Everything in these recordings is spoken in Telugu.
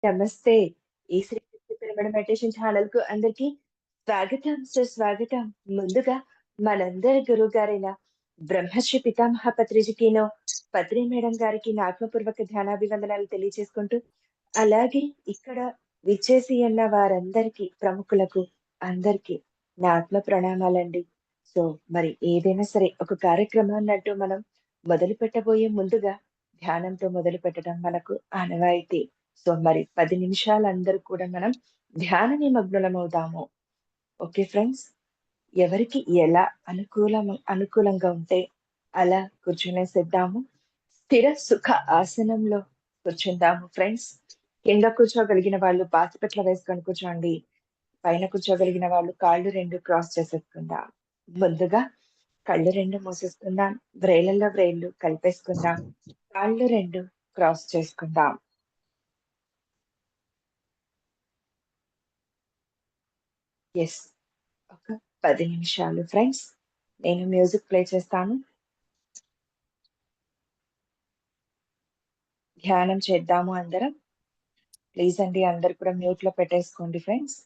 నమస్తే. ఈ శ్రీ శక్తి పిరమిడ్ మెడిటేషన్ ఛానల్‌కు అందరికి స్వాగతం, సుస్వాగతం. ముందుగా మనందరి గురువుగారైన బ్రహ్మశ్రీ పితామహ పత్రిజీకిను, పత్రి మేడం గారికి నా ఆత్మపూర్వక ధ్యానాభివందనాలు తెలియజేసుకుంటూ, అలాగే ఇక్కడ విచ్చేసి ఉన్న వారందరికీ, ప్రముఖులకు అందరికీ నా ఆత్మ ప్రణామాలండి. సో, మరి ఏదైనా సరే ఒక కార్యక్రమాన్నంటూ మనం మొదలుపెట్టబోయే ముందుగా ధ్యానంతో మొదలుపెట్టడం మనకు ఆనవాయితీ. సో, మరి 10 నిమిషాలు అందరూ కూడా మనం ధ్యాన నిమగ్నులమవుదాము. Okay friends. ఎవరికి ఎలా అనుకూలంగా ఉంటే అలా కూర్చునేసేద్దాము. స్థిర సుఖ ఆసనంలో కూర్చుందాము ఫ్రెండ్స్. కింద కూర్చోగలిగిన వాళ్ళు బాసిపట్ల వేసుకొని కూర్చోండి. పైన కూర్చోగలిగిన వాళ్ళు కాళ్ళు 2 క్రాస్ చేసేసుకుందాం. ముందుగా కళ్ళు 2 మూసేసుకుందాం. వ్రేళ్ళలో వ్రేళ్ళు కలిపేసుకుందాం. కాళ్ళు 2 క్రాస్ చేసుకుందాం. యెస్. ఒక 10 నిమిషాలు ఫ్రెండ్స్. నేను మ్యూజిక్ ప్లే చేస్తాను. ధ్యానం చేద్దాము అందరం. ప్లీజ్ అండి అందరూ కూడా మ్యూట్‌లో పెట్టేసుకోండి ఫ్రెండ్స్.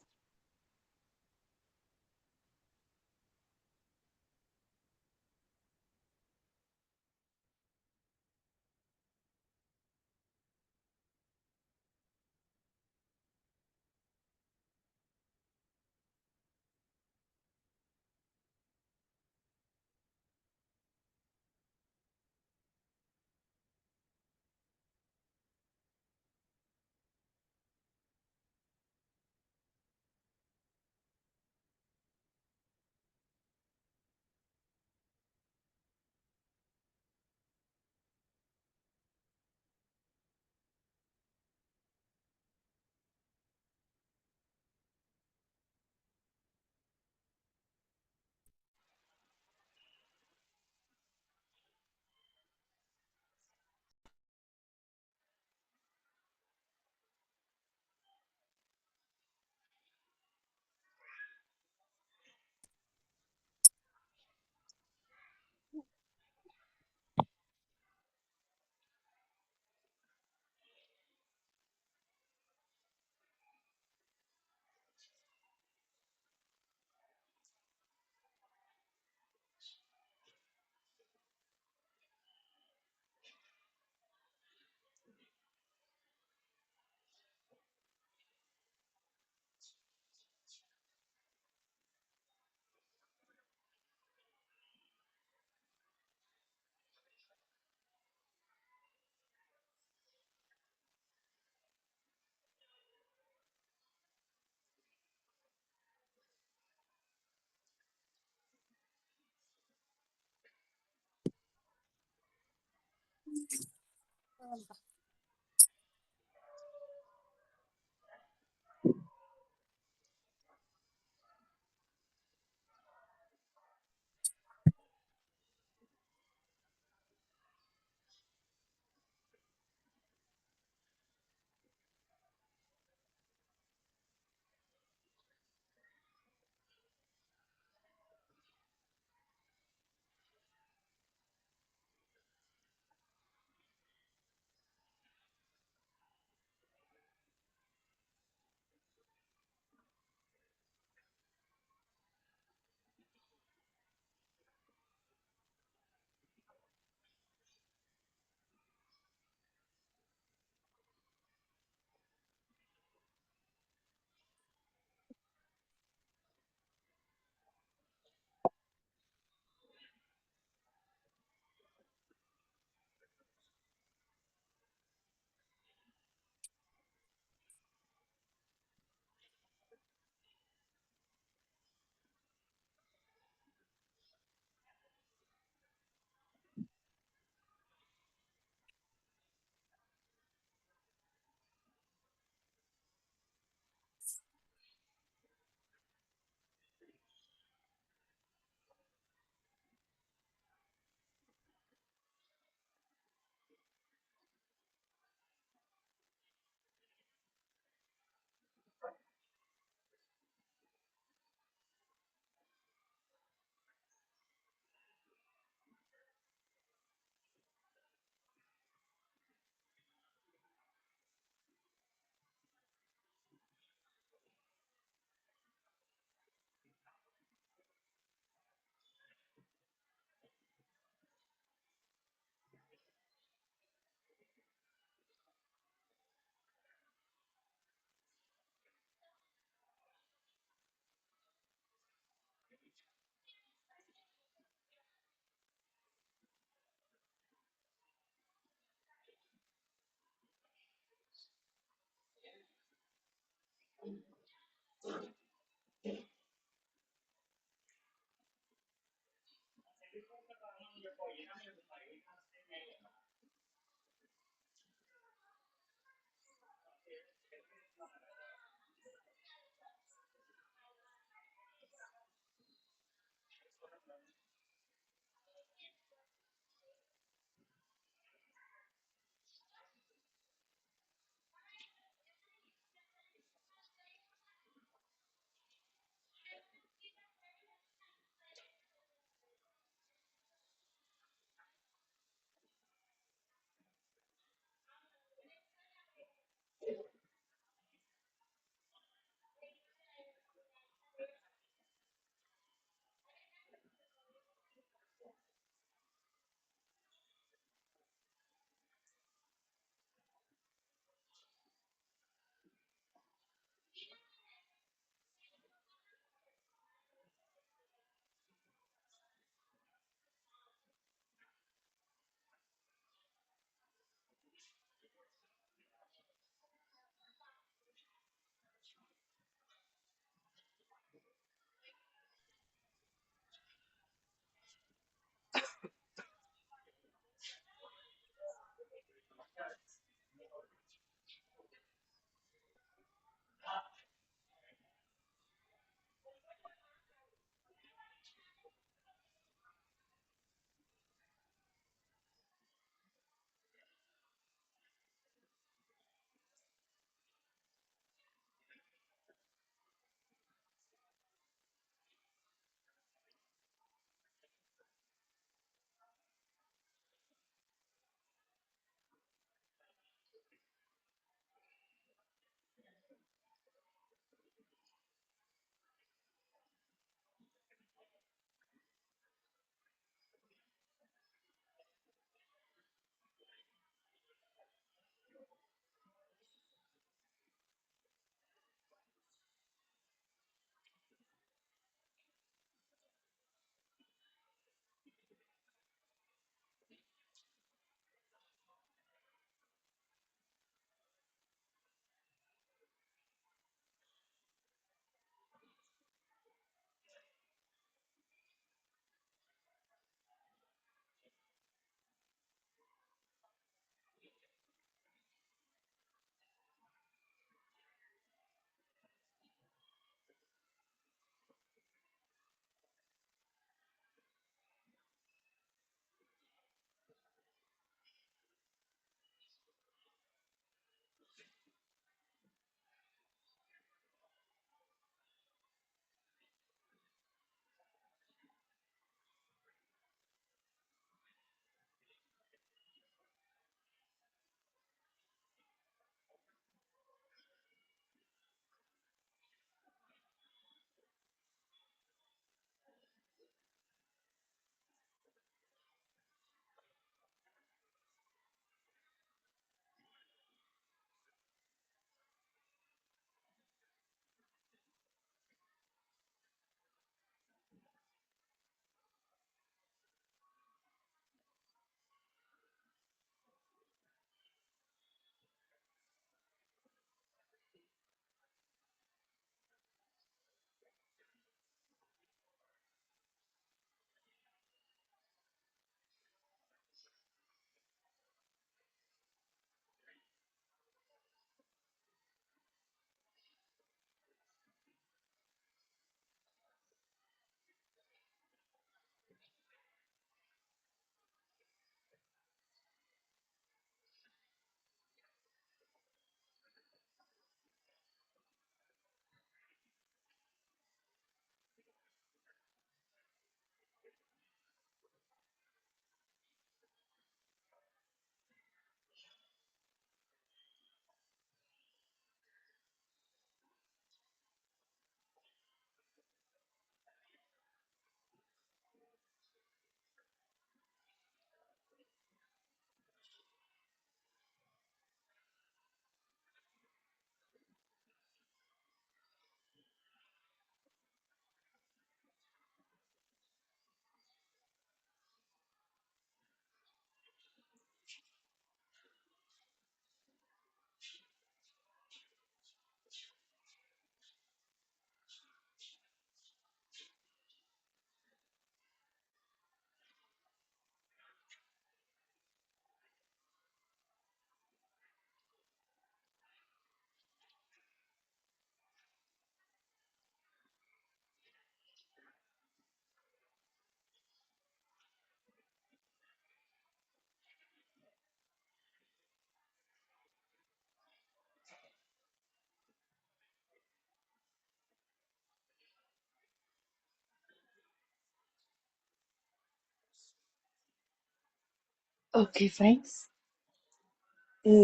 Okay friends.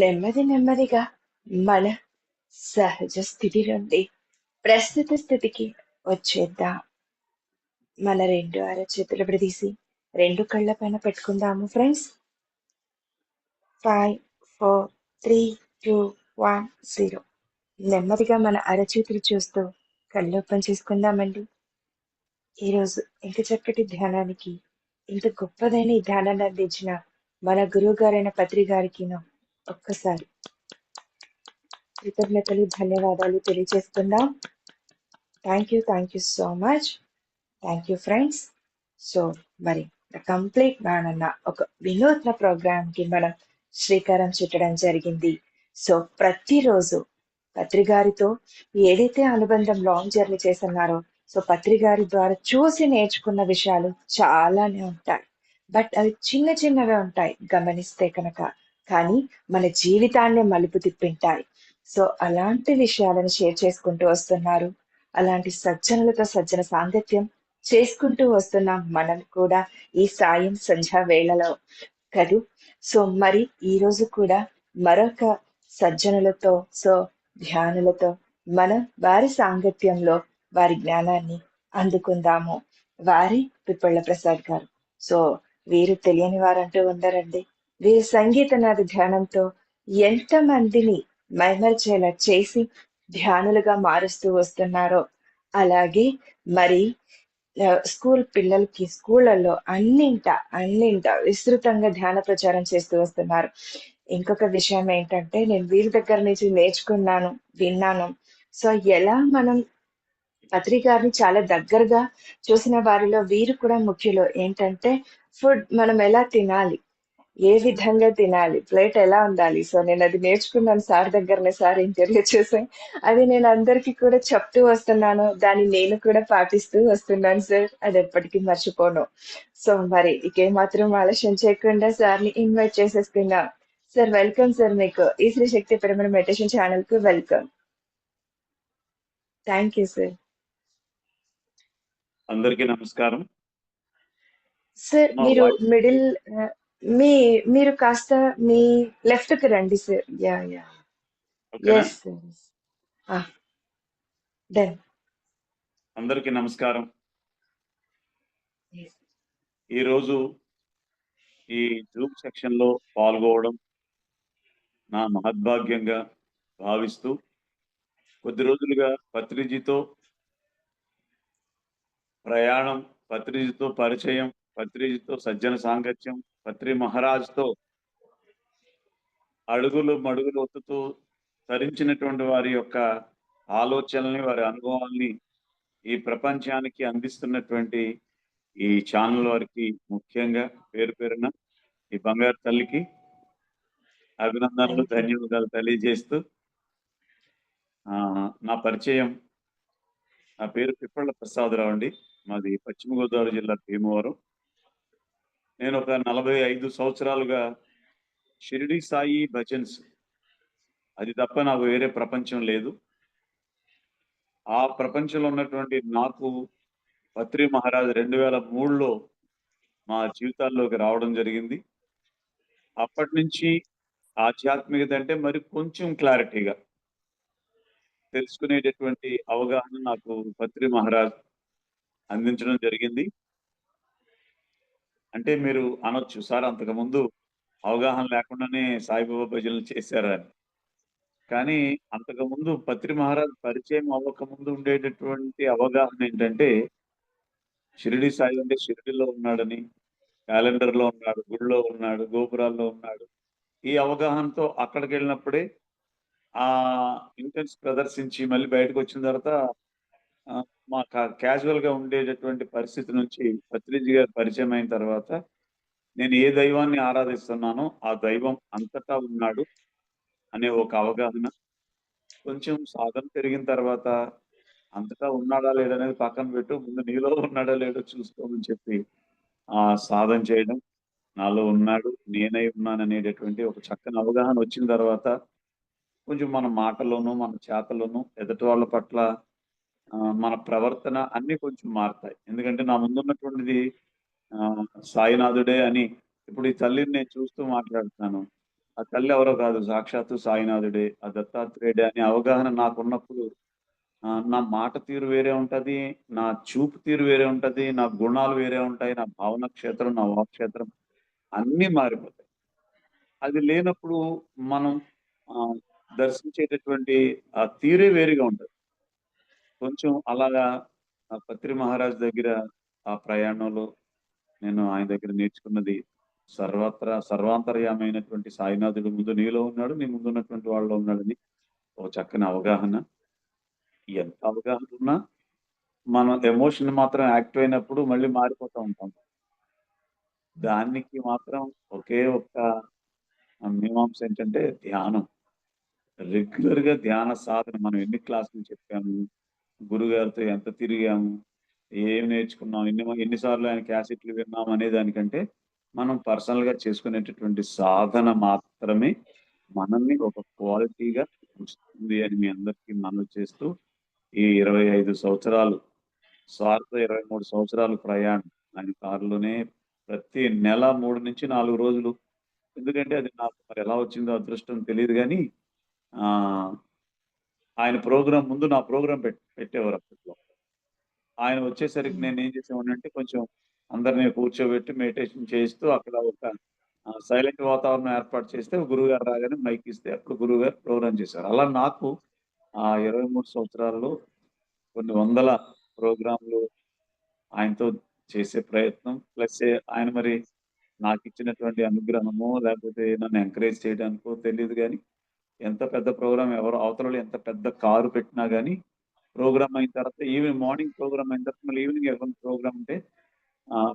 నెమ్మది నెమ్మదిగా మన సహజ స్థితి నుండి ప్రస్తుత స్థితికి వచ్చేద్దాం. మన 2 అరచేతులు విడదీసి 2 కళ్ళ పైన పెట్టుకుందాము ఫ్రెండ్స్. 5, 4, 3, 2, 1, 0. నెమ్మదిగా మన అరచేతులు చూస్తూ కళ్ళు ఓపెన్ చేసుకుందామండి. ఈరోజు ఇంత చక్కటి ధ్యానానికి, ఇంత గొప్పదైన ఈ ధ్యానాన్ని అందించిన మన గురువు గారైన పత్రి గారికిను ఒక్కసారి కృతజ్ఞతలు, ధన్యవాదాలు తెలియజేస్తున్నాం. Thank you so much. Thank you friends. So మరి ద కంప్లీట్ మ్యాన్ అన్న ఒక వినూత్న ప్రోగ్రామ్ కి మనం శ్రీకారం చుట్టడం జరిగింది. సో ప్రతిరోజు పత్రి గారితో ఏదైతే అనుబంధం లాంగ్ జర్నీ చేస్తున్నారో, సో పత్రి గారి ద్వారా చూసి నేర్చుకున్న విషయాలు చాలానే ఉంటాయి. బట్ అవి చిన్న చిన్నవే ఉంటాయి గమనిస్తే కనుక. కానీ మన జీవితాన్ని మలుపు తిప్పింటాయి. సో అలాంటి విషయాలను షేర్ చేసుకుంటూ వస్తున్నారు. అలాంటి సజ్జనులతో సజ్జన సాంగత్యం చేసుకుంటూ వస్తున్నాం మనం కూడా ఈ సాయం సంధ్యా వేళలో కదూ. సో మరి ఈ రోజు కూడా మరొక సజ్జనులతో, సో ధ్యానులతో మనం వారి సాంగత్యంలో వారి జ్ఞానాన్ని అందుకుందాము. వారి పిప్పళ్ళ ప్రసాద్ గారు. సో వీరు తెలియని వారంటూ ఉండరండి. వీరి సంగీతనాద ధ్యానంతో ఎంతమందిని మైమరిచేలా చేసి ధ్యానులుగా మారుస్తూ వస్తున్నారో, అలాగే మరి స్కూల్ పిల్లలకి స్కూళ్ళల్లో అన్నింట విస్తృతంగా ధ్యాన ప్రచారం చేస్తూ వస్తున్నారు. ఇంకొక విషయం ఏంటంటే నేను వీరి దగ్గర నుంచి నేర్చుకున్నాను, విన్నాను. సో ఎలా మనం పత్రి గారిని చాలా దగ్గరగా చూసిన వారిలో వీరు కూడా ముఖ్యులు. ఏంటంటే ఫుడ్ మనం ఎలా తినాలి, ఏ విధంగా తినాలి, ప్లేట్ ఎలా ఉండాలి. సో నేను అది నేర్చుకున్నాను సార్ దగ్గరనే. సార్ ఇంటర్వ్యూ చేసి అది నేను అందరికీ కూడా చెప్తూ వస్తున్నాను. దాన్ని నేను కూడా పాటిస్తూ వస్తున్నాను సార్. అది ఎప్పటికీ మర్చిపోను. సో మరి ఇకేమాత్రం ఆలస్యం చేయకుండా సార్ని ఇన్వైట్ చేసేస్తున్నా. Sir welcome sir. మీకు ఈ Shri Shakti pyramid meditation channel కు వెల్కమ్. Thank you sir. అందరికీ నమస్కారం. సార్ మా మీరు వాయిస్ మిడిల్ మీ మీరు కాస్త మీ లెఫ్ట్ కి రండి సార్. యా యా ఓకేనా? Yes sir. డన్. అందరికీ నమస్కారం. ఈరోజు ఈ జూమ్ సెక్షన్ లో పాల్గొవడం నా మహద్భాగ్యంగా భావిస్తూ, కొద్ది రోజులుగా పత్రిజీతో ప్రయాణం, పత్రిజీతో పరిచయం, పత్రిజీతో సజ్జన సాంగత్యం, పత్రి మహారాజ్తో అడుగులు మడుగులు ఒత్తుతూ తరించినటువంటి వారి యొక్క ఆలోచనల్ని, వారి అనుభవాల్ని ఈ ప్రపంచానికి అందిస్తున్నటువంటి ఈ ఛానల్ వారికి ముఖ్యంగా పేరు పేరున ఈ బంగారు తల్లికి అభినందనలు, థ్యాంక్ యూ. ధన్యవాదాలు తెలియజేస్తూ, నా పరిచయం, నా పేరు పిప్పళ్ళ ప్రసాదరావు అండి. మాది పశ్చిమ గోదావరి జిల్లా భీమవరం. నేను ఒక 45 సంవత్సరాలుగా షిరిడి సాయి భజన్స్, అది తప్ప నాకు వేరే ప్రపంచం లేదు. ఆ ప్రపంచంలో ఉన్నటువంటి నాకు పత్రి మహారాజ్ 2003లో మా జీవితాల్లోకి రావడం జరిగింది. అప్పటి నుంచి ఆధ్యాత్మికత అంటే మరి కొంచెం క్లారిటీగా తెలుసుకునేటటువంటి అవగాహన నాకు పత్రి మహారాజ్ అందించడం జరిగింది. అంటే మీరు అనొచ్చు, సార్ అంతకుముందు అవగాహన లేకుండానే సాయిబాబా భజనలు చేశారా అని. కానీ అంతకుముందు పత్రి మహారాజ్ పరిచయం అవ్వకముందు ఉండేటటువంటి అవగాహన ఏంటంటే, షిరిడి సాయి అంటే షిరిడిలో ఉన్నాడని, క్యాలెండర్లో ఉన్నాడు, గుడిలో ఉన్నాడు, గోపురాల్లో ఉన్నాడు. ఈ అవగాహనతో అక్కడికి వెళ్ళినప్పుడే ఆ ఇంటెన్స్ ప్రదర్శించి మళ్ళీ బయటకు వచ్చిన తర్వాత మా క్యాజువల్ గా ఉండేటటువంటి పరిస్థితి నుంచి పత్రిజీ గారు పరిచయం అయిన తర్వాత నేను ఏ దైవాన్ని ఆరాధిస్తున్నానో ఆ దైవం అంతటా ఉన్నాడు అనే ఒక అవగాహన. కొంచెం సాధన పెరిగిన తర్వాత అంతటా ఉన్నాడా లేదనేది పక్కన పెట్టు, ముందు నీలో ఉన్నాడా లేడో చూసుకోమని చెప్పి సాధన చేయడం, నాలో ఉన్నాడు, నేనై ఉన్నాను అనేటటువంటి ఒక చక్కని అవగాహన వచ్చిన తర్వాత కొంచెం మన మాటలోను, మన చేతలోను, ఎదుటి వాళ్ళ పట్ల మన ప్రవర్తన అన్ని కొంచెం మారుతాయి. ఎందుకంటే నా ముందున్నటువంటిది సాయినాథుడే అని ఇప్పుడు ఈ తల్లిని నేను చూస్తూ మాట్లాడుతున్నాను. ఆ తల్లి ఎవరో కాదు సాక్షాత్తు సాయినాథుడే, ఆ దత్తాత్రేయుడే అనే అవగాహన నాకున్నప్పుడు నా మాట తీరు వేరే ఉంటది. నా చూపు తీరు వేరే ఉంటది. నా గుణాలు వేరే ఉంటాయి. నా భావన క్షేత్రం, నా వాక్ క్షేత్రం అన్నీ మారిపోతాయి. అది లేనప్పుడు మనం ఆహ్, దర్శించేటటువంటి ఆ తీరే వేరుగా ఉంటది. కొంచెం అలాగా పత్రి మహారాజ్ దగ్గర ఆ ప్రయాణంలో నేను ఆయన దగ్గర నేర్చుకున్నది సర్వాంతర్యామైనటువంటి సాయినాథుడు ముందు నీలో ఉన్నాడు. నీ ముందున్నటువంటి వాళ్ళలో ఉన్నాడని ఒక చక్కని అవగాహన. ఎంత అవగాహన ఉన్నా మనం ఎమోషన్ మాత్రం యాక్టివ్ అయినప్పుడు మళ్ళీ మారిపోతూ ఉంటాం. దానికి మాత్రం ఒకే ఒక్క మీమాంస ఏంటంటే ధ్యానం. రెగ్యులర్‌గా ధ్యాన సాధన మనం ఎన్ని క్లాసులు చెప్పాము, గురుగారితో ఎంత తిరిగాము, ఏం నేర్చుకున్నాం, ఎన్ని సార్లు ఆయన క్యాసెట్లు విన్నాం అనే దానికంటే, మనం పర్సనల్‌గా చేసుకునేటటువంటి సాధన మాత్రమే మనల్ని ఒక క్వాలిటీగా ఉంచుతుంది అని మీ అందరికీ మనవి చేస్తూ, ఈ 25 సంవత్సరాలు సార్‌తో 23 సంవత్సరాలు ప్రయాణం. ఆయన కారులోనే ప్రతి నెల 3-4 రోజులు. ఎందుకంటే అది నాకు మరి ఎలా వచ్చిందో అదృష్టం తెలీదు గానీ ఆహ్, ఆయన ప్రోగ్రామ్ ముందు నా ప్రోగ్రామ్ పెట్టేవారు అప్పట్లో. ఆయన వచ్చేసరికి హ్మ్. నేనేం చేసేవాడినంటే కొంచెం అందరిని కూర్చోబెట్టి మెడిటేషన్ చేయిస్తూ అక్కడ ఒక సైలెంట్ వాతావరణం ఏర్పాటు చేస్తే గురువుగారు రాగానే మైక్ ఇస్తే అప్పుడు గురువుగారు ప్రోగ్రామ్ చేశారు. అలా నాకు ఆ 23 సంవత్సరాల్లో కొన్ని వందల ప్రోగ్రామ్‌లు ఆయనతో చేసే ప్రయత్నం. ప్లస్ ఆయన మరి నాకిచ్చినటువంటి అనుగ్రహమో, లేకపోతే నన్ను ఎంకరేజ్ చేయడానికో తెలీదు గానీ, ఎంత పెద్ద ప్రోగ్రామ్ ఎవరు అవతలోళ్ళు ఎంత పెద్ద కారు పెట్టినా గానీ, ప్రోగ్రామ్ అయిన తర్వాత మార్నింగ్ ప్రోగ్రామ్ అయిన తర్వాత మళ్ళీ ఈవినింగ్ ఏమైనా ప్రోగ్రామ్ ఉంటే,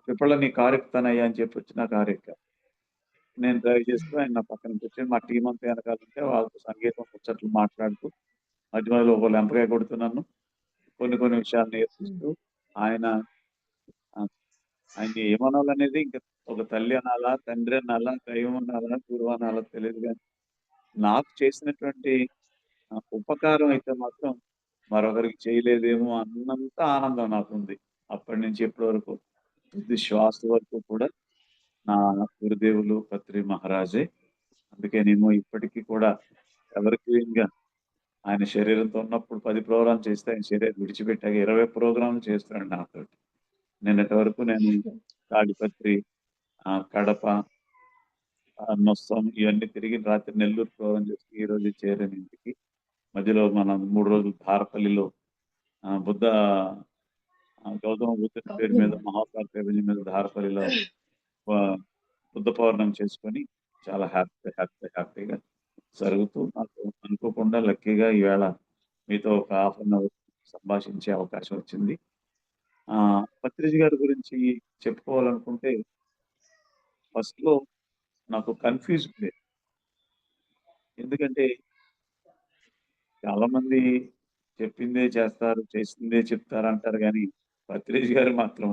"పిప్పళ్ళ నీ కారు ఎక్కుతానయ్యా" అని చెప్పొచ్చి నా కారు ఎక్కా. నేను డ్రైవ్ చేస్తూ ఆయన నా పక్కన కూర్చొని మా టీమ్ అంతా వెనకాలుంటే వాళ్ళతో సంగీతం ముచ్చట్లు మాట్లాడుతూ, మధ్య మధ్యలో ఒక లెంపకాయ కొడుతూ నన్ను కొన్ని కొన్ని విషయాలు హ్మ్. నేర్పిస్తూ ఆయన ఆహ్, ఆయన్ని ఏమనాలనేది ఇంక ఒక తల్లి అనాలా, తండ్రి అనాలా, దైవం అనాలా, గురువు అనాలా తెలీదు గానీ, నాకు చేసినటువంటి ఉపకారం అయితే మాత్రం మరొకరికి చేయలేదేమో అన్నంత ఆనందం నాకుంది. అప్పటినుంచి ఇప్పటి వరకు తుది శ్వాస వరకు కూడా నా గురుదేవులు పత్రి మహారాజే. అందుకేనేమో ఇప్పటికి కూడా ఎవర్ గ్రీన్‌గా ఆయన శరీరంతో ఉన్నప్పుడు 10 ప్రోగ్రామ్‌లు చేస్తే ఆయన శరీరం విడిచిపెట్టాక 20 ప్రోగ్రామ్‌లు చేస్తున్నాడు నాతోటి. నిన్నటి వరకు నేను తాడిపత్రి, కడప, నొస్సం ఇవన్నీ తిరిగి రాత్రి నెల్లూరు ప్రోగ్రామ్ చేసి ఈరోజు చేరాను ఇంటికి. మధ్యలో మనం 3 రోజులు ధారపల్లిలో బుద్ధ గౌతమ బుద్ధుడి పేరు మీద అవునండి. మహాత్మా పేరు మీద ధారపల్లిలో ఆహ్, బుద్ధ పౌర్ణమి చేసుకొని చాలా హ్యాపీగా జరుగుతూ నాకు అనుకోకుండా లక్కీగా ఈవేళ మీతో ఒక హాఫ్ అన్ అవర్ సంభాషించే అవకాశం వచ్చింది. పత్రిజి గారి గురించి చెప్పుకోవాలనుకుంటే ఫస్ట్‌లో నాకు కన్‌ఫ్యూజ్ ఉండేది. ఎందుకంటే చాలామంది చెప్పిందే చేస్తారు, చేసిందే చెప్తారు అంటారు గానీ, పత్రిజి గారు మాత్రం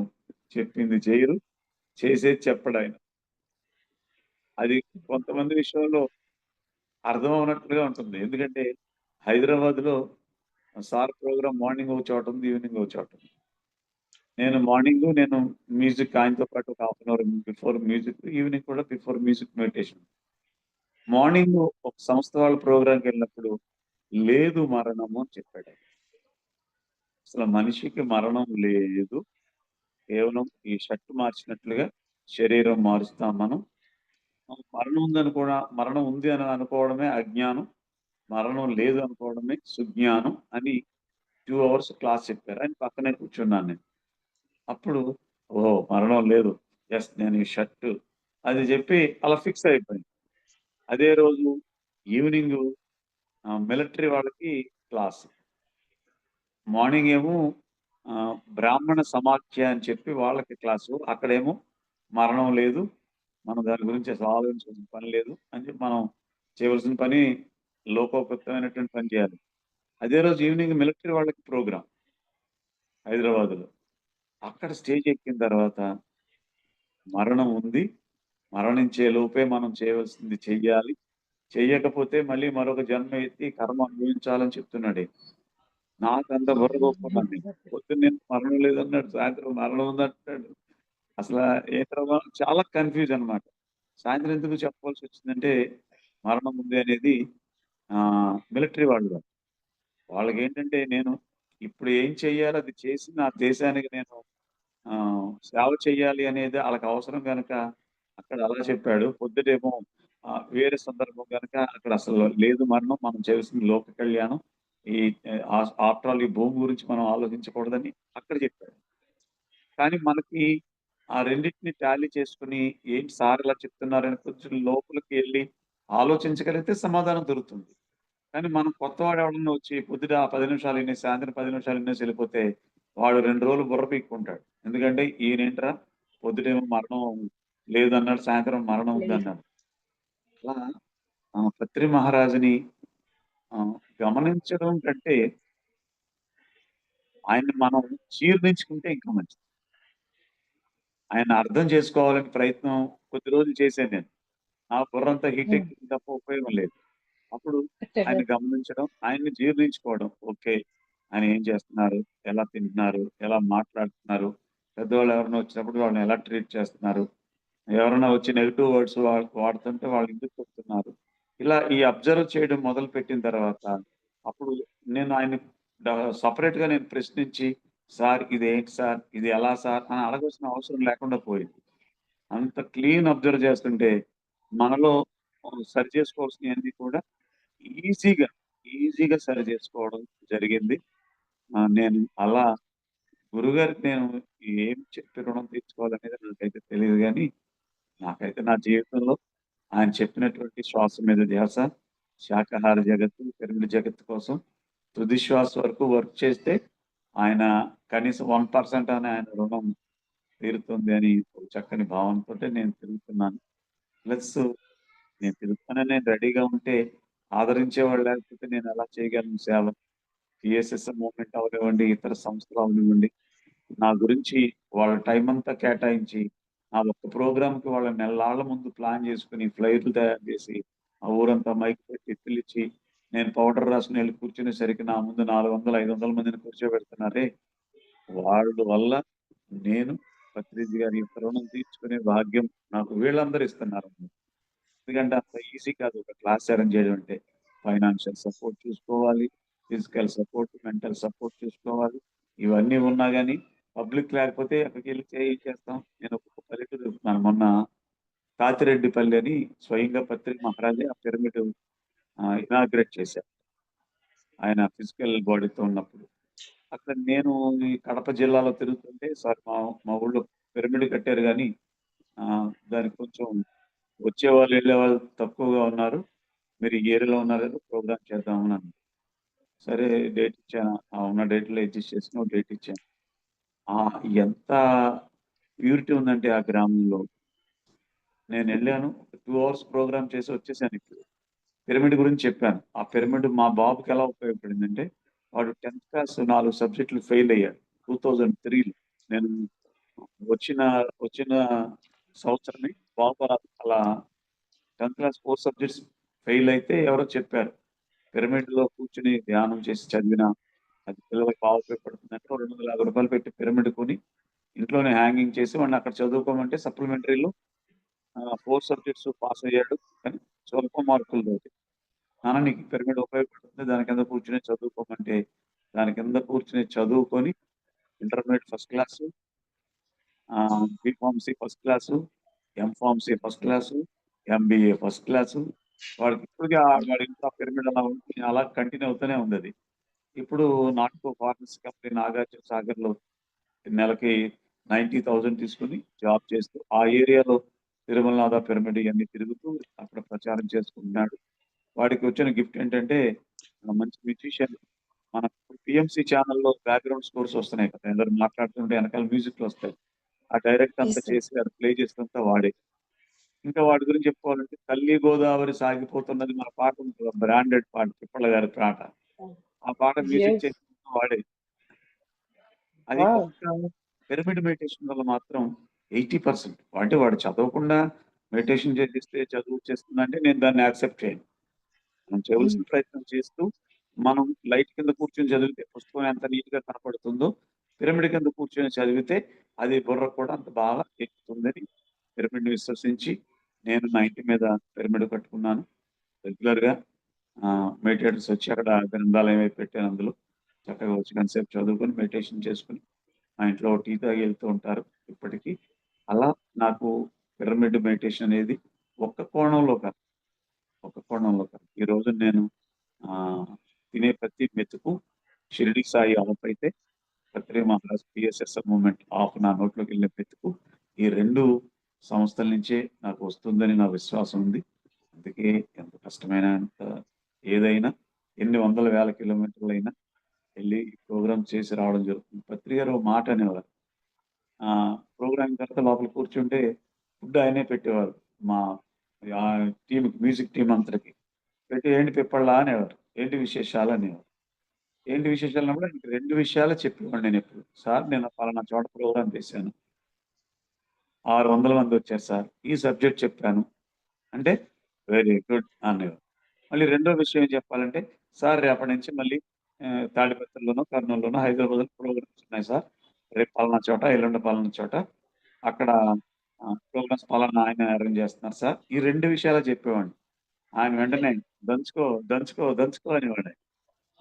చెప్పింది చేయరు, చేసేది చెప్పడాయన. అది కొంతమంది విషయంలో అర్థం అవ్వనట్లుగా ఉంటుంది. ఎందుకంటే హైదరాబాద్‌లో సార్ ప్రోగ్రామ్ మార్నింగ్ ఒక చోట ఉంది. ఈవినింగ్ ఒక చోట ఉంది. నేను మ్యూజిక్ ఆయనతో పాటు ఒక half an hour before music, evening కూడా బిఫోర్ మ్యూజిక్ మెడిటేషన్. మార్నింగ్ ఒక సంస్థ వాళ్ళ ప్రోగ్రామ్‌కెళ్ళినప్పుడు లేదు మరణము అని చెప్పాడాయన. అసలు మనిషికి మరణం లేదు. కేవలం ఈ షర్ట్ మార్చినట్లుగా శరీరం మారుస్తాం మనం. మరణం ఉంది అని అనుకోవడమే అజ్ఞానం. మరణం లేదు అనుకోవడమే సుజ్ఞానం అని 2 అవర్స్ క్లాస్ చెప్పారు. ఆయన పక్కనే కూర్చున్నాను నేను. అప్పుడు ఓహో! మరణం లేదు. యెస్. నేను ఈ షర్టు అది చెప్పి అలా ఫిక్స్ అయిపోయింది. అదే రోజు ఈవినింగు మిలిటరీ వాళ్ళకి క్లాస్. మార్నింగ్ ఏమో బ్రాహ్మణ సమాఖ్య అని చెప్పి వాళ్ళకి క్లాసు. అక్కడేమో మరణం లేదు. మనం దాని గురించి అసలు ఆలోచించాల్సిన పని లేదు అని చెప్పి మనం చేయవలసిన పని లోకోక్తమైనటువంటి పని చేయాలి. అదే రోజు ఈవినింగ్ మిలిటరీ వాళ్ళకి ప్రోగ్రామ్ హైదరాబాద్‌లో. అక్కడ స్టేజ్ ఎక్కిన తర్వాత మరణం ఉంది. మరణించే లోపే మనం చేయవలసింది చెయ్యాలి. చెయ్యకపోతే మళ్ళీ మరొక జన్మ ఎత్తి కర్మ అనుభవించాలని చెప్తున్నాడాయన. నాకంత బుర్ర గోక్కున్నాను నేను. పొద్దున్నే మరణం లేదన్నాడు. సాయంత్రం మరణం ఉందంటున్నాడు. అసల ఏంట్రా బాబు చాలా కన్‌ఫ్యూజ్ అన్నమాట. సాయంత్రం ఎందుకు చెప్పవలసి వచ్చిందంటే మరణం ఉంది అనేది మిలిటరీ వాళ్ళు కాదు. వాళ్ళకేంటంటే నేను ఇప్పుడు ఏం చెయ్యాలో అది చేసి నా దేశానికి నేను సేవ చేయాలి అనేది ఆళ్ళకి అవసరం గనక అక్కడ అలా చెప్పాడు. పొద్దుటేమో వేరే సందర్భం గనక అక్కడ అసలు లేదు మరణం. మనం చేయాల్సింది లోక కళ్యాణం. ఈ ఆఫ్టర్ ఆల్ ఈ భూమి గురించి మనం ఆలోచించకూడదని అక్కడ చెప్పాడు. కానీ మనకి ఆ రెండిటిని టాలీ చేసుకొని ఏంటి సార్ ఇలా చెప్తున్నారని కొంచెం లోపలికి ఎళ్లి ఆలోచించగలిగితే సమాధానం దొరుకుతుంది. కానీ మనం కొత్తవాడు ఎవడన్నా వచ్చి పొద్దుట 10 నిమిషాలు ఇనేసి, సాయంత్రం 10 నిమిషాలు ఇనేసి ఎళ్ళిపోతే, వాడు 2 రోజులు బుర్ర పీక్కుంటాడు. ఎందుకంటే ఈయనేంట్రా పొద్దుటేమో మరణం లేదన్నాడు, సాయంత్రం మరణం లేదు. ఉందన్నాడు. అలా పత్రి మహారాజుని గమనించడం కంటే, ఆయన్ని మనం జీర్ణించుకుంటే ఇంకా మంచిది. ఆయన్ని అర్థం చేసుకోవాలని ప్రయత్నం కొద్ది రోజులు చేశాను నేను. నా బుర్రంతా హీట్ హ్మ్. ఎక్కింది తప్ప ఉపయోగం లేదు. అప్పుడు కదా! ఆయన్ని గమనించడం, ఆయన్ని జీర్ణించుకోవడం. ఓకే. ఆయన ఏం చేస్తున్నారు? ఎలా తింటున్నారు? ఎలా మాట్లాడుతున్నారు? పెద్దవాళ్ళు ఎవరైనా వచ్చినప్పుడు వాళ్ళని ఎలా ట్రీట్ చేస్తున్నారు? ఎవరైనా వచ్చి నెగెటివ్ వర్డ్స్ వాడుతుంటే వాళ్ళు ఎందుకు చెప్తున్నారు? ఇలా ఈ అబ్జర్వ్ చేయడం మొదలుపెట్టిన తర్వాత, అప్పుడు నేను ఆయన్ని డ సెపరేట్‌గా నేను ప్రశ్నించి, "సార్ ఇదేంటి సార్? ఇది ఎలా సార్?" అని అడగాల్సిన అవసరం లేకుండా పోయింది. అంత క్లీన్ అబ్జర్వ్ చేస్తుంటే, మనలో సరి చేసుకోవాల్సినయన్నీ కూడా ఈజీగా, ఈజీగా సరి చేసుకోవడం జరిగింది. నేను అలా గురువుగారికి నేను ఏం చెప్పి రుణం తీర్చుకోవాలనేది నాకైతే తెలీదు గానీ, నాకైతే నా జీవితంలో ఆయన చెప్పినటువంటి శ్వాస మీద ధ్యాస, శాకాహార జగత్తు, పిరమిడ్ జగత్తు కోసం తుది శ్వాస వరకు వర్క్ చేస్తే, ఆయన కనీసం 1% అని ఆయన రుణం తీరుతుంది అని ఒక చక్కని భావనతోటే నేను తిరుగుతున్నాను. ప్లస్ నేను తిరుగుతానని నేను రెడీగా ఉంటే, ఆదరించేవాళ్ళు లేకపోతే నేనెలా చేయగలను సేవ? టీఎస్ఎస్ మూవ్‌మెంట్ అవ్వనివ్వండి, ఇతర సంస్థలు అవ్వనివ్వండి, నా గురించి వాళ్ళ టైమంతా కేటాయించి, ఆ ఒక్క ప్రోగ్రామ్‌కి వాళ్ళ నెల్లాళ్ళ ముందు ప్లాన్ చేసుకొని, ఫ్లైర్‌లు తయారు చేసి, ఆ ఊరంతా మైక్ పెట్టి పిలిచి, నేను పౌడర్ రాసుకొని ఎళ్లి కూర్చునేసరికి నా ముందు 400, 500 మందిని కూర్చోబెడుతున్నారే, వాళ్ళ వల్ల నేను పత్రిజీ గారి యొక్క రుణం తీర్చుకునే భాగ్యం నాకు వీళ్ళందరూ ఇస్తున్నారు. ఎందుకంటే అంత ఈజీ కాదు ఒక క్లాస్ అరేంజ్ చేయడం అంటే. ఫైనాన్షియల్ సపోర్ట్ చూసుకోవాలి, ఫిజికల్ సపోర్ట్, మెంటల్ సపోర్ట్ చూసుకోవాలి. ఇవన్నీ ఉన్నా గాని పబ్లిక్ లేకపోతే అక్కడికెళ్ళి ఏం చేస్తాం? నేను ఒక్కొక్క పల్లెటూరు చెప్తున్నాను. మొన్న కాతిరెడ్డిపల్లి అని స్వయంగా పత్రి మహారాజే ఆ పిరమిడ్ ఇనాగ్రేట్ చేశారు. ఆయన ఫిజికల్ బాడీతో ఉన్నప్పుడు. అక్కడ నేను ఈ కడప జిల్లాలో తిరుగుతుంటే సార్ మా ఊళ్ళో పిరమిడ్ కట్టారు గానీ దానికి కొంచెం వచ్చేవాళ్ళు, ఎళ్ళేవాళ్ళు తక్కువగా ఉన్నారు. మీరు ఈ ఏరియాలో ఉన్నారు కదా! ప్రోగ్రామ్ చేద్దామని అన్నారు. సరే డేట్ ఇచ్చాను. ఉన్న డేట్‌లో అడ్జస్ట్ చేసుకొని ఒక డేట్ ఇచ్చాను. ఎంత ప్యూరిటీ ఉందంటే ఆ గ్రామంలో. నేనెళ్ళాను. 2 అవర్స్ ప్రోగ్రామ్ చేసి వచ్చేసానిప్పుడు. పిరమిడ్ గురించి చెప్పాను. ఆ పిరమిడ్ మా బాబుకి ఎలా ఉపయోగపడిందంటే, వాడు 10థ్ క్లాస్ 4 సబ్జెక్టులు ఫెయిల్ అయ్యాడు. 2003లో. నేను వచ్చిన వచ్చిన సంవత్సరమే బాబు అలా 10థ్ క్లాస్ 4 సబ్జెక్ట్స్ ఫెయిల్ అయితే ఎవరో చెప్పారు. పిరమిడ్‌లో కూర్చొని ధ్యానం చేసి చదివినా అది పిల్లలకి బాగా ఉపయోగపడుతుందంటే ఓ రూ. 250 పెట్టి పిరమిడ్ కొని ఇంట్లోనే హ్యాంగింగ్ చేసి వాడిని అక్కడ చదువుకోమంటే సప్లిమెంటరీలో 4 సబ్జెక్ట్స్ పాస్ అయ్యాడు. కానీ స్వల్ప మార్కులతోటి. నాన్న నీకు ఈ పిరమిడ్ ఉపయోగపడుతుంది. దాని కింద కూర్చొని చదువుకోమంటే దాని కింద కూర్చొని చదువుకొని intermediate first class, B Pharmacy first class, M Pharmacy first class, MBA first class. వాడికి ఇప్పటికి వాడి ఇంట్లో ఆ పిరమిడ్ అలా ఉంది. అలా కంటిన్యూ అవుతూనే ఉందది. ఇప్పుడు నాట్కో ఫార్మసీ కంపెనీ నాగార్జున సాగర్‌లో నెలకి 90,000 తీసుకొని జాబ్ చేస్తూ, ఆ ఏరియాలో తిరుమలనాథ పిరమిడ్ ఇయన్నీ తిరుగుతూ అక్కడ ప్రచారం చేసుకుంటున్నాడు. వాడికి వచ్చిన గిఫ్ట్ ఏంటంటే మంచి మ్యూజిషియన్. మనకు పీఎంసీ ఛానెల్‌లో బ్యాక్‌గ్రౌండ్ స్కోర్స్ వస్తున్నాయి కదా! అందరూ మాట్లాడుతుంటే ఎనకాల మ్యూజిక్‌లొస్తాయి. ఆ డైరెక్ట్ అంతా ఇస్తుంది. చేసి అది ప్లే చేసినంతా వాడే. ఇంకా వాడి గురించి చెప్పుకోవాలంటే 'తల్లి గోదావరి సాగిపోతున్నది' మన పాట ఉంది కదా! బ్రాండెడ్ పాట తిప్పల గారి పాట. ఆ పాట మ్యూజిక్ యెస్. చేసింది వాడే. అది వావ్! ఒక్క పిరమిడ్ మెడిటేషన్ వల్ల మాత్రం 80% అంటే వాడు చదవకుండా మెడిటేషన్ చేసేస్తే చదువొచ్చేస్తుందంటే నేను దాన్ని యాక్సెప్ట్ చేయను. మనం హ్మ్. చేయవలసిన ప్రయత్నం చేస్తూ, మనం లైట్ కింద కూర్చొని చదివితే పుస్తకం ఎంత నీట్‌గా కనపడుతుందో, పిరమిడ్ కింద కూర్చొని చదివితే అది బుర్రకు కూడా అంత బాగా ఎక్కుతుందని పిరమిడ్‌ని విశ్వసించి, నేను నా ఇంటి మీద పిరమిడ్ కట్టుకున్నాను. రెగ్యులర్‌గా మెడిటేటర్స్ వచ్చి అక్కడ గ్రంథాలయం అవి పెట్టాను అందులో. చక్కగా వచ్చి కాసేపు చదువుకొని, మెడిటేషన్ చేసుకొని, మా ఇంట్లో టీ తాగి వెళ్తూ ఉంటారు ఇప్పటికి. అలా నాకు పిరమిడ్ మెడిటేషన్ అనేది ఒక్క కోణంలో కాదు, ఒక్క కోణంలో కాదు. ఈరోజు నేను తినే ప్రతి మెతుకు షిరిడి సాయి ఆపైతే, పత్రి మహారాజ్ పిఎస్ఎస్ఎం మూవ్‌మెంట్ ఆఫ్ నా నోట్లోకెళ్ళే మెతుకు ఈ 2 సంస్థల నుంచే నాకు వస్తుందని నా విశ్వాసం ఉంది. అందుకే ఎంత కష్టమైనంత ఏదైనా ఎన్ని వందల వేల కిలోమీటర్లైనా ఎళ్లి ప్రోగ్రామ్ చేసి రావడం జరుగుతుంది. పత్రి గారు ఓ మాట అనేవారు. ప్రోగ్రామ్ తర్వాత లోపల కూర్చుంటే ఫుడ్ ఆయనే పెట్టేవారు. మా టీమ్‌కి మ్యూజిక్ టీమ్ అంతటికి. పెట్టి "ఏంటి పిప్పళ్ళా" అనేవారు. "ఏంటి విశేషాలు" అనేవారు. ఏంటి విశేషాలు అన్నప్పుడు ఆయనకి 2 విషయాలే చెప్పేవాడిని నేనెప్పుడు. "సార్ నేను పలానా చోట ప్రోగ్రామ్ చేశాను. 600 మందొచ్చారు సార్. ఈ సబ్జెక్ట్ చెప్పాను." అంటే వెరీ గుడ్ అనేవారు. మళ్ళీ రెండో విషయం ఏం చెప్పాలంటే, "సార్ రేపటి నుంచి మళ్ళీ తాడిపత్రిలోనో, కర్నూల్‌లోనో, హైదరాబాద్‌లో ప్రోగ్రామ్స్ ఉన్నాయి సార్. రేపు పలానా చోట, ఎల్లుండి పలానా చోట అక్కడ ప్రోగ్రామ్స్ పలానా ఆయన అరేంజ్ చేస్తున్నారు సార్." ఈ 2 విషయాలే చెప్పేవాడిని. ఆయన వెంటనే "దంచుకో, దంచుకో, దంచుకో" అనేవాడు.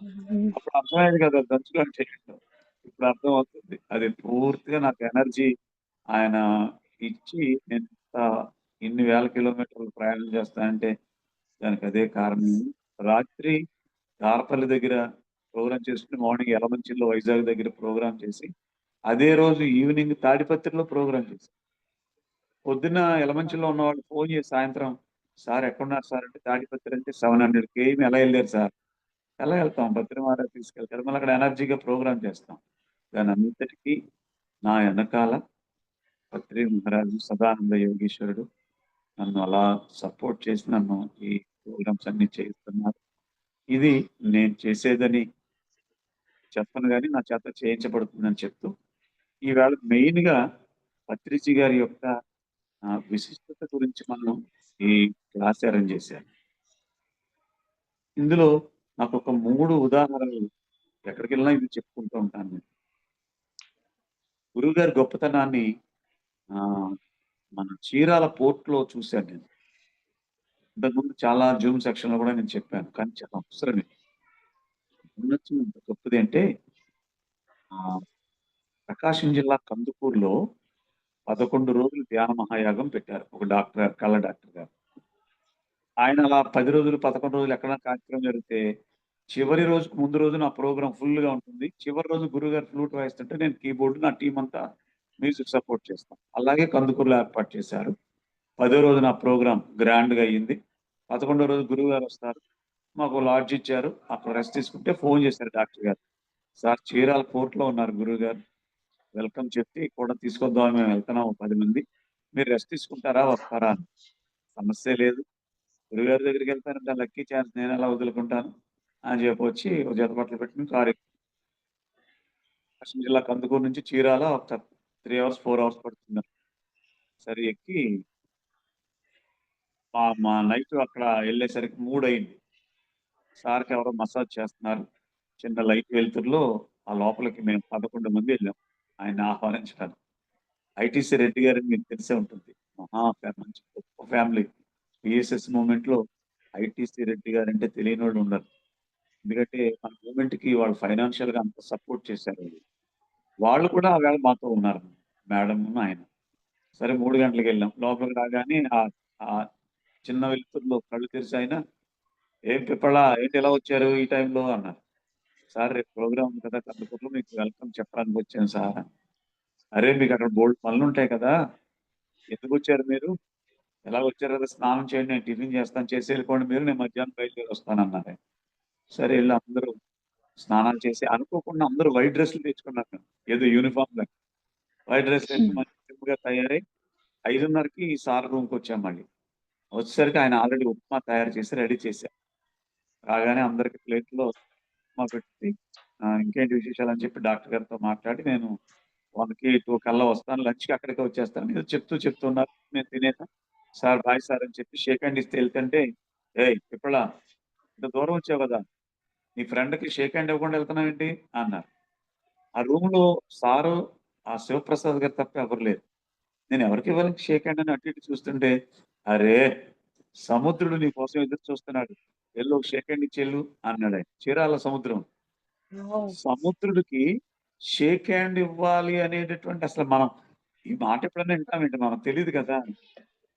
హ్మ్. అప్పుడు అర్థమయ్యేది కాదు అది దంచుకో అంటే ఏంటో. ఇప్పుడు అర్థమవుతుంది. అది పూర్తిగా నాకు ఎనర్జీ ఆయన ఇచ్చి నేను ఇన్ని వేల కిలోమీటర్లు ప్రయాణం చేస్తానంటే దానికి అదే కారణం. రాత్రి తారపల్లి దగ్గర ప్రోగ్రామ్ చేసుకొని మార్నింగ్ యలమంచిలో వైజాగ్ దగ్గర ప్రోగ్రామ్ చేసి, అదే రోజు ఈవినింగ్ తాడిపత్రిలో ప్రోగ్రామ్ చేశాను. పొద్దున్న యలమంచిలో ఉన్నవాళ్ళు ఫోను చేసి సాయంత్రం, "సార్ ఎక్కడున్నారు సార్" అంటే తాడిపత్రి అంటే 700 కేఎం ఎలా ఎళ్లారు సార్? ఎలా ఎళ్తాం? భద్రమారావు తీసుకెళ్తారు. మళ్ళీ అక్కడ ఎనర్జీగా ప్రోగ్రామ్ చేస్తాం. దానంతటికి నా ఎనకాల పత్రి మహారాజు, సదానంద యోగీశ్వరుడు నన్ను అలా సపోర్ట్ చేసి నన్ను ఈ ప్రోగ్రామ్స్ అన్నీ చేయిస్తున్నారు. ఇది నేను చేసేదని చెప్పను గానీ, నా చేత చేయించబడుతుందని చెప్తూ, ఈవేళ మెయిన్‌గా పత్రిజీ గారి యొక్క విశిష్టత గురించి మనం ఈ క్లాస్ అరేంజ్ చేశారు. ఇందులో నాకొక 3 ఉదాహరణలు ఎక్కడికెళ్ళినా ఇవి చెప్పుకుంటూ ఉంటాను నేను. గురువుగారి గొప్పతనాన్ని ఆహ్, మన చీరాల పోర్ట్‌లో చూశాను నేను. ఇంతకుముందు చాలా జూమ్ సెక్షన్‌లో కూడా నేను చెప్పాను. కానీ చాలా అవసరం ఇది. ఉన్నతం ఎంత గొప్పది అంటే ఆహ్, ప్రకాశం జిల్లా కందుకూరులో 11 రోజులు ధ్యాన మహాయాగం పెట్టారు. ఒక డాక్టర్ గారు, కళ్ళ డాక్టర్ గారు. ఆయన అలా 10 రోజులు, 11 రోజులు ఎక్కడైనా కార్యక్రమం జరిగితే, చివరి రోజుకి ముందు రోజు నా ప్రోగ్రామ్ ఫుల్‌గా ఉంటుంది. చివరి రోజు గురువుగారు ఫ్లూట్ వాయిస్తుంటే నేను కీబోర్డ్ నా టీమ్ అంతా మ్యూజిక్ సపోర్ట్ చేస్తాం. అలాగే కందుకూరులో ఏర్పాటు చేశారు. 10 రోజు నా ప్రోగ్రామ్ గ్రాండ్‌గా అయింది. 11 రోజు గురువుగారొస్తారు. మాకు లాడ్జ్ ఇచ్చారు. అక్కడ రెస్ట్ తీసుకుంటే ఫోను చేశారు డాక్టర్ గారు. "సార్ చీరాల పోర్ట్‌లో ఉన్నారు గురువుగారు. వెల్కమ్ చెప్పి కూడా తీసుకొద్దామని మేము వెళ్తున్నాం ఓ 10 మంది. మీరు రెస్ట్ తీసుకుంటారా? వస్తారా?" అని. సమస్యే లేదు. గురువుగారి దగ్గరికెళ్తానంటే లక్కీ ఛాన్స్ నేనెలా వదులుకుంటాను అని చెప్పొచ్చి ఒక జత బట్టలు పెట్టుకొని కారు ఎక్కి పశ్చిమ జిల్లా కందుకూరు నుంచి చీరాల ఒక 3 అవర్స్, 4 అవర్స్ పడుతుందండి. సరే ఎక్కి మా నైట్ అక్కడ ఎళ్ళేసరికి 3 అయింది. సార్‌కి ఎవరో మసాజ్ చేస్తున్నారు. చిన్న లైట్ వెలుతురులో ఆ లోపలికి మేము 11 మంది ఎళ్ళాం. ఆయన్ని ఆహ్వానించడానికి. ఐటీసీ రెడ్డి గారని మీకు తెలిసే ఉంటుంది. మంచి గొప్ప ఫ్యామిలీ. పీఎస్ఎస్ మూవ్‌మెంట్‌లో ఐటీసీ రెడ్డి గారంటే తెలియనోళ్ళు ఉండరు. ఎందుకంటే మన మూవ్‌మెంట్‌కి వాళ్ళు ఫైనాన్షియల్‌గా అంత సపోర్ట్ చేశారు. వాళ్ళు కూడా ఆవేళ మాతో ఉన్నారు. మేడమును ఆయన. సరే 3 గంటలకెళ్ళాం. లోపలికి రాగానే ఆహ్, చిన్న వెలుతురులో కళ్ళు తెరిసి ఆయన, "ఏం పిప్పళ్ళా ఏంటి ఇలా వచ్చారు ఈ టైంలో" అన్నారు. "సార్ రేపు ప్రోగ్రామ్ ఉంది కదా! కందుకూరులో మీకు వెల్కమ్ చెప్పడానికి వచ్చాను సార్" అని. "అరే! మీకక్కడ బోలెడు పనులుంటాయి కదా! ఎందుకొచ్చారు మీరు? ఎలాగొచ్చారు కదా! స్నానం చేయండి. నేను టిఫిన్ చేస్తాను. చేసి ఎళ్ళిపోండి మీరు. నేను మధ్యాహ్నం బయలుదేరి వస్తానన్నారాయన. సరే ఎళ్లి అందరూ స్నానాలు చేసి అనుకోకుండా అందరూ వైట్ డ్రెస్సులు తెచ్చుకున్నారు. ఏదో యూనిఫార్మ్‌లా. వైట్ డ్రెస్సులేసి మంచి ట్రిమ్‌గా తయారై 5:30కి సార్ రూమ్‌కొచ్చాం మళ్ళీ. వచ్చేసరికి ఆయన ఆల్రెడీ ఉప్మా తయారు చేసి రెడీ చేశారు. రాగానే అందరికి ప్లేట్‌లో ఉప్మా పెట్టి ఇంకేంటి విశేషాలని చెప్పి డాక్టర్ గారితో మాట్లాడి నేను 1కి 2 కల్లా వస్తాను. లంచ్‌కి అక్కడికే వచ్చేస్తాను. ఏదో చెప్తున్నారు. నేను తినేసా. సార్ బాయ్ సార్ అని చెప్పి షేక్ హ్యాండ్ ఇస్తే ఎళ్తుంటే, "ఏయ్! పిప్పలా ఇంత దూరం వచ్చావు కదా! నీ ఫ్రెండ్‌కి షేక్ హ్యాండ్ ఇవ్వకుండా ఎళ్తున్నావేంటి?" అన్నారు. ఆ రూమ్‌లో సారు, ఆ శివప్రసాద్ గారు తప్ప ఎవరు లేరు. నేను ఎవరికి ఇవ్వాలి షేక్ హ్యాండ్ అని అటు ఇటు చూస్తుంటే, అరే! సముద్రుడు నీ కోసం ఎదురు చూస్తున్నాడు. ఎళ్లి ఒక షేక్ హ్యాండ్ ఇచ్చెళ్ళు అన్నాడాయన. చీరాల సముద్రం. ఓహ్! సముద్రుడికి షేక్ హ్యాండ్ ఇవ్వాలి అనేటటువంటి అసలు మనం ఈ మాట ఎప్పుడైనా వింటామేంటి? మనకు తెలీదు కదా!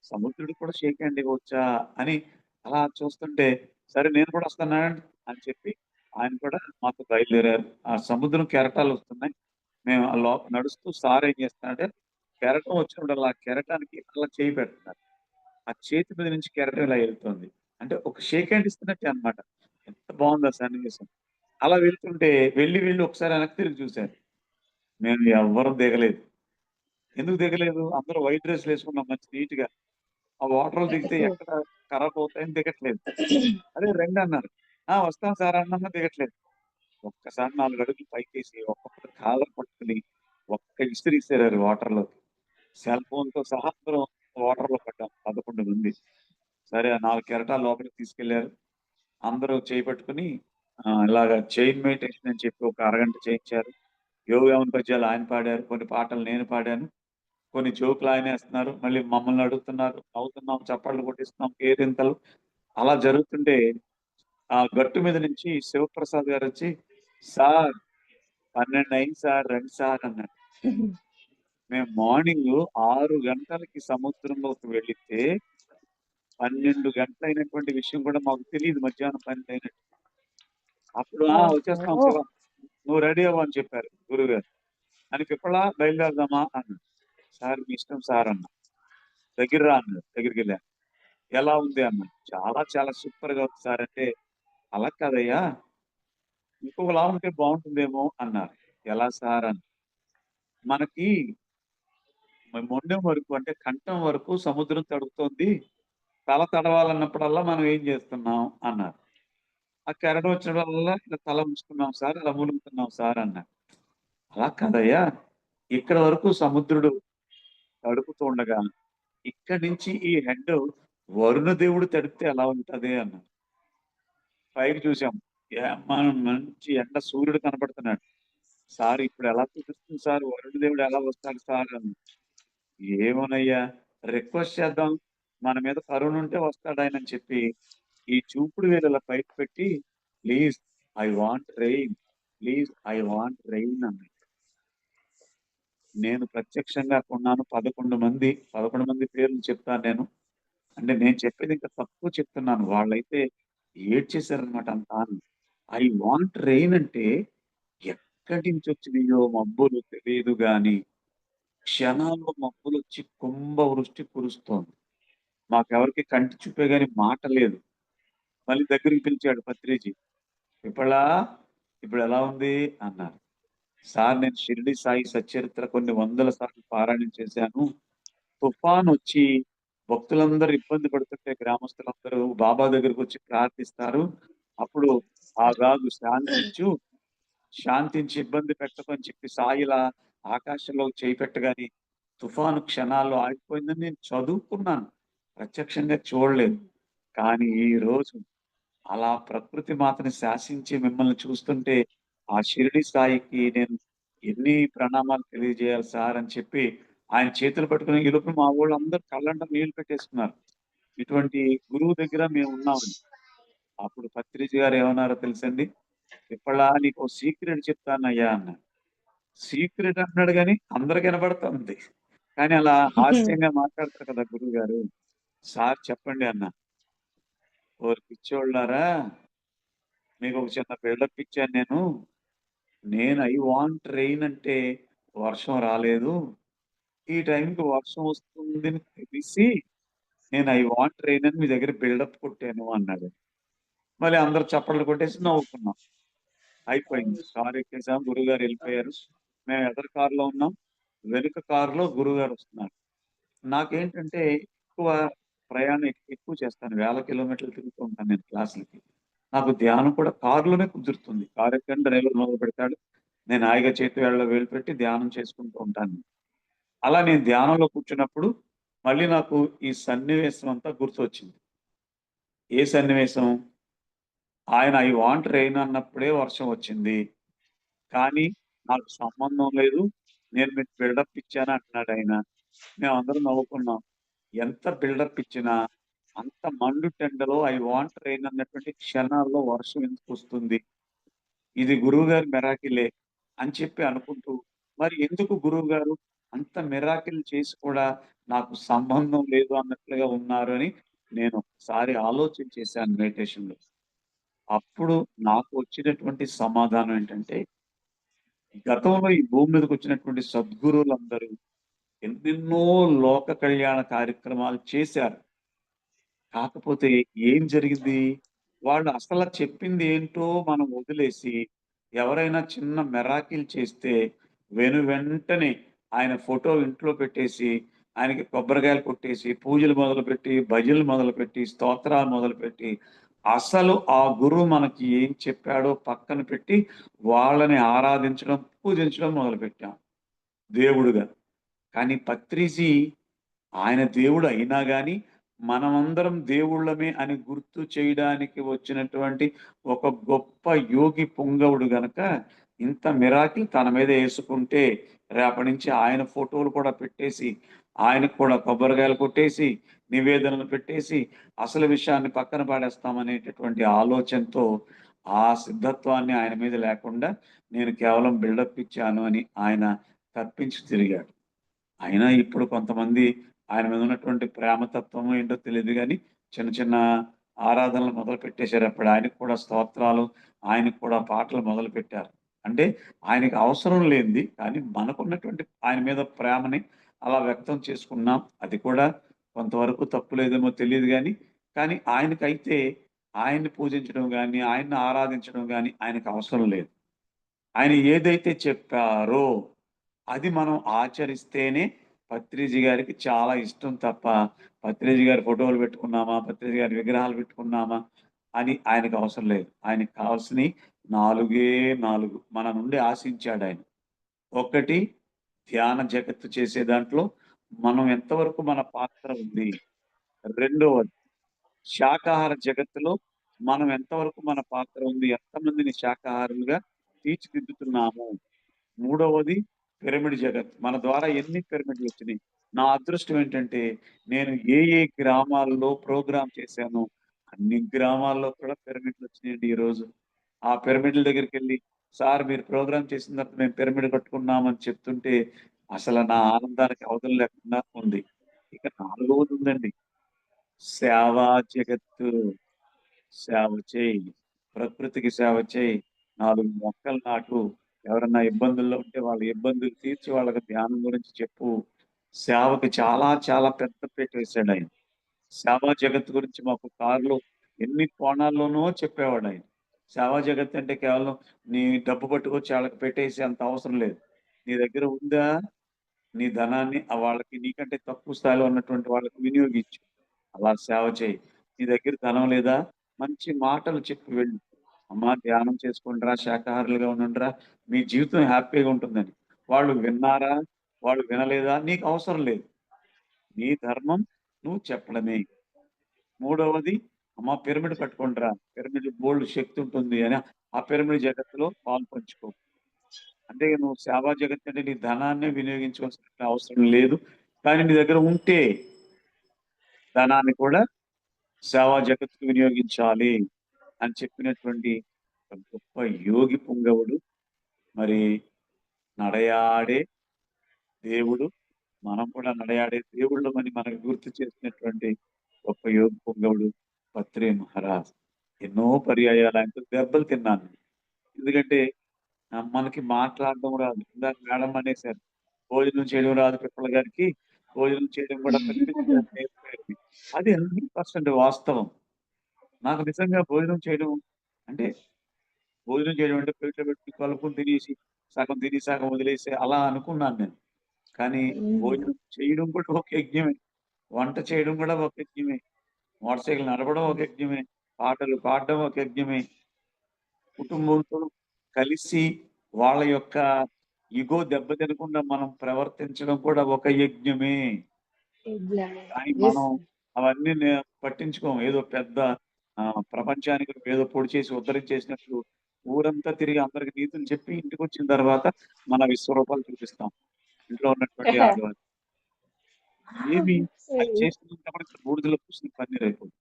సముద్రుడికి కూడా షేక్ హ్యాండ్ ఇవ్వొచ్చా? అని అలా చూస్తుంటే, సరే నేను కూడా వస్తున్నానండి అని చెప్పి ఆయన కూడా మాతో బయలుదేరారు. ఆ సముద్రం కెరటాలొస్తున్నాయి. మేము ఆ నడుస్తూ సార్ ఏం చేస్తున్నాడంటే, కెరటం వచ్చినప్పుడల్లా ఆ కెరటానికి అలా చేయి పెడుతున్నారు. ఆ చేతి మీద నుంచి కెరటం ఇలా ఎళ్తుంది. అంటే ఒక షేక్ హ్యాండ్ ఇస్తున్నట్టే అన్నమాట. ఎంత బావుందో ఆ సన్నివేశం. అలా వెళ్తుంటే వెళ్లి ఒకసారి వెనక్కి తిరిగి చూసారు. మేము ఎవ్వరం దిగలేదు. ఎందుకు దిగలేదు? అందరూ వైట్ డ్రెస్సులేసుకున్నాం మంచి నీట్‌గా. ఆ వాటర్‌లో దిగితే ఎక్కడ ఖరాబ్ అవుతాయని దిగట్లేదు. అరే రండన్నారు. ఆ! వస్తాం సార్ అన్నాము దిగట్లేదు. ఒక్కసారి 4 అడుగులు పైకేసి ఒక్కొక్కడు కాలర్ పట్టుకొని ఒక్క ఇసిరి ఇసిరారు వాటర్‌లోకి. సెల్ ఫోన్‌తో సహా అందరం వాటర్‌లో పడ్డాం 11 మంది. సరే ఆ 4 కెరటాలు లోపలికి తీసుకెళ్లారు. అందరూ చేయి పట్టుకొని ఇలాగ చైన్ మెడిటేషన్ అని చెప్పి ఒక అరగంట చేయించారు. యోగవేమన పద్యాలు ఆయన పాడారు. కొన్ని పాటలు నేను పాడాను. కొన్ని జోకులు ఆయనేస్తున్నారు. మళ్ళీ మమ్మల్ని అడుగుతున్నారు. నవ్వుతున్నాం, చప్పట్లు కొట్టిస్తున్నాం, కేరింతలు. అలా జరుగుతుంటే ఆ గట్టు మీద నుంచి శివప్రసాద్ గారొచ్చి, "సార్ 12 అయింది సార్ రండి సార్" అన్నాడు. మేము మార్నింగు 6 గంటలకి సముద్రంలోకి వెళ్ళితే 12 గంటలయినటువంటి విషయం కూడా మాకు తెలీదు మధ్యాహ్నం 12 అయినట్టు. అప్పుడు వచ్చేస్తున్నాం ఓహో! శివ నువ్వు రెడీ అవ్వు అని చెప్పారు గురువుగారు. అని "పిప్పలా బయలుదేరదామా" అన్నాడు. "సార్ మీ ఇష్టం సార్" అన్నా. "దగ్గర రా" అన్నాడు. దగ్గరికెళ్ళాను. "ఎలా ఉంది" అన్నాను. "చాలా చాలా సూపర్‌గా ఉంది సార్" అంటే, "అలా కాదయ్యా ఇంకొకలా ఉంటే బావుంటుందేమో" అన్నారు. "ఎలా సార్" అని. "మనకి మొండెం వరకు అంటే కంఠం వరకు సముద్రం తడుపుతోంది. తల తడవాలన్నప్పుడల్లా మనం ఏం చేస్తున్నాం" అన్నారు. "ఆ కెరటం వచ్చినప్పుడల్లా ఇలా తల ఉంచుతున్నాం సార్, ఇలా ములుగుతున్నాం సార్" అన్నా. "అలా కాదయ్యా ఇక్కడి వరకు సముద్రుడు తడుపుతూ ఉండగా, ఇక్కడి నుంచి ఈ హెడ్ వరుణదేవుడు తడిపితే ఎలా ఉంటది" అన్నారు. పైకి చూసాం. మనం మంచి ఎండ సూర్యుడు కనపడుతున్నాడు. "సార్ ఇప్పుడెలా కుదురుతుంది సార్? వరుణదేవుడు ఎలా వస్తాడు సార్" అన్నా. "ఏమోనయ్యా రిక్వెస్ట్ చేద్దాం. మన మీద కరుణుంటే వస్తాడాయనని" చెప్పి, ఈ చూపుడు వేలు ఇలా పైకి పెట్టి, "please I want rain. Please I want rain" అన్నాడు. నేను ప్రత్యక్షంగా కొన్నాను 11 మంది పేర్లు చెప్తాను నేను. అంటే నేను చెప్పేది ఇంకా తక్కువ చెప్తున్నాను. వాళ్ళైతే ఏడ్చేసారనమాట అంతాను. ఐ వాంట్ రెయిన్ అంటే ఎక్కడి నుంచొచ్చినయో మబ్బులు తెలీదు గానీ, క్షణాల్లో మబ్బులొచ్చి కుంభవృష్టి కురుస్తోంది. మాకెవరికీ కంటి చూపే గాని మాట లేదు. మళ్ళీ దగ్గరికి పిలిచాడు పత్రిజీ. "విఫలా ఇప్పుడెలా ఉంది?" అన్నారు. "సార్ నేను షిరిడి సాయి సచ్చరిత్ర కొన్ని వందల సార్లు పారాయణం చేశాను. తుఫానొచ్చి భక్తులందరూ ఇబ్బంది పడుతుంటే గ్రామస్తులందరూ బాబా దగ్గరకొచ్చి ప్రార్థిస్తారు. అప్పుడు ఆ గాదు శాంతించి ఇబ్బంది పెట్టకు అని చెప్పి సాయిలా ఆకాశంలో చేయి పెట్టగానే తుఫాను క్షణాల్లో ఆగిపోయిందని నేను చదువుకున్నాను. ప్రత్యక్షంగా చూడలేదు. కానీ ఈరోజు అలా ప్రకృతి మాతని శాసించి మిమ్మల్ని చూస్తుంటే, ఆ షిరిడి సాయికి నేను ఎన్ని ప్రణామాలు తెలియజేయాలి సార్ అని చెప్పి, ఆయన చేతులు పట్టుకొని ఈలోపు మా వోళ్ళందరూ కళ్ళంట నీళ్లు పెట్టేసుకున్నారు. ఇటువంటి గురువు దగ్గర మేమున్నామని. అప్పుడు పత్రిజీ గారు ఏమన్నారో తెలుసండి? "ఇప్పలా నీకో సీక్రెట్ చెప్తానయ్యా" అన్నారు. సీక్రెట్ అంటున్నాడు గానీ అందరికి వినపడుతుంది. కానీ అలా హాస్యంగా మాట్లాడతారు కదా గురువుగారు. "సార్ చెప్పండి" అన్నా. "ఓరి పిచ్చోళ్ళారా! మీకొక చిన్న బిల్డప్ ఇచ్చాను నేను. నేను ఐ వాంట్ రెయిన్ అంటే వర్షం రాలేదు. ఈ టైంకి వర్షం వస్తుందని తెలిసి నేను ఐ వాంట్ రెయిన్ అని మీ దగ్గర బిల్డప్ కొట్టాను" అన్నాడు. మళ్ళీ అందరూ చప్పట్లు కొట్టేసి నవ్వుకున్నాం. అయిపోయింది. కారు ఎక్కేసాం. గురువుగారు ఎళ్ళిపోయారు. మేము ఎదర కారులో ఉన్నాం. వెనుక కారులో గురువుగారొస్తున్నారు. నాకేంటంటే ఎక్కువ ప్రయాణం ఎక్కువ చేస్తాను. వేల కిలోమీటర్లు తిరుగుతూ ఉంటాను నేను క్లాసులకి. నాకు ధ్యానం కూడా కారులోనే కుదురుతుంది. కారు ఎక్కంగానే డ్రైవర్ మొదలుపెడతాడు. నేను హాయిగా చేతి వేళ్ళలో వేలు పెట్టి ధ్యానం చేసుకుంటూ ఉంటాను. అలా నేను ధ్యానంలో కూర్చున్నప్పుడు మళ్ళీ నాకు ఈ సన్నివేశం అంతా గుర్తొచ్చింది. ఏ సన్నివేశం? ఆయన ఐ వాంట్ రెయిన్ అన్నప్పుడే వర్షం వచ్చింది. కానీ నాకు సంబంధం లేదు. నేను మీకు బిల్డప్ ఇచ్చాను అంటున్నాడాయన. మేమందరం నవ్వుకున్నాం. ఎంత బిల్డప్ ఇచ్చినా, అంత మండుటెండలో ఐ వాంట్ రెయిన్ అన్నటువంటి క్షణాల్లో వర్షం ఎందుకొస్తుంది? ఇది గురువుగారి మిరాకిలే అని చెప్పి అనుకుంటూ, మరి ఎందుకు గురువుగారు అంత మిరాకిల్ చేసి కూడా నాకు సంబంధం లేదు అన్నట్లుగా ఉన్నారు అని నేను ఒకసారి ఆలోచన చేశాను మెడిటేషన్‌లో. అప్పుడు నాకు వచ్చినటువంటి సమాధానం ఏంటంటే, గతంలో ఈ భూమి మీదకొచ్చినటువంటి సద్గురువులందరూ ఎన్నెన్నో లోక కళ్యాణ కార్యక్రమాలు చేశారు. కాకపోతే ఏం జరిగింది? వాళ్ళు అసల చెప్పింది ఏంటో మనం వదిలేసి, ఎవరైనా చిన్న మిరాకిల్ చేస్తే వెంటనే ఆయన ఫోటో ఇంట్లో పెట్టేసి, ఆయనకి కొబ్బరికాయలు కొట్టేసి, పూజలు మొదలుపెట్టి, భజనలు మొదలుపెట్టి, స్తోత్రాలు మొదలుపెట్టి, అసలు ఆ గురువు మనకి ఏం చెప్పాడో పక్కన పెట్టి, వాళ్ళని ఆరాధించడం, పూజించడం మొదలుపెట్టాం దేవుడుగా. కానీ పత్రిజీ ఆయన దేవుడు అయినా గాని, మనమందరం దేవుళ్ళమే అని గుర్తు చేయడానికి వచ్చినటువంటి ఒక గొప్ప యోగి పుంగవుడు గనక, ఇంత మిరాకిల్ తన మీద యేసుకుంటే, రేపటి నుంచి ఆయన ఫోటోలు కూడా పెట్టేసి, ఆయనకు కూడా కొబ్బరికాయలు కొట్టేసి, నివేదనలు పెట్టేసి, అసలు విషయాన్ని పక్కన పడేస్తామనేటటువంటి ఆలోచనతో, ఆ సిద్ధత్వాన్ని ఆయన మీద లేకుండా, నేను కేవలం బిల్డప్ ఇచ్చాను అని ఆయన తప్పించి తిరిగాడు. అయినా ఇప్పుడు కొంతమంది ఆయన మీద ఉన్నటువంటి ప్రేమతత్వమో ఏంటో తెలీదు గానీ, చిన్న చిన్న ఆరాధనలు మొదలుపెట్టేసారు. అప్పుడు ఆయనకు కూడా స్తోత్రాలు, ఆయనకు కూడా పాటలు మొదలుపెట్టారు. అంటే ఆయనకి అవసరం లేనిది, కానీ మనకున్నటువంటి ఆయన మీద ప్రేమని అలా వ్యక్తం చేసుకున్నాం. అది కూడా కొంతవరకు తప్పు లేదేమో తెలీదు గానీ, కానీ ఆయనకైతే ఆయన్ని పూజించడం గానీ, ఆయన్ని ఆరాధించడం గానీ ఆయనకు అవసరం లేదు. ఆయన ఏదైతే చెప్పారో అది మనం ఆచరిస్తేనే పత్రిజీ గారికి చాలా ఇష్టం తప్ప, పత్రిజీ గారి ఫోటోలు పెట్టుకున్నామా, పత్రిజీ గారి విగ్రహాలు పెట్టుకున్నామా అని ఆయనకు అవసరం లేదు. ఆయనకి కావాల్సినయి 4 4 మన నుండి ఆశించాడాయన. ఒకటి ధ్యాన జగత్తు చేసే దాంట్లో మనం ఎంతవరకు మన పాత్ర ఉంది. రెండవది శాకాహార జగత్తులో మనం ఎంతవరకు మన పాత్ర ఉంది. ఎంతమందిని శాకాహారులుగా తీర్చిదిద్దుతున్నాము. మూడవది పిరమిడ్ జగత్. మన ద్వారా ఎన్ని పిరమిడ్‌లొచ్చినియి. నా అదృష్టం ఏంటంటే, నేను ఏ గ్రామాల్లో ప్రోగ్రామ్ చేశానో, అన్ని గ్రామాల్లో కూడా పిరమిడ్‌లొచ్చినియండి ఈరోజు. ఆ పిరమిడ్‌ల దగ్గరికెళ్ళి, సార్ మీరు ప్రోగ్రామ్ చేసిన తర్వాత మేము పిరమిడ్ కట్టుకున్నామని చెప్తుంటే, అసల నా ఆనందానికి అవధులు లేకుండా ఉంది. ఇక నాలుగవదుందండి. సేవా జగత్తు. సేవ చేయి. ప్రకృతికి సేవ చేయి. 4 మొక్కలు నాటు. ఎవరన్నా ఇబ్బందుల్లో ఉంటే వాళ్ళ ఇబ్బందులు తీర్చి వాళ్ళకి ధ్యానం గురించి చెప్పు. సేవకి చాలా చాలా పెద్ద పీటేసాడాయన. సేవా జగత్తు గురించి మాకు కారులో ఎన్ని కోణాల్లోనో చెప్పేవాడాయన. సేవా జగత్ అంటే కేవలం నీ డబ్బు పట్టుకొచ్చి ఆళ్ళకి పెట్టేసే అంత అవసరం లేదు. నీ దగ్గర ఉందా? నీ ధనాన్ని వాళ్ళకి నీకంటే తక్కువ స్థాయిలో ఉన్నటువంటి వాళ్ళకి వినియోగించు. అలా సేవ చేయి. నీ దగ్గర ధనం లేదా? మంచి మాటలు చెప్పి వెళ్ళు. అమ్మా ధ్యానం చేసుకోండిరా, శాకాహారులుగా ఉండండిరా, మీ జీవితం హ్యాపీగా ఉంటుందని. వాళ్ళు విన్నారా? వాళ్ళు వినలేదా? నీకు అవసరం లేదు. నీ ధర్మం నువ్వు చెప్పడమే. మూడవది అమ్మా పిరమిడ్ కట్టుకోండిరా. పిరమిడ్ బోలెడు శక్తి ఉంటుంది అని ఆ పిరమిడ్ జగత్తులో పాలు పంచుకో. అంటే నువ్వు సేవా జగత్ అంటే నీ ధనాన్నే వినియోగించవలసిన అవసరం లేదు. కానీ నీ దగ్గర ఉంటే ధనాన్ని కూడా సేవా జగత్తుకు వినియోగించాలి అని చెప్పినటువంటి ఒక గొప్ప యోగి పుంగవుడు. మరి నడయాడే దేవుడు. మనం కూడా నడయాడే దేవుళ్ళమని మనకు గుర్తు చేసినటువంటి గొప్ప యోగి పుంగవుడు పత్రి మహారాజ్. ఎన్నో పర్యాయాలు ఆయనతో దెబ్బలు తిన్నాను. ఎందుకంటే మనకి మాట్లాడడం రాదు. ఇందాక మేడం అనేసారు. భోజనం చేయడం రాదు పిప్పల గారికి. భోజనం చేయడం కూడా పత్రిక గారు నేర్పారని. అది 100% వాస్తవం. నాకు నిజంగా భోజనం చేయడం అంటే, భోజనం చేయడం అంటే ప్లేట్‌లో పెట్టి కలుపుకొని తినేసి, సగం తిని సగం వదిలేసి అలా అనుకున్నాను నేను. కానీ హ్మ్. భోజనం చేయడం కూడా ఒక యజ్ఞమే. వంట చేయడం కూడా ఒక యజ్ఞమే. మోటార్ సైకిల్ నడపడం ఒక యజ్ఞమే. పాటలు పాడడం ఒక యజ్ఞమే. కుటుంబంతో కలిసి వాళ్ళ యొక్క ఇగో దెబ్బతినకుండా మనం ప్రవర్తించడం కూడా ఒక యజ్ఞమే. ఎగ్జాక్ట్‌లీ. కానీ యెస్. మనం అవన్నీ పట్టించుకోం. ఏదో పెద్ద ప్రపంచానికి ఏదో పొడి చేసి ఉద్ధరించేసినట్లు ఊరంతా తిరిగి అందరికి నీతులు చెప్పి ఇంటికొచ్చిన తర్వాత మన విశ్వరూపాలు చూపిస్తాం. ఇంట్లో ఉన్నటువంటి ఆడవాళ్ళు. ఏమి అది హ్మ్. చేసినంతవరకు బూడిదలో పూసిన పన్నీరైపోతుంది.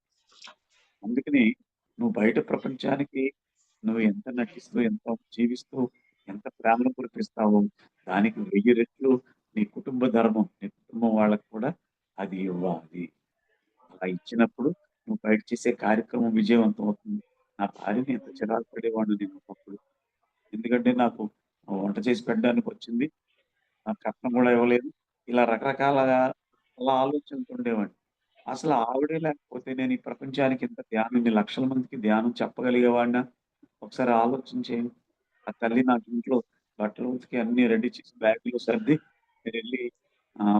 అందుకని నువ్వు బయట ప్రపంచానికి నువ్వు ఎంత నటిస్తూ, ఎంత జీవిస్తూ, ఎంత ప్రేమను కురిపిస్తావో, దానికి 1000 రెట్లు నీ కుటుంబ ధర్మం, నీ కుటుంబం వాళ్ళకి కూడా అది ఇవ్వాలి. అలా ఇచ్చినప్పుడు నువ్వు బయట చేసే కార్యక్రమం విజయవంతం అవుతుంది. నా భార్యని ఎంత చిరాకు పడేవాడినో నేను ఒకప్పుడు. ఎందుకంటే నాకు వంట చేసి పెట్టడానికొచ్చింది. నాకు కట్నం గూడా ఇవ్వలేదు. ఇలా రకరకాలగా అలా ఆలోచనలతో ఉండేవాడిని. అసలు ఆవిడే లేకపోతే నేను ఈ ప్రపంచానికి ఇంత ధ్యానం ఇన్ని లక్షల మందికి ధ్యానం చెప్పగలిగేవాడినా? ఒకసారి ఆలోచన చేయండి. ఆ తల్లి నాకు ఇంట్లో బట్టలు ఉతికి అన్నీ రెడీ చేసి బ్యాగ్‌లో సర్ది మీరెళ్లి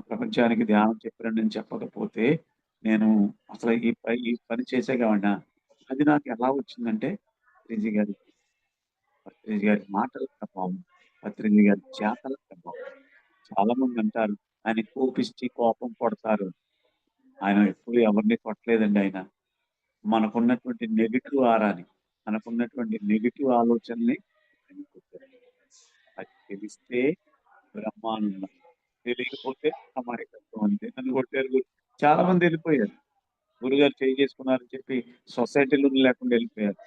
ప్రపంచానికి ధ్యానం చెప్పిరండి అని చెప్పకపోతే నేను అసలు ఈ పని చేసేవాడినా? అది నాకు ఎలా వచ్చిందంటే శ్రీజీ గారి పత్రిజీ గారి మాటల ప్రభావం, పత్రిజీ గారి చేతల ప్రభావం. చాలామంది అంటారు, ఆయన కోపిష్టి కోపం కొడతారు. ఆయన ఎప్పుడు ఎవరిని కొట్టలేదండి ఆయన. మనకున్నటువంటి నెగెటివ్ ఆరాని, మనకున్నటువంటి నెగెటివ్ ఆలోచనల్ని ఆయన కొట్టారు. అది తెలిస్తే బ్రహ్మానందం. తెలియకపోతే అమాయకత్వం అంతే. నన్ను కొట్టారు చాలా మంది ఎళ్ళిపోయారు. గురుగారు చేయి చేసుకున్నారని చెప్పి సొసైటీలోనే లేకుండా ఎళ్ళిపోయారు.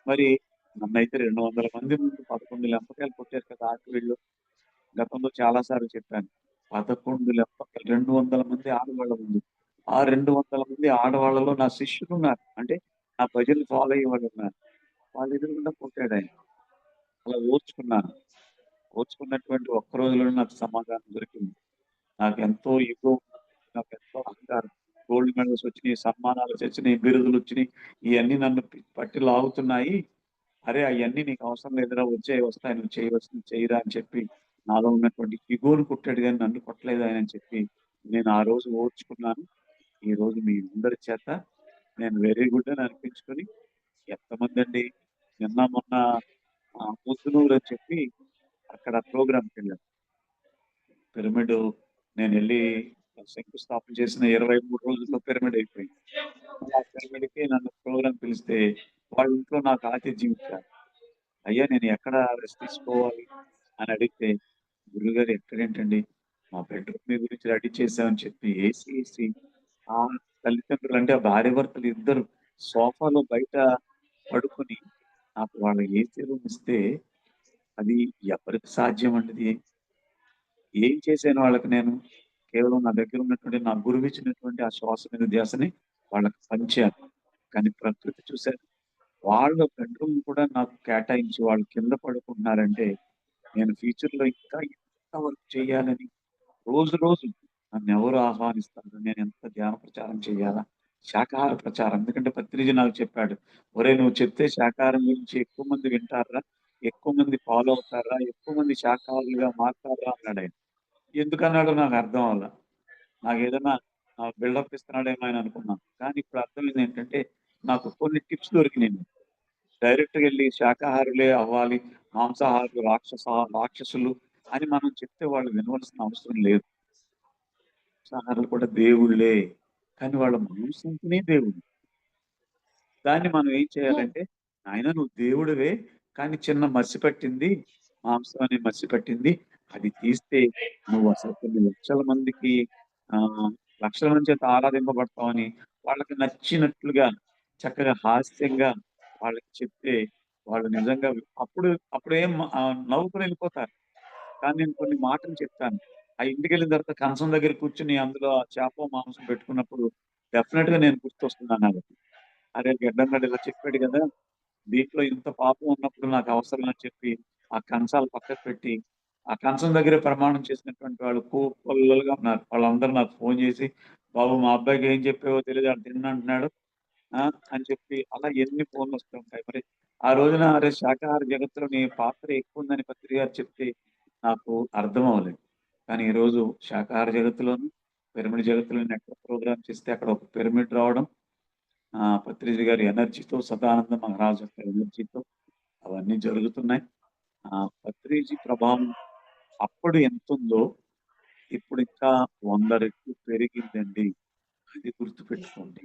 మరి నన్నైతే 200 మంది ముందు 11 లెంపకాయలు కొట్టారు కదా! ఆకివీడులో. గతంలో చాలా సార్లు చెప్పాను. 11 లెంపకాయలు 200 మంది ఆడవాళ్ళ ముందు. ఆ 200 మంది ఆడవాళ్ళలో నా శిష్యులున్నారు. అంటే నా భజనలు ఫాలో అయ్యేవాళ్ళున్నారు. వాళ్ళ ఎదురుగుండా కొట్టాడాయన. అలా ఓర్చుకున్నాను. ఓర్చుకున్నటువంటి ఒక్క రోజులోనే నాకు సమాధానం దొరికింది. నాకెంతో ఇగో, నాకెంతో అహంకారం. గోల్డ్ మెడల్స్ వచ్చినియి, సన్మానాలొచ్చినియి, బిరుదులొచ్చినియి. ఇయన్నీ నన్ను పట్టి లాగుతున్నాయి. అరే! అయన్నీ నీకవసరం లేదురా! వచ్చేయి వస్తాయి. నువ్వు చేయవలసింది చెయ్యిరా అని చెప్పి, నాలో ఉన్నటువంటి ఇగోని కొట్టాడు గానీ నన్ను కొట్టలేదు ఆయనని చెప్పి, నేను ఆ రోజు ఓర్చుకున్నాను. ఈరోజు మీ అందరి చేత నేను వెరీ గుడ్ అని అనిపించుకొని ఎంతమందండి నిన్న మొన్న ముద్దునూరు అని చెప్పి అక్కడ ప్రోగ్రామ్‌కెళ్ళాను. పిరమిడు నేనెళ్ళి శంకుస్థాపన చేసిన 23 రోజుల్లో పిరమిడ్ అయిపోయింది. మళ్ళీ ఆ పిరమిడ్‌కి నన్ను ప్రోగ్రామ్ పిలిస్తే వాళ్ళ ఇంట్లో నాకు ఆతిథ్యం ఇచ్చారు. అయ్యా! నేను ఎక్కడ రెస్ట్ తీసుకోవాలి అని అడిగితే, గురువుగారు ఎక్కడేంటండి, మా బెడ్‌రూమ్ మీ గురించి రెడీ చేశామని చెప్పి ఏసీ ఏసి ఆ తల్లిదండ్రులు అంటే ఆ భార్యాభర్తలు ఇద్దరు సోఫాలో బయట పడుకొని నాకు వాళ్ళ ఏసీ రూమ్ ఇస్తే అది ఎవరికి సాధ్యం అండి అది? ఏం చేశాను వాళ్ళకి నేను? కేవలం నా దగ్గర ఉన్నటువంటి నా గురువిచ్చినటువంటి ఆ శ్వాస మీద ధ్యాసని వాళ్ళకి పంచాను. కానీ ప్రకృతి చూసారా? వాళ్ళ బెడ్‌రూమ్ కూడా నాకు కేటాయించి వాళ్ళు కింద పడుకుంటున్నారంటే, నేను ఫ్యూచర్‌లో ఇంకా ఎంత వర్క్ చేయాలని రోజు రోజు నన్నెవరు ఆహ్వానిస్తారు? నేనెంత ధ్యాన ప్రచారం చేయాలా? శాకాహార ప్రచారం. ఎందుకంటే పత్రిజీ నాకు చెప్పాడు. "ఒరేయ్! నువ్వు చెప్తే శాకాహారం గురించి ఎక్కువ మంది వింటార్రా, ఎక్కువ మంది ఫాలో అవుతార్రా, ఎక్కువ మంది శాకాహారులుగా మారతార్రా" అన్నాడాయన. ఎందుకన్నాడో నాకు అర్థం అవ్వల. నాకేదన్నా బిల్డప్ ఇస్తున్నాడేమో అని అనుకున్నాను. కానీ ఇప్పుడు అర్థమైందేంటంటే, నాకు కొన్ని టిప్స్ దొరికినియి. డైరెక్ట్‌గా ఎళ్లి శాకాహారులే అవ్వాలి, మాంసాహారులు రాక్షసులు అని మనం చెప్తే వాళ్ళు వినవలసిన అవసరం లేదు. మాంసాహారులు కూడా దేవుళ్ళే. కానీ వాళ్ళ మాంసం తినే దేవుడు. దాన్ని మనం ఏం హ్మ్. చేయాలంటే, నాయనా నువ్వు దేవుడివే, కానీ చిన్న మసి పట్టింది. మాంసం అనే మసి పట్టింది. అది తీస్తే నువ్వసలు కొన్ని లక్షల మందికి ఆహ్, లక్షల మంది చేత ఆరాధింపబడతావని వాళ్ళకి నచ్చినట్లుగా చక్కగా హాస్యంగా వాళ్ళకి చెప్తే వాళ్ళు నిజంగా అప్పుడేం నవ్వుకొని ఎళ్ళిపోతారు. కానీ నేను కొన్ని మాటలు చెప్తాను. ఆ ఇంటికెళ్ళిన తర్వాత కంచం దగ్గర కూర్చొని అందులో ఆ చేపో, మాంసం పెట్టుకున్నప్పుడు డెఫినిట్‌గా నేను గుర్తొస్తున్నాను ఆళ్ళకి. అరే! గడ్డంగాడు ఇలా చెప్పాడు గదా! దీంట్లో ఇంత పాపం ఉన్నప్పుడు నాకు అవసరం అని చెప్పి, ఆ కంచాలు పక్కకు పెట్టి, ఆ కంచం దగ్గరే ప్రమాణం చేసినటువంటి వాళ్ళు కోకొల్లలుగా ఉన్నారు. వాళ్ళందరూ నాకు ఫోను జేసి, "బాబు మా అబ్బాయికి ఏం చెప్పావో తెలీదు ఆడు తిననంటున్నాడు" అని చెప్పి అలా ఎన్ని ఫోన్‌లొస్తూ ఉంటాయి. మరి ఆ రోజున అరే! శాకాహార జగత్తులో నీ పాత్ర ఎక్కువుందని పత్రి గారు చెప్తే నాకు అర్థం అవ్వలేదు. కానీ ఈరోజు శాకాహార జగత్తులోను, పిరమిడ్ జగత్తులోను ఎక్కడ ప్రోగ్రామ్స్ ఇస్తే అక్కడ ఒక పిరమిడ్ రావడం పత్రిజీ గారి ఎనర్జీతో, సదానంద మహారాజ్ యొక్క ఎనర్జీతో అవన్నీ జరుగుతున్నాయి. పత్రిజీ ప్రభావం అప్పుడు ఎంతుందో, ఇప్పుడు ఇంకా 100 రెట్లు పెరిగిందండి. అది గుర్తుపెట్టుకోండి.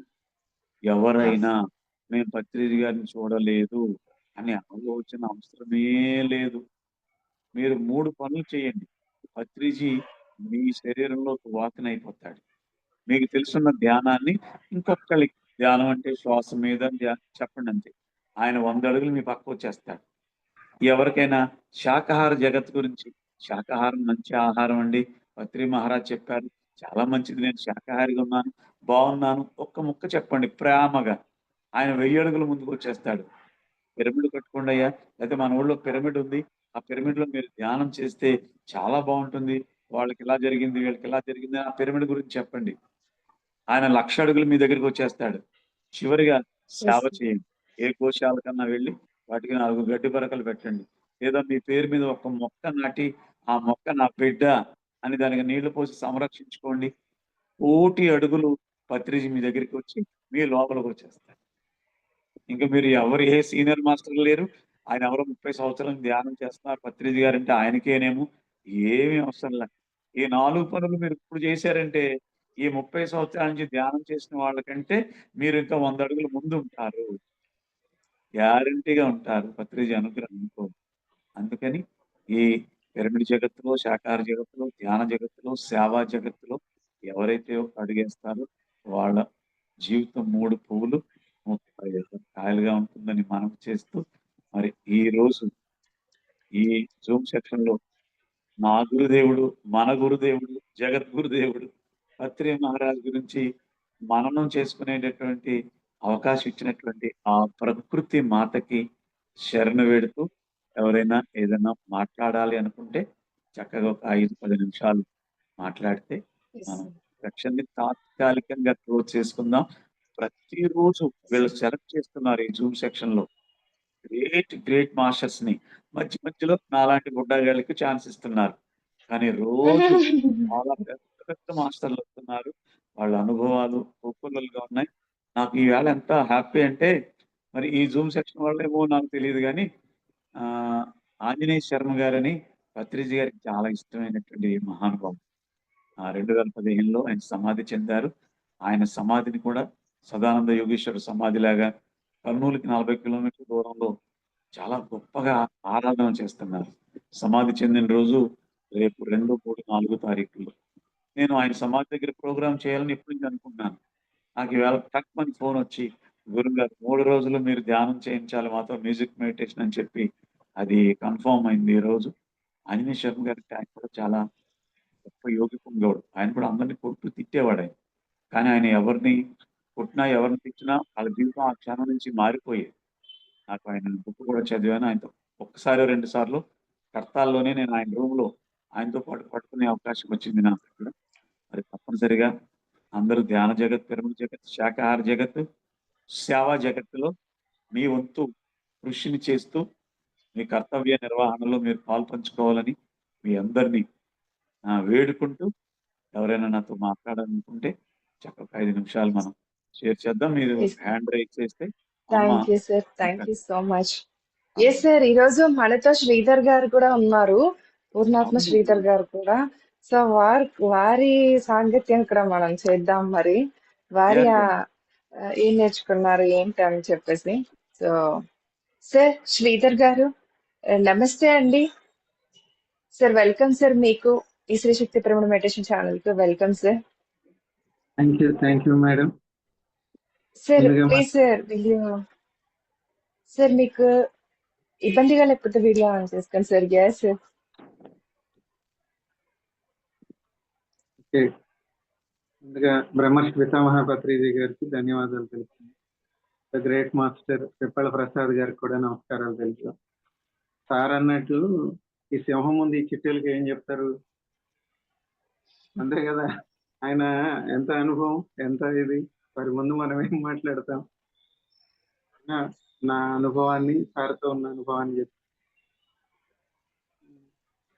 ఎవరైనా మేము పత్రిజీ గారిని చూడలేదు అనే ఆలోచన అవసరమే లేదు. మీరు 3 పనులు చేయండి. పత్రిజీ మీ శరీరంలోకి వాకిన్ అయిపోతాడు. మీకు తెలుసున్న ధ్యానాన్ని ఇంకొకళ్ళకి, ధ్యానం అంటే శ్వాస మీద చెప్పండి అంతే. ఆయన 100 అడుగులు మీ పక్కకు వచ్చేస్తాడు. ఎవరికైనా శాకాహార జగత్తు గురించి, శాకాహారం మంచి ఆహారం అండి. పత్రి మహారాజ్ చెప్పారు. చాలా మంచిది. నేను శాకాహారిగా ఉన్నాను. బాగున్నాను. ఒక్క ముక్క చెప్పండి ప్రేమగా. ఆయన 1000 అడుగుల ముందుకొచ్చేస్తాడు. పిరమిడ్ కట్టుకోండయ్యా. లేతే మన ఊళ్ళో పిరమిడ్ ఉంది. ఆ పిరమిడ్‌లో మీరు ధ్యానం చేస్తే చాలా బావుంటుంది. వాళ్ళకి ఇలా జరిగింది, వీళ్ళకి ఇలా జరిగింది. ఆ పిరమిడ్ గురించి చెప్పండి. ఆయన 1,00,000 అడుగులు మీ దగ్గరికొచ్చేస్తాడు. చివరిగా సేవ యెస్. చేయండి. ఏ గోశాలకన్నా వెళ్లి వాటికి 4 గడ్డి పరకలు పెట్టండి. లేదా మీ పేరు మీద ఒక మొక్క నాటి, ఆ మొక్క నా బిడ్డ అని దానికి నీళ్లు పోసి సంరక్షించుకోండి. కోటి అడుగులు పత్రిజీ మీ దగ్గరికొచ్చి మీ లోపలికొచ్చేస్తాడు. ఇంక మీరు ఎవరు ఏ సీనియర్ మాస్టర్లు లేరు. ఆయన ఎవరో 30 సంవత్సరాలు ధ్యానం చేస్తున్నారు పత్రిజీ గారంటే ఆయనకేనేమో ఏమీ అవసరంలే. ఈ 4 పనులు మీరు ఇప్పుడు చేశారంటే, ఈ 30 సంవత్సరాల నుంచి ధ్యానం చేసిన వాళ్ళకంటే మీరు ఇంకా 100 అడుగులు ముందుంటారు. గ్యారంటీగా ఉంటారు పత్రిజీ అనుగ్రహంతో. అందుకని ఈ పిరమిడ్ జగత్తులో, శాకాహార జగత్తులో, ధ్యాన జగత్తులో, సేవా జగత్తులో ఎవరైతే అడుగేస్తారో వాళ్ళ జీవితం 3 పువ్వులు 35 కాయలుగా ఉంటుందని మనవి చేస్తూ, మరి ఈరోజు ఈ జూమ్ సెక్షన్‌లో నా గురుదేవుడు, మన గురుదేవుడు, జగద్గురుదేవుడు అత్రేయ మహారాజ్ గురించి మననం చేసుకునేటటువంటి అవకాశం ఇచ్చినటువంటి ఆ ప్రకృతి మాతకి శరణు వేడుతూ, ఎవరైనా ఏదైనా మాట్లాడాలి అనుకుంటే చక్కగా ఒక 5, 10 నిమిషాలు మాట్లాడితే యెస్ మనం సార్. సెక్షన్‌ని తాత్కాలికంగా క్లోజ్ చేసుకుందాం. ప్రతిరోజు వీళ్ళు సెలెక్ట్ చేస్తున్నారు ఈ జూమ్ సెక్షన్‌లో. గ్రేట్ మాస్టర్స్‌ని. మధ్య మధ్యలో నాలాంటి బుడ్డగాళ్ళకి ఛాన్స్ ఇస్తున్నారు. కానీ రోజు చాలా పెద్ద పెద్ద మాస్టర్లు వస్తున్నారు. వాళ్ళ అనుభవాలు కోకొల్లలుగా ఉన్నాయి. నాకు ఈవేళ ఎంత హ్యాపీ అంటే మరి ఈ జూమ్ సెక్షన్ వాళ్ళేమో నాకు తెలీదు గానీ ఆంజనేయ శర్మ గారని పత్రిజీ గారికి చాలా ఇష్టమైనటువంటి మహానుభావుడు. 2015లో ఆయన సమాధి చెందారు. ఆయన సమాధిని కూడా సదానంద యోగీశ్వర సమాధిలాగా కర్నూలుకి 40 కిలోమీటర్ల దూరంలో చాలా గొప్పగా ఆరాధన చేస్తున్నారు. సమాధి చెందిన రోజు రేపు 2, 3, 4 తారీఖుల్లో. నేను ఆయన సమాధి దగ్గర ప్రోగ్రామ్ చేయాలని ఎప్పటి నుంచి అనుకుంటున్నాను. నాకు ఈవేళ టక్‌మని ఫోనొచ్చి, "గురువుగారు 3 రోజులు మీరు ధ్యానం చేయించాలి మాతో మ్యూజిక్ మెడిటేషన్" అని చెప్పి అది కన్ఫర్మ్ అయింది ఈరోజు. ఆంజనేయ శర్మ గారికి ఆయన కూడా చాలా గొప్ప యోగి పుంగవుడు. ఆయన కూడా అందరిని కొడుతూ తిట్టేవాడాయన. కానీ ఆయన ఎవరిని కొట్టినా, ఎవరిని తిట్టినా వాళ్ళ జీవితం ఆ క్షణం నుంచి మారిపోయేది. నాకు ఆయన బుక్ కూడా చదివాను. ఆయనతో ఒక్కసారో, 2 సార్లు కడతాల్లోనే నేను ఆయన రూమ్‌లో ఆయనతో పాటు పడుకునే అవకాశం వచ్చింది నాకు కూడా. మరి తప్పనిసరిగా అందరూ ధ్యాన జగత్, పిరమిడ్ జగత్, శాకాహార జగత్, సేవా జగత్తులో మీ వంతు కృషిని చేస్తూ, మీ కర్తవ్య నిర్వహణలో మీరు పాలుపంచుకోవాలని మీ అందరిని వేడుకుంటూ ఎవరైనా నాతో మాట్లాడాలనుకుంటే చక్కగా 5 నిమిషాలు మనం షేర్ చేద్దాం. మీరు యెస్. హ్యాండ్ రైజ్ చేస్తే అమ్మ థ్యాంక్ యూ సార్. థ్యాంక్ ఇంకా యూ సో మచ్. యెస్ అవును. సార్. ఈరోజు మనతో శ్రీధర్ గారు కూడా ఉన్నారు. పూర్ణాత్మ అవును. శ్రీధర్ గారు కూడా. సో, వారి సాంగత్యం కూడా మనం చేద్దాం మరి. వారి యాహ్! యాహ్! ఏం నేర్చుకున్నారు ఏంటి అని చెప్పేసి. సో, సార్ శ్రీధర్ గారు నమస్తే అండి. సార్ వెల్కమ్ సార్ మీకు ఈ శ్రీ శక్తి పిరమిడ్ మెడిటేషన్ ఛానల్‌కి welcome sir. Thank you madam. Sir ముందుగా ప్లీజ్ సార్ సార్ మీకు ఇబ్బందిగా లేకపోతే వీడియో ఆన్ చేసుకోండి సార్. యెస్. ఓకే. ముందుగా బ్రహ్మర్షి పితామహ పత్రిజీ గారికి ధన్యవాదాలు తెలుపుతున్నాను. ద గ్రేట్ మాస్టర్ పిప్పల ప్రసాద్ గారికి కూడా నమస్కారాలు తెలుసు. సార్ అన్నట్లు ఈ సింహం ముందు ఈ చిట్టెలకి ఏం చెప్తారు? అంతే కదా, ఆయన ఎంత అనుభవం, ఎంత ఇది, వారి ముందు మనం ఏం మాట్లాడతాం. నా అనుభవాన్ని, సార్తో ఉన్న అనుభవాన్ని చెప్తాను.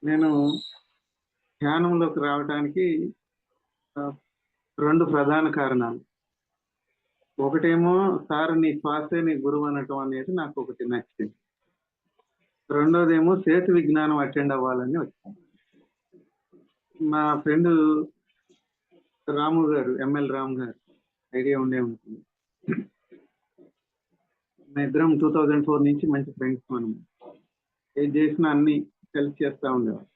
నేను ధ్యానంలోకి రావడానికి 2 ప్రధాన కారణాలు. ఒకటేమో సార్ నీ శ్వాసే నీ గురువు అనటం అనేది నాకు ఒకటి నచ్చింది. రెండోదేమో సేతు విజ్ఞానం అటెండ్ అవ్వాలని వచ్చాను. మా ఫ్రెండ్ రాము గారు, ఎంఎల్ రాము గారు, ఐడియా ఉండే ఉంటుంది. మా ఇద్దరం 2004 నుంచి మంచి ఫ్రెండ్స్. మనం ఏం చేసినా అన్ని హెల్ప్ చేస్తూ ఉండేవారు.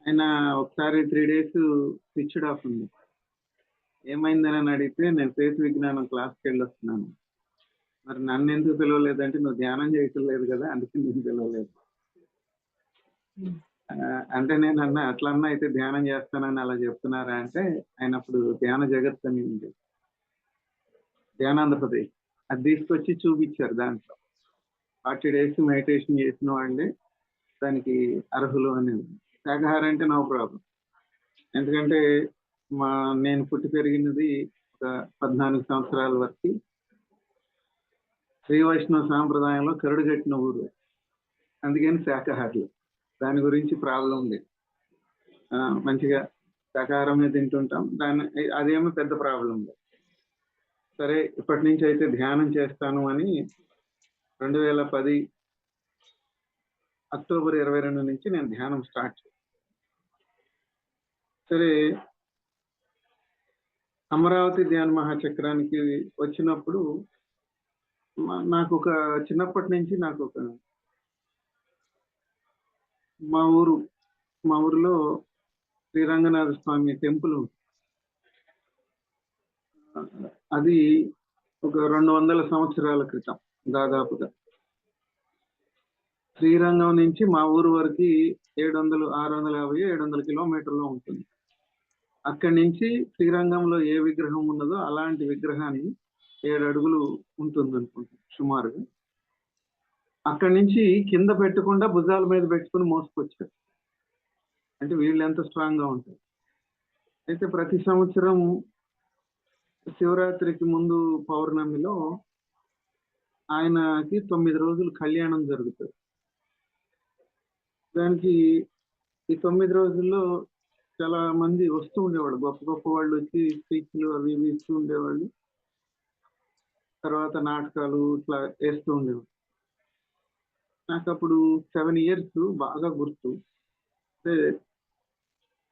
ఆయన ఒకసారి 3 days స్విచ్డ్ ఆఫ్ ఉంది. ఏమైందని అడిగితే నేను సేతు విజ్ఞానం క్లాస్కి వెళ్ళి వస్తున్నాను. మరి నన్ను ఎందుకు పిలవలేదంటే నువ్వు ధ్యానం చేయటం లేదు కదా, అందుకే నేను పిలవలేదు. అంటే నేను అన్నా అట్లా అన్నా అయితే ధ్యానం చేస్తానని అలా చెప్తున్నారా అంటే ఆయన అప్పుడు ధ్యాన జగత్ అని ఉంది, ధ్యానాంధ్రప్రదేశ్, అది తీసుకొచ్చి చూపించారు. దాంట్లో 40 days మెడిటేషన్ చేసిన వాళ్ళే దానికి అర్హులు అనేది. శాకాహారం అంటే నో ప్రాబ్లం, ఎందుకంటే నేను పుట్టి పెరిగినది ఒక 14 సంవత్సరాల వరకు శ్రీ వైష్ణవ సాంప్రదాయంలో కరుడు కట్టిన ఊరు, అందుకని శాకాహారులు. దాని గురించి ప్రాబ్లం లేదు, మంచిగా శాకాహారమే తింటుంటాం, అదేమో పెద్ద ప్రాబ్లం లేదు. సరే ఇప్పటి నుంచి అయితే ధ్యానం చేస్తాను అని 2010 అక్టోబర్ 22 నుంచి నేను ధ్యానం స్టార్ట్ చేశాను. సరే అమరావతి ధ్యాన మహాచక్రానికి వచ్చినప్పుడు నాకు ఒక చిన్నప్పటి నుంచి నాకు ఒక మా ఊరిలో శ్రీరంగనాథ స్వామి టెంపుల్, అది ఒక 200 సంవత్సరాల క్రితం దాదాపుగా. శ్రీరంగం నుంచి మా ఊరు వరకు 650-700 కిలోమీటర్లు ఉంటుంది. అక్కడి నుంచి శ్రీరంగంలో ఏ విగ్రహం ఉన్నదో అలాంటి విగ్రహాన్ని 7 అడుగులు ఉంటుంది అనుకుంటా సుమారుగా. అక్కడి నుంచి కింద పెట్టకుండా భుజాల మీద పెట్టుకుని మోసుకొచ్చారు. అంటే వీళ్ళు ఎంత స్ట్రాంగ్ గా ఉంటారు. అయితే ప్రతి సంవత్సరం శివరాత్రికి ముందు పౌర్ణమిలో ఆయనకి 9 రోజులు కళ్యాణం జరుగుతుంది. దానికి ఈ 9 రోజుల్లో చాలా మంది వస్తూ ఉండేవాళ్ళు, గొప్ప గొప్ప వాళ్ళు వచ్చి స్పీచ్లు అవి ఇవి ఇస్తూ ఉండేవాళ్ళు. తర్వాత నాటకాలు ఇట్లా వేస్తూ ఉండేవాళ్ళు. నాకు అప్పుడు 7 years బాగా గుర్తు. అంటే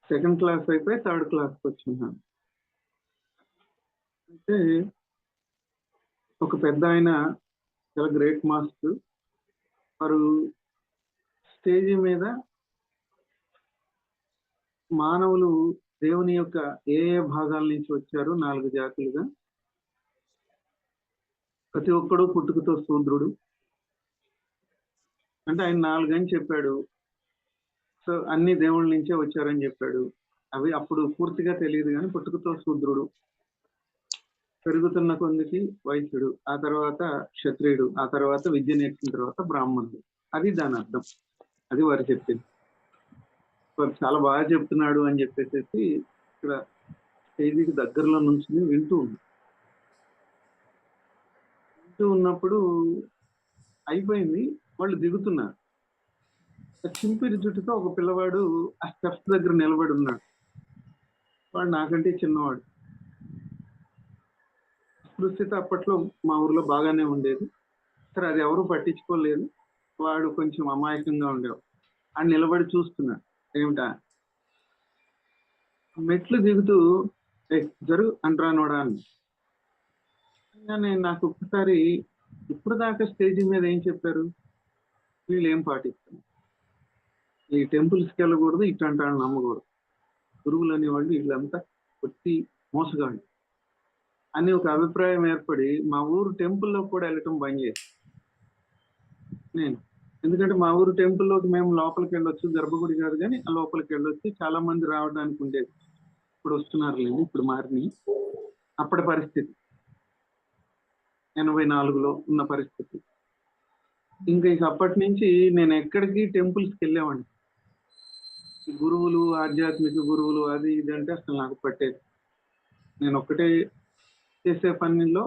2nd class అయిపోయి 3rd classకి వచ్చున్నాను. అయితే ఒక పెద్ద ఆయన, చాలా గ్రేట్ మాస్టర్, వారు స్టేజీ మీద మానవులు దేవుని యొక్క ఏ భాగాల నుంచి వచ్చారు 4 జాతులుగా, ప్రతి ఒక్కడు పుట్టుకతో శూద్రుడు అంటే ఆయన 4 అని చెప్పాడు. సో అన్ని దేవుళ్ళ నుంచే వచ్చారని చెప్పాడు. అవి అప్పుడు పూర్తిగా తెలియదు కానీ పుట్టుకతో శూద్రుడు, పెరుగుతున్న కొందికి వైశ్యుడు, ఆ తర్వాత క్షత్రియుడు, ఆ తర్వాత విద్య నేర్చిన తర్వాత బ్రాహ్మణుడు. అది దాని అర్థం. అది వారు చెప్పింది. వారు చాలా బాగా చెప్తున్నాడు అని చెప్పేసి ఇక్కడ స్టేజీకి దగ్గరలో నుంచి వింటూ ఉన్నప్పుడు అయిపోయింది, వాళ్ళు దిగుతున్నారు. చింపిరి జుట్టుతో ఒక పిల్లవాడు ఆ స్టెప్స్ దగ్గర నిలబడి ఉన్నాడు. వాడు నాకంటే చిన్నవాడు. పరిస్థితి అప్పట్లో మా ఊర్లో బాగానే ఉండేది. సరే అది ఎవరు పట్టించుకోలేదు. వాడు కొంచెం అమాయకంగా ఉండేవాడు. ఆ నిలబడి చూస్తున్నాడు. ఏమిటా మెట్లు దిగుతూ జరుగు అంటానోడా అని. నాకు ఒక్కసారి ఇప్పుడు దాకా స్టేజీ మీద ఏం చెప్పారు, వీళ్ళు ఏం పాటిస్తున్నారు, ఈ టెంపుల్స్కి వెళ్ళకూడదు, ఇట్లాంటి వాళ్ళు నమ్మకూడదు, గురువులు అనేవాళ్ళు వీళ్ళంతా కొట్టి మోసగాళ్ళు అని ఒక అభిప్రాయం ఏర్పడి మా ఊరు టెంపుల్లో కూడా వెళ్ళటం బంద్ చేసి నేను. ఎందుకంటే మా ఊరు టెంపుల్లోకి మేము లోపలికి వెళ్ళొచ్చు, గర్భగుడి కాదు కానీ ఆ లోపలికి వెళ్ళొచ్చు, చాలా మంది రావడానికి ఉండేది. ఇప్పుడు వస్తున్నారు లేండి, ఇప్పుడు మారినాయి. అప్పటి పరిస్థితి 84లో ఉన్న పరిస్థితి. ఇంకా అప్పటి నుంచి నేను ఎక్కడికి టెంపుల్స్కి వెళ్ళేవాడిని. గురువులు, ఆధ్యాత్మిక గురువులు, అది ఇది అంటే అసలు నాకు పట్టేది. నేను ఒక్కటే చేసే పనిలో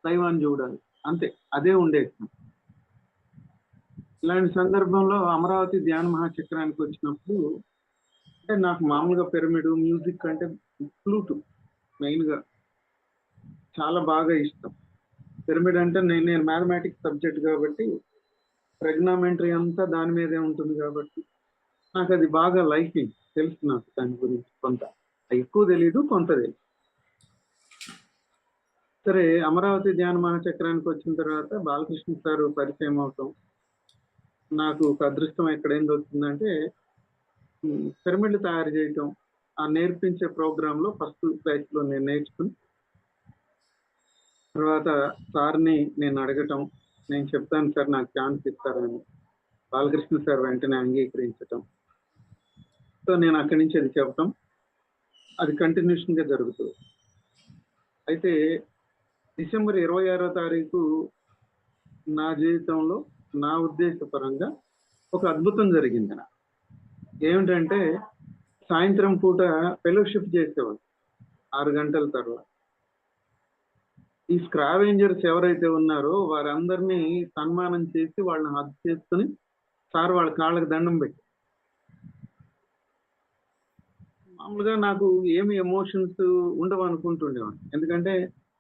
దైవాన్ని చూడాలి, అంతే, అదే ఉండేది. ఇలాంటి సందర్భంలో అమరావతి ధ్యాన మహాచక్రానికి వచ్చినప్పుడు అంటే నాకు మామూలుగా పిరమిడ్ మ్యూజిక్ అంటే ఫ్లూట్ మెయిన్గా చాలా బాగా ఇష్టం. పిరమిడ్ అంటే నేను మ్యాథమెటిక్స్ సబ్జెక్ట్ కాబట్టి ట్రిగ్నోమెట్రీ అంతా దాని మీదే ఉంటుంది కాబట్టి నాకు అది బాగా లైకింగ్, తెలుసు నాకు దాని గురించి కొంత, ఎక్కువ తెలీదు, కొంత తెలియదు. సరే అమరావతి ధ్యాన మహాచక్రానికి వచ్చిన తర్వాత బాలకృష్ణ సార్ పరిచయం అవటం, నాకు ఒక అదృష్టం ఎక్కడేం దొరుకుతుందంటే పిరమిడ్లు తయారు చేయటం, ఆ నేర్పించే ప్రోగ్రామ్ లో ఫస్ట్ బ్యాచ్ లో నేను నేర్చుకుని తర్వాత సార్ని నేను అడగటం, నేను చెప్తాను సార్ నాకు ఛాన్స్ ఇస్తారని. బాలకృష్ణ సార్ వెంటనే అంగీకరించటం. సో నేను అక్కడి నుంచి అది చెప్పటం, అది కంటిన్యూషన్ గా జరుగుతుంది. అయితే డిసెంబర్ 26వ తారీఖు నా జీవితంలో నా ఉద్దేశపరంగా ఒక అద్భుతం జరిగింది. ఏమిటంటే సాయంత్రం పూట ఫెలోషిప్ చేసేవాళ్ళు 6 గంటల తర్వాత. ఈ స్క్రావెంజర్స్ ఎవరైతే ఉన్నారో వారందరినీ సన్మానం చేసి వాళ్ళని హగ్ చేసుకుని సార్ వాళ్ళ కాళ్ళకి దండం పెట్టి, మామూలుగా నాకు ఏమి ఎమోషన్స్ ఉండవు అనుకుంటుండేవాడిని. ఎందుకంటే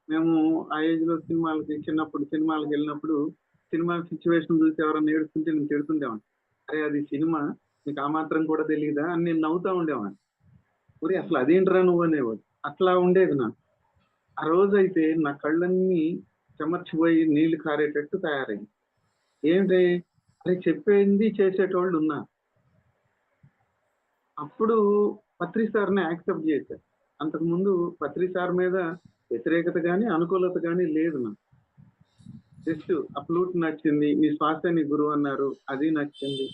మేము ఆ ఏజ్ లో చిన్నప్పుడు సినిమాలకు వెళ్ళినప్పుడు సినిమా సిచ్యువేషన్ చూసి ఎవరైనా ఏడుస్తుంటే నేను తిడుతుండేవాడిని. అరే అది సినిమా, నీకు ఆ మాత్రం కూడా తెలియదా అని నేను నవ్వుతా ఉండేవాడిని. ఊరి అసలు అదేంట్రా నువ్వు అనేవాడు. అట్లా ఉండేది నాకు. ఆ రోజు అయితే నా కళ్ళన్నీ చెమర్చిపోయి నీళ్లు కారేటట్టు తయారైంది. ఏంటి అది చెప్పేది చేసేటోళ్ళు ఉన్నారు. అప్పుడు పత్రి సార్ని యాక్సెప్ట్ చేశారు. అంతకుముందు పత్రి సార్ మీద వ్యతిరేకత కానీ అనుకూలత కానీ లేదు నాకు. జస్ట్ ఆ ఫ్లూట్ నచ్చింది, మీ శ్వాస నీ గురువు అన్నారు, అది నచ్చింది,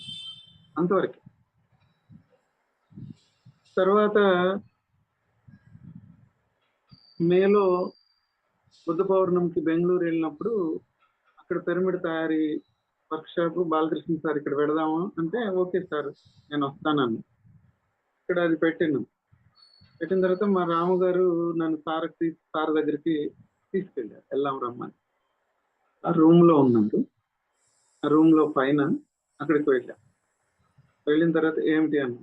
అంతవరకు. తర్వాత మేలో బుద్ధ పౌర్ణమికి బెంగళూరు వెళ్ళినప్పుడు అక్కడ పిరమిడ్ తయారీ వర్క్ షాప్ బాలకృష్ణ సార్ ఇక్కడ పెడదాము అంటే ఓకే సార్ నేను వస్తానని ఇక్కడ అది పెట్టిన తర్వాత మా రాము గారు నన్ను సార్ దగ్గరికి తీసుకెళ్ళారు, వెళ్దాం రమ్మని. ఆ రూమ్ లో ఉన్నాడు, ఆ రూమ్ లో పైన అక్కడికి వెళ్ళిన తర్వాత ఏమిటి అన్న,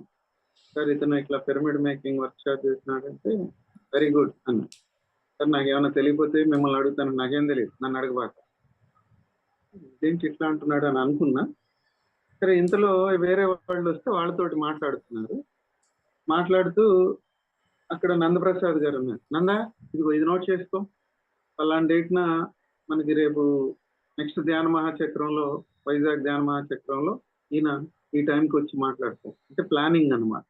సార్ ఇతను ఇట్లా పిరమిడ్ మేకింగ్ వర్క్ షాప్ చేస్తున్నాడంటే వెరీ గుడ్ అన్న. సార్ నాకేమైనా తెలియకపోతే మిమ్మల్ని అడుగుతాను, నాకేం తెలియదు, నన్ను అడగబాక. ఏంటి ఇట్లా అంటున్నాడు అని అనుకున్నా. సరే ఇంతలో వేరే వాళ్ళు వస్తే వాళ్ళతోటి మాట్లాడుతూ అక్కడ నందప్రసాద్ గారు ఉన్నారు. నందా ఇదిగో ఇది నోట్ చేసుకో, పలానా డేట్న మనకి రేపు నెక్స్ట్ ధ్యాన మహాచక్రంలో, వైజాగ్ ధ్యాన మహాచక్రంలో ఈయన ఈ టైంకి వచ్చి మాట్లాడతారు. అంటే ప్లానింగ్ అన్నమాట.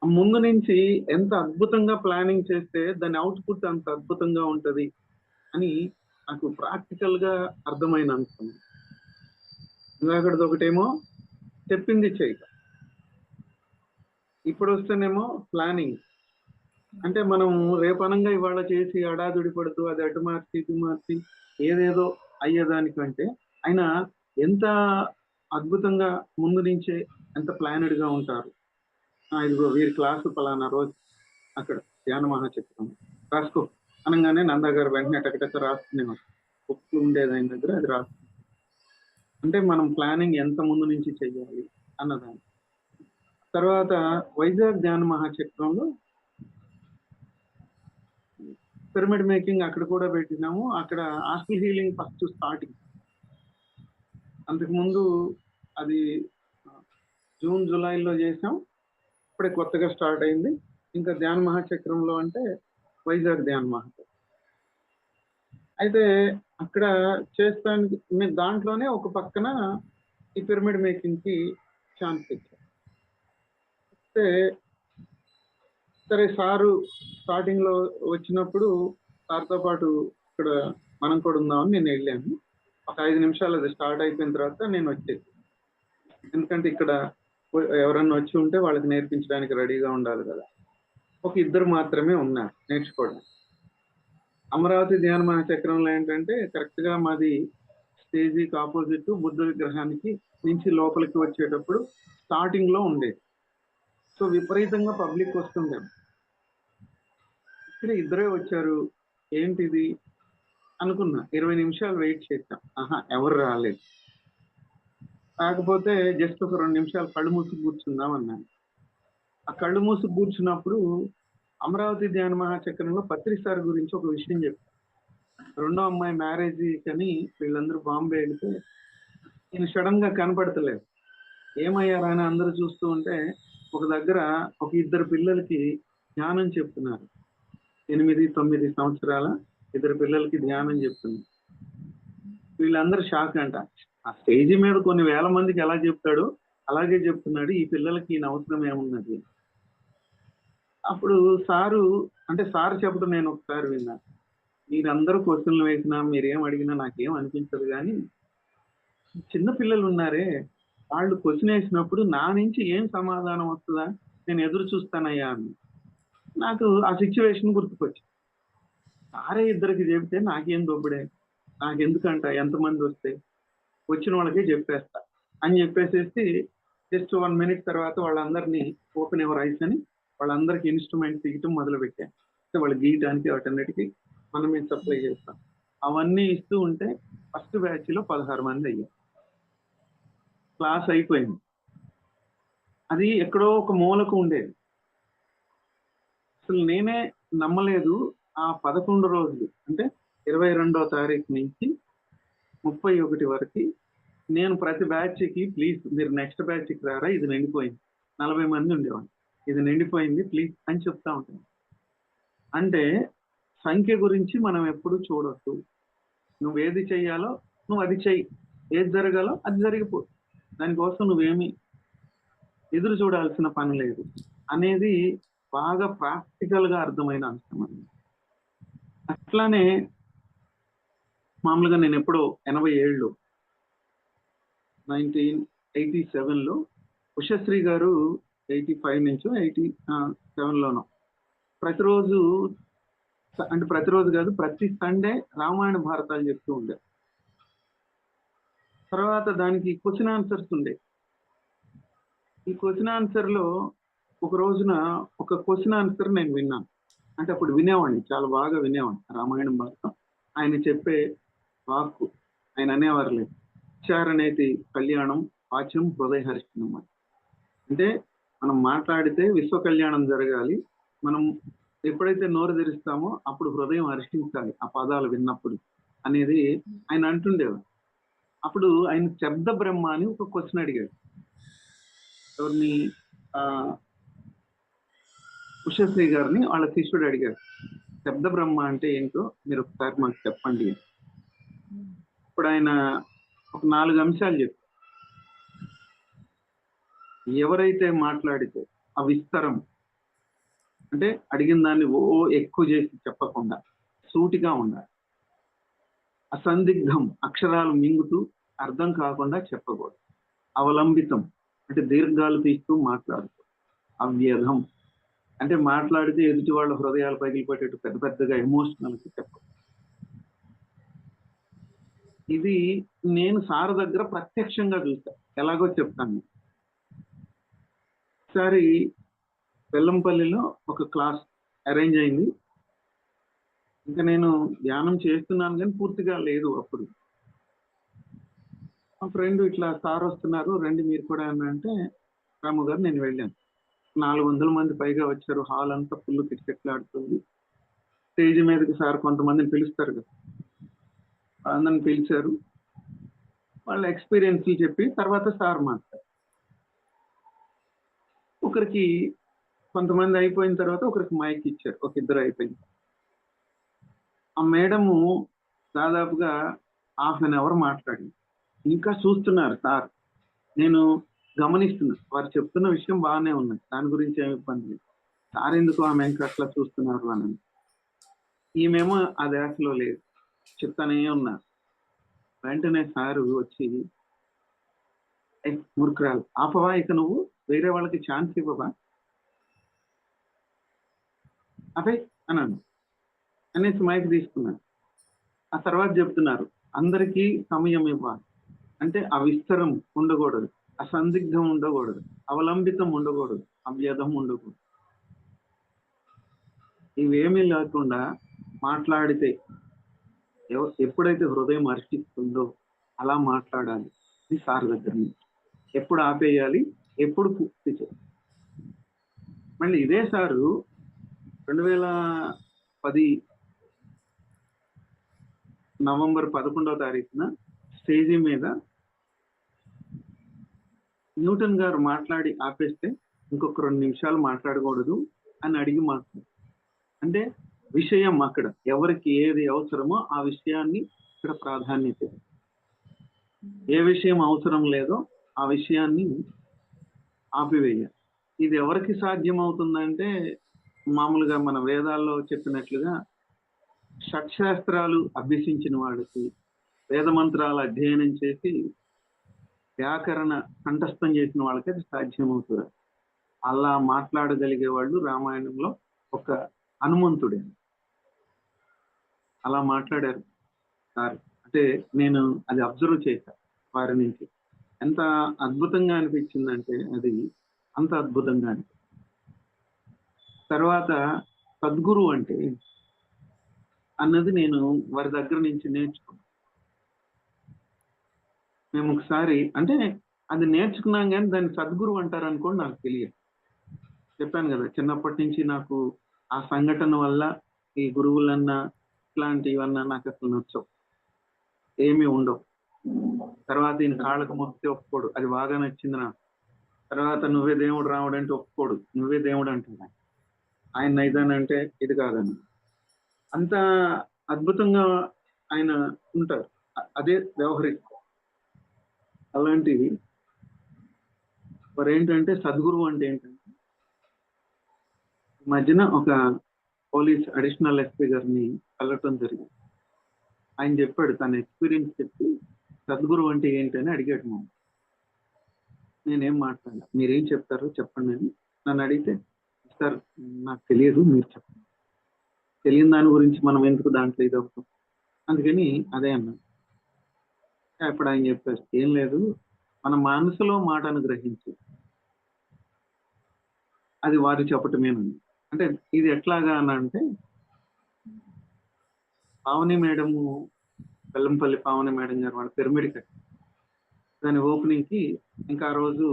ముందు నుంచి ఎంత అద్భుతంగా ప్లానింగ్ చేస్తే దాని అవుట్పుట్ అంత అద్భుతంగా ఉంటది అని నాకు ప్రాక్టికల్ గా అర్థమైన అనుకున్నాను. ఇందాకటిది ఒకటేమో చెప్పింది చేయక, ఇప్పుడు వస్తేనేమో ప్లానింగ్. అంటే మనం రేపనంగా ఇవాళ చేసి అడాదుడి పడుతూ అది అటు మార్చి ఇటు మార్చి ఏదేదో అయ్యేదానికంటే ఆయన ఎంత అద్భుతంగా ముందు నుంచే ఎంత ప్లానెడ్ గా ఉంటారు. ఇదిగో వీరి క్లాసు పలానా రోజు అక్కడ ధ్యాన మహాచక్రం రాసుకో అనగానే నందా గారు వెంటనే టకటక రాసుకునేవారు. బుక్ ఉండేది ఆయన దగ్గర, అది రాసు. అంటే మనం ప్లానింగ్ ఎంత ముందు నుంచి చెయ్యాలి అన్నదాన్ని. తర్వాత వైజాగ్ ధ్యాన మహాచక్రంలో పిరమిడ్ మేకింగ్ అక్కడ కూడా పెట్టినాము. అక్కడ హాస్టల్ హీలింగ్ ఫస్ట్ స్టార్టింగ్. అంతకుముందు అది జూన్ జూలైలో చేసాం, ఇప్పుడే కొత్తగా స్టార్ట్ అయింది. ఇంకా ధ్యాన మహాచక్రంలో అంటే వైజాగ్ ధ్యాన మహాచక్రం. అయితే అక్కడ చేస్తానికి మేము దాంట్లోనే ఒక పక్కన ఈ పిరమిడ్ మేకింగ్ కి ఛాన్స్ ఇచ్చాం. అయితే సరే సారు స్టార్టింగ్ లో వచ్చినప్పుడు సార్తో పాటు ఇక్కడ మనం కూడా ఉందామని నేను వెళ్ళాను. ఒక 5 నిమిషాలు అది స్టార్ట్ అయిపోయిన తర్వాత నేను వచ్చేది. ఎందుకంటే ఇక్కడ ఎవరన్నా వచ్చి ఉంటే వాళ్ళకి నేర్పించడానికి రెడీగా ఉండాలి కదా. ఒక 2 మాత్రమే ఉన్నారు నేర్చుకోవడానికి. అమరావతి ధ్యాన మహాచక్రంలో ఏంటంటే కరెక్ట్ గా మాది స్టేజీకి ఆపోజిట్ బుద్ధ విగ్రహానికి నుంచి లోపలికి వచ్చేటప్పుడు స్టార్టింగ్ లో ఉండేది. సో విపరీతంగా పబ్లిక్ వస్తుండే. ఇక్కడ 2 వచ్చారు, ఏంటిది అనుకున్నా. 20 నిమిషాలు వెయిట్ చేశాం, ఎవరు రాలేదు. కాకపోతే జస్ట్ ఒక 2 నిమిషాలు కళ్ళు మూసి కూర్చుందాం అన్నాను. ఆ కళ్ళు మూసి కూర్చున్నప్పుడు అమరావతి ధ్యాన మహాచక్రంలో పత్రి సార్ గురించి ఒక విషయం చెప్పారు. 2వ అమ్మాయి మ్యారేజ్ కని వీళ్ళందరూ బాంబే వెళితే నేను సడన్ గా కనపడతలేదు. ఏమయ్యారా అని అందరూ చూస్తూ ఉంటే ఒక దగ్గర ఒక 2 పిల్లలకి ధ్యానం చెప్తున్నారు. 8-9 సంవత్సరాల 2 పిల్లలకి ధ్యానం చెప్తున్నారు. వీళ్ళందరూ షాక్ అంట. ఆ స్టేజీ మీద కొన్ని వేల మందికి ఎలా చెప్తాడో అలాగే చెప్తున్నాడు, ఈ పిల్లలకి ఈయన అవసరం ఏమున్నది. అప్పుడు సారు సార్ చెప్పడం నేను ఒకసారి విన్నా. మీరందరూ క్వశ్చన్లు వేసినా మీరేం అడిగినా నాకేం అనిపించదు, కానీ చిన్న పిల్లలు ఉన్నారే, వాళ్ళు క్వశ్చన్ వేసినప్పుడు నా నుంచి ఏం సమాధానం వస్తుందా నేను ఎదురు చూస్తానయ్యా అని నాకు ఆ సిచ్యువేషన్ గుర్తుకొచ్చింది. సారే ఇద్దరికి చెబితే నాకేం దొబ్బడే, నాకెందుకంట, ఎంతమంది వస్తే వచ్చిన వాళ్ళకే చెప్పేస్తా అని చెప్పేసేసి జస్ట్ 1 minute తర్వాత వాళ్ళందరినీ ఓపెన్ ఎవర్ ఐస్ అని వాళ్ళందరికీ ఇన్స్ట్రుమెంట్ తీయటం మొదలు పెట్టాను. వాళ్ళు గీయటానికి వాటన్నిటికీ మనమే సప్లై చేస్తాం. అవన్నీ ఇస్తూ ఉంటే ఫస్ట్ బ్యాచ్ లో 16 మంది అయ్యారు. క్లాస్ అయిపోయింది. అది ఎక్కడో ఒక మూలకు ఉండేది. అసలు నేనే నమ్మలేదు. ఆ 11 రోజులు అంటే 22వ తారీఖు నుంచి 31 వరకు నేను ప్రతి బ్యాచ్ కి ప్లీజ్ మీరు నెక్స్ట్ బ్యాచ్ కి రారా, ఇది నిండిపోయింది, 40 మంది ఉండేవాళ్ళు, ఇది నిండిపోయింది ప్లీజ్ అని చెప్తా ఉంటాను. అంటే సంఖ్య గురించి మనం ఎప్పుడు చూడొద్దు. నువ్వు ఏది చెయ్యాలో నువ్వు అది చెయ్యి, ఏది జరగాలో అది జరిగిపో, దానికోసం నువ్వేమి ఎదురు చూడాల్సిన పని లేదు అనేది బాగా ప్రాక్టికల్ గా అర్థమైన అంశం అండి. అట్లానే మామూలుగా నేను ఎప్పుడో 87లో 1987లో ఉషశ్రీ గారు 85 నుంచో 87లోనో ప్రతిరోజు అంటే ప్రతిరోజు కాదు ప్రతి సండే రామాయణ భారతాలు చెప్తూ ఉండే. తర్వాత దానికి క్వశ్చన్ ఆన్సర్స్ ఉండే. ఈ క్వశ్చన్ ఆన్సర్ లో ఒక రోజున ఒక క్వశ్చన్ ఆన్సర్ నేను విన్నాను. అంటే అప్పుడు వినేవాడిని, చాలా బాగా వినేవాడిని రామాయణం భారతం. ఆయన చెప్పే వాక్కు ఆయన అనేవారు లేదు, ఉచ్చారణేతి కళ్యాణం వాచ్యం హృదయహరిష్టం. అంటే మనం మాట్లాడితే విశ్వ కళ్యాణం జరగాలి, మనం ఎప్పుడైతే నోరు తెరుస్తామో అప్పుడు హృదయం హర్షించాలి ఆ పదాలు విన్నప్పుడు అనేది ఆయన అంటుండేవారు. అప్పుడు ఆయన శబ్ద బ్రహ్మ అని ఒక క్వశ్చన్ అడిగాడు. ఎవరిని? ఉషశ్రీ గారిని వాళ్ళ శిష్యుడు అడిగాడు, శబ్ద బ్రహ్మ అంటే ఏంటో మీరు ఒకసారి మాకు చెప్పండి. ఇప్పుడు ఆయన ఒక 4 అంశాలు చెప్పారు. ఎవరైతే మాట్లాడితే ఆ విస్తరం అంటే అడిగిన దాన్ని ఎక్కువ చేసి చెప్పకుండా సూటిగా ఉండాలి. అసందిగ్ధం అక్షరాలు మింగుతూ అర్థం కాకుండా చెప్పకూడదు. అవలంబితం అంటే దీర్ఘాలు తీస్తూ మాట్లాడుతూ. అవ్యధం అంటే మాట్లాడితే ఎదుటి వాళ్ళ హృదయాలు పగిలిపెట్టేట్టు పెద్ద పెద్దగా ఎమోషనల్ చెప్పకూడదు. ఇది నేను సార్ దగ్గర ప్రత్యక్షంగా చూసా. ఎలాగో చెప్తాను. ఒకసారి బెల్లంపల్లిలో ఒక క్లాస్ అరేంజ్ అయింది. ఇంకా నేను ధ్యానం చేస్తున్నాను కానీ పూర్తిగా లేదు. అప్పుడు మా ఫ్రెండ్ ఇట్లా సార్ వస్తున్నారు రండి మీరు కూడా అంటే, రాము గారు నేను వెళ్ళాను. 400 మంది పైగా వచ్చారు. హాల్ అంతా ఫుల్ కిటకిటలాడుతుంది. స్టేజ్ మీదకి సార్ కొంతమందిని పిలుస్తారు కదా, అందరిని పిలిచారు. వాళ్ళ ఎక్స్పీరియన్స్లు చెప్పి తర్వాత సార్ మాట్లాడారు. ఒకరికి కొంతమంది అయిపోయిన తర్వాత ఒకరికి మైక్ ఇచ్చారు. ఒక ఇద్దరు అయిపోయింది. ఆ మేడము దాదాపుగా 1/2 hour మాట్లాడింది. ఇంకా చూస్తున్నారు సార్, నేను గమనిస్తున్నా. వారు చెప్తున్న విషయం బాగానే ఉన్నది, దాని గురించి ఏమి ఇబ్బంది లేదు. సార్ ఎందుకు ఆమె ఇంకా అట్లా చూస్తున్నారు అని. ఈమెమో ఆ దేశలో లేదు, చెప్తానే ఉన్నారు. వెంటనే సారు వచ్చి, మూర్ఖురాలు ఆపవా, ఇక నువ్వు వేరే వాళ్ళకి ఛాన్స్ ఇవ్వవా, అదే అన్నాను అనేసి మైక్ తీసుకున్నాను. ఆ తర్వాత చెప్తున్నారు అందరికీ సమయం ఇవ్వాలి. అంటే ఆ విస్తరం ఉండకూడదు, అసందిగ్ధం ఉండకూడదు, అవలంబితం ఉండకూడదు, అవ్యధం ఉండకూడదు. ఇవేమీ లేకుండా మాట్లాడితే ఎప్పుడైతే హృదయం హర్షిస్తుందో అలా మాట్లాడాలి. ఇది సార్ దగ్గర నుంచి. ఎప్పుడు ఆపేయాలి, ఎప్పుడు పూర్తి చేయాలి. మళ్ళీ ఇదే సారు 2010 నవంబర్ 11వ తారీఖున స్టేజీ మీద న్యూటన్ గారు మాట్లాడి ఆపేస్తే ఇంకొక 2 నిమిషాలు మాట్లాడకూడదు అని అడిగి మాట్లాడు. అంటే విషయం అక్కడ ఎవరికి ఏది అవసరమో ఆ విషయాన్ని ఇక్కడ ప్రాధాన్యత. ఏ విషయం అవసరం లేదో ఆ విషయాన్ని ఆపివేయాలి. ఇది ఎవరికి సాధ్యం అవుతుందంటే మామూలుగా మన వేదాల్లో చెప్పినట్లుగా షట్శాస్త్రాలు అభ్యసించిన వాళ్ళకి, వేద మంత్రాలు అధ్యయనం చేసి వ్యాకరణ కంఠస్థం చేసిన వాళ్ళకి అది సాధ్యమవుతుంది. అలా మాట్లాడగలిగే వాళ్ళు రామాయణంలో ఒక హనుమంతుడే. అలా మాట్లాడారు సార్. అంటే నేను అది అబ్జర్వ్ చేశాను వారి నుంచి. ఎంత అద్భుతంగా అనిపించిందంటే అది అంత అద్భుతంగా అనిపించింది. తర్వాత సద్గురు అంటే అన్నది నేను వారి దగ్గర నుంచి నేర్చుకున్నాను. మేము ఒకసారి అంటే అది నేర్చుకున్నాం కానీ దాన్ని సద్గురు అంటారు అనుకోండి నాకు తెలియదు. చెప్పాను కదా, చిన్నప్పటి నుంచి నాకు ఆ సంఘటన వల్ల ఈ గురువులన్నా ఇట్లాంటివన్నా నాకు అసలు నచ్చవు, ఏమీ ఉండవు. తర్వాత ఈయన కాళ్ళకు మొక్కితే ఒప్పుకోడు, అది బాగా నచ్చింది నాకు. తర్వాత నువ్వే దేవుడు రాముడు అంటే ఒప్పుకోడు, నువ్వే దేవుడు అంటున్నా. ఆయన నైదానంటే ఇది కాదని. అంత అద్భుతంగా ఆయన ఉంటారు, అదే వ్యవహరిస్తారు. అలాంటివి మరి ఏంటంటే సద్గురువు అంటే ఏంటంటే, మధ్యన ఒక పోలీస్ అడిషనల్ ఎస్పీ గారిని కలవటం జరిగింది. ఆయన చెప్పాడు తన ఎక్స్పీరియన్స్ చెప్పి సద్గురు అంటే ఏంటని అడిగాడు. మా నేనేం మాట్లాడాను, మీరేం చెప్తారో చెప్పండి అని నన్ను అడిగితే, సార్ నాకు తెలియదు, మీరు చెప్పండి, తెలియని దాని గురించి మనం ఎందుకు దాంట్లో ఇది అవుతాం, అందుకని అదే అన్నాను. అప్పుడు ఆయన చెప్పారు, ఏం లేదు, మన మనసులో మాటను గ్రహించి అది వారు చెప్పటమేనండి. అంటే ఇది ఎట్లాగా అని అంటే, పావని మేడము, బెల్లంపల్లి పావని మేడం గారు వాళ్ళ పిరమిడ్ కట్టి దాని ఓపెనింగ్ కి ఇంకా ఆ రోజు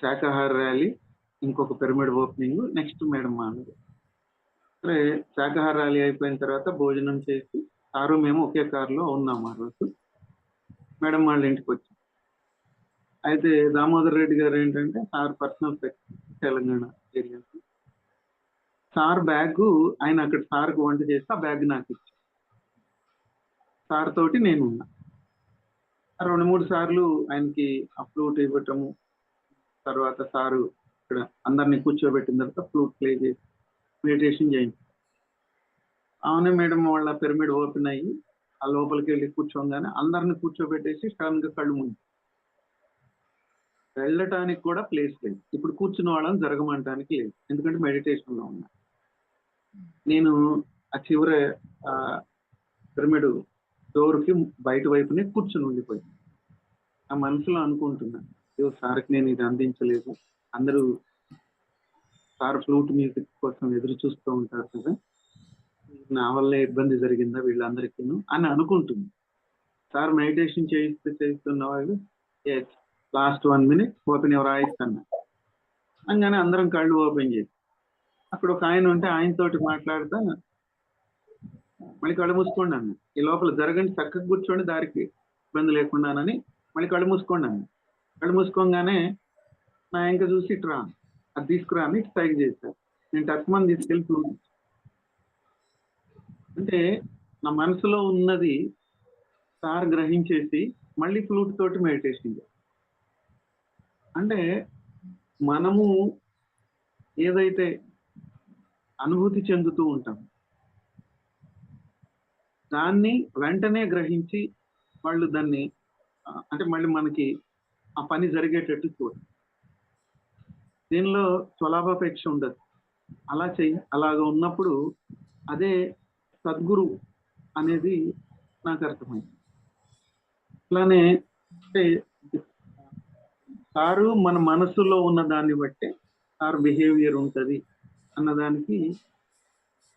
శాకాహార ర్యాలీ, ఇంకొక పిరమిడ్ ఓపెనింగ్, నెక్స్ట్ మేడం అన్నది. సరే శాకాహార ర్యాలీ అయిపోయిన తర్వాత భోజనం చేసి సారు మేము ఒకే కారులో ఉన్నాము ఆ రోజు. మేడం వాళ్ళ ఇంటికి వచ్చాం. అయితే దామోదర్ రెడ్డి గారు ఏంటంటే sir personal secretary Telangana area. Sir bag ఆయన అక్కడ సార్కు వంట చేస్తే ఆ బ్యాగ్ నాకు ఇచ్చారు. సార్ తోటి నేను ఉన్నా. 2-3 సార్లు ఆయనకి ఆ ఫ్లూట్ ఇవ్వటము, తర్వాత సారు ఇక్కడ అందరినీ కూర్చోబెట్టిన తర్వాత ఫ్లూట్ ప్లే చేసి మెడిటేషన్ చేయించారు. అవునే మేడం వాళ్ళ పిరమిడ్ ఓపెన్ అయ్యి ఆ లోపలికి వెళ్ళి కూర్చోగానే అందరిని కూర్చోబెట్టేసి సడన్ గా కళ్ళు ముందు వెళ్ళటానికి కూడా ప్లేస్ లేదు. ఇప్పుడు కూర్చున్న వాళ్ళని జరగమంటానికి లేదు, ఎందుకంటే మెడిటేషన్ లో ఉన్నా. నేను ఆ చివర పిరమిడ్ డోర్ కి బయట వైపునే కూర్చుని ఉండిపోయాను. ఆ మనసులో అనుకుంటున్నా, సార్కి నేను ఇది అందించలేదు, అందరూ సార్ ఫ్లూట్ మ్యూజిక్ కోసం ఎదురు చూస్తూ ఉంటారు కదా, నా వల్లే ఇబ్బంది జరిగిందా వీళ్ళందరికీ అని అనుకుంటుంది. సార్ మెడిటేషన్ చేయిస్తున్న వాళ్ళు లాస్ట్ 1 minute ఓపెన్ ఎవరు ఆయిస్తున్నా అనగానే అందరం కళ్ళు ఓపెన్ చేసి అక్కడ ఒక ఆయన ఉంటే ఆయనతోటి మాట్లాడుతా మళ్ళీ కళ్ళు మూసుకోండి అన్న. ఈ లోపల జరగండి, చక్కగా కూర్చోండి, దారికి ఇబ్బంది లేకుండానని మళ్ళీ కళ్ళు మూసుకోండి అన్న. కళ్ళు మూసుకోగానే నా ఇంకా చూసి ఇటు రా, అది తీసుకురా అని సైక్ చేశారు. నేను టక్మని తీసుకెళ్ళి ఫ్లూట్. అంటే నా మనసులో ఉన్నది సార్ గ్రహించేసి మళ్ళీ ఫ్లూట్ తోటి మెడిటేషన్ చేయాలి. అంటే మనము ఏదైతే అనుభూతి చెందుతూ ఉంటాం దాన్ని వెంటనే గ్రహించి వాళ్ళు దాన్ని అంటే మళ్ళీ మనకి ఆ పని జరిగేటట్టు చూడాలి. దీనిలో స్వలాభాపేక్ష ఉండదు. అలా అలాగ ఉన్నప్పుడు అదే సద్గురు అనేది నాకు అర్థమైంది. అట్లానే అంటే సారు మన మనసులో ఉన్న దాన్ని బట్టే సార్ బిహేవియర్ ఉంటుంది అన్నదానికి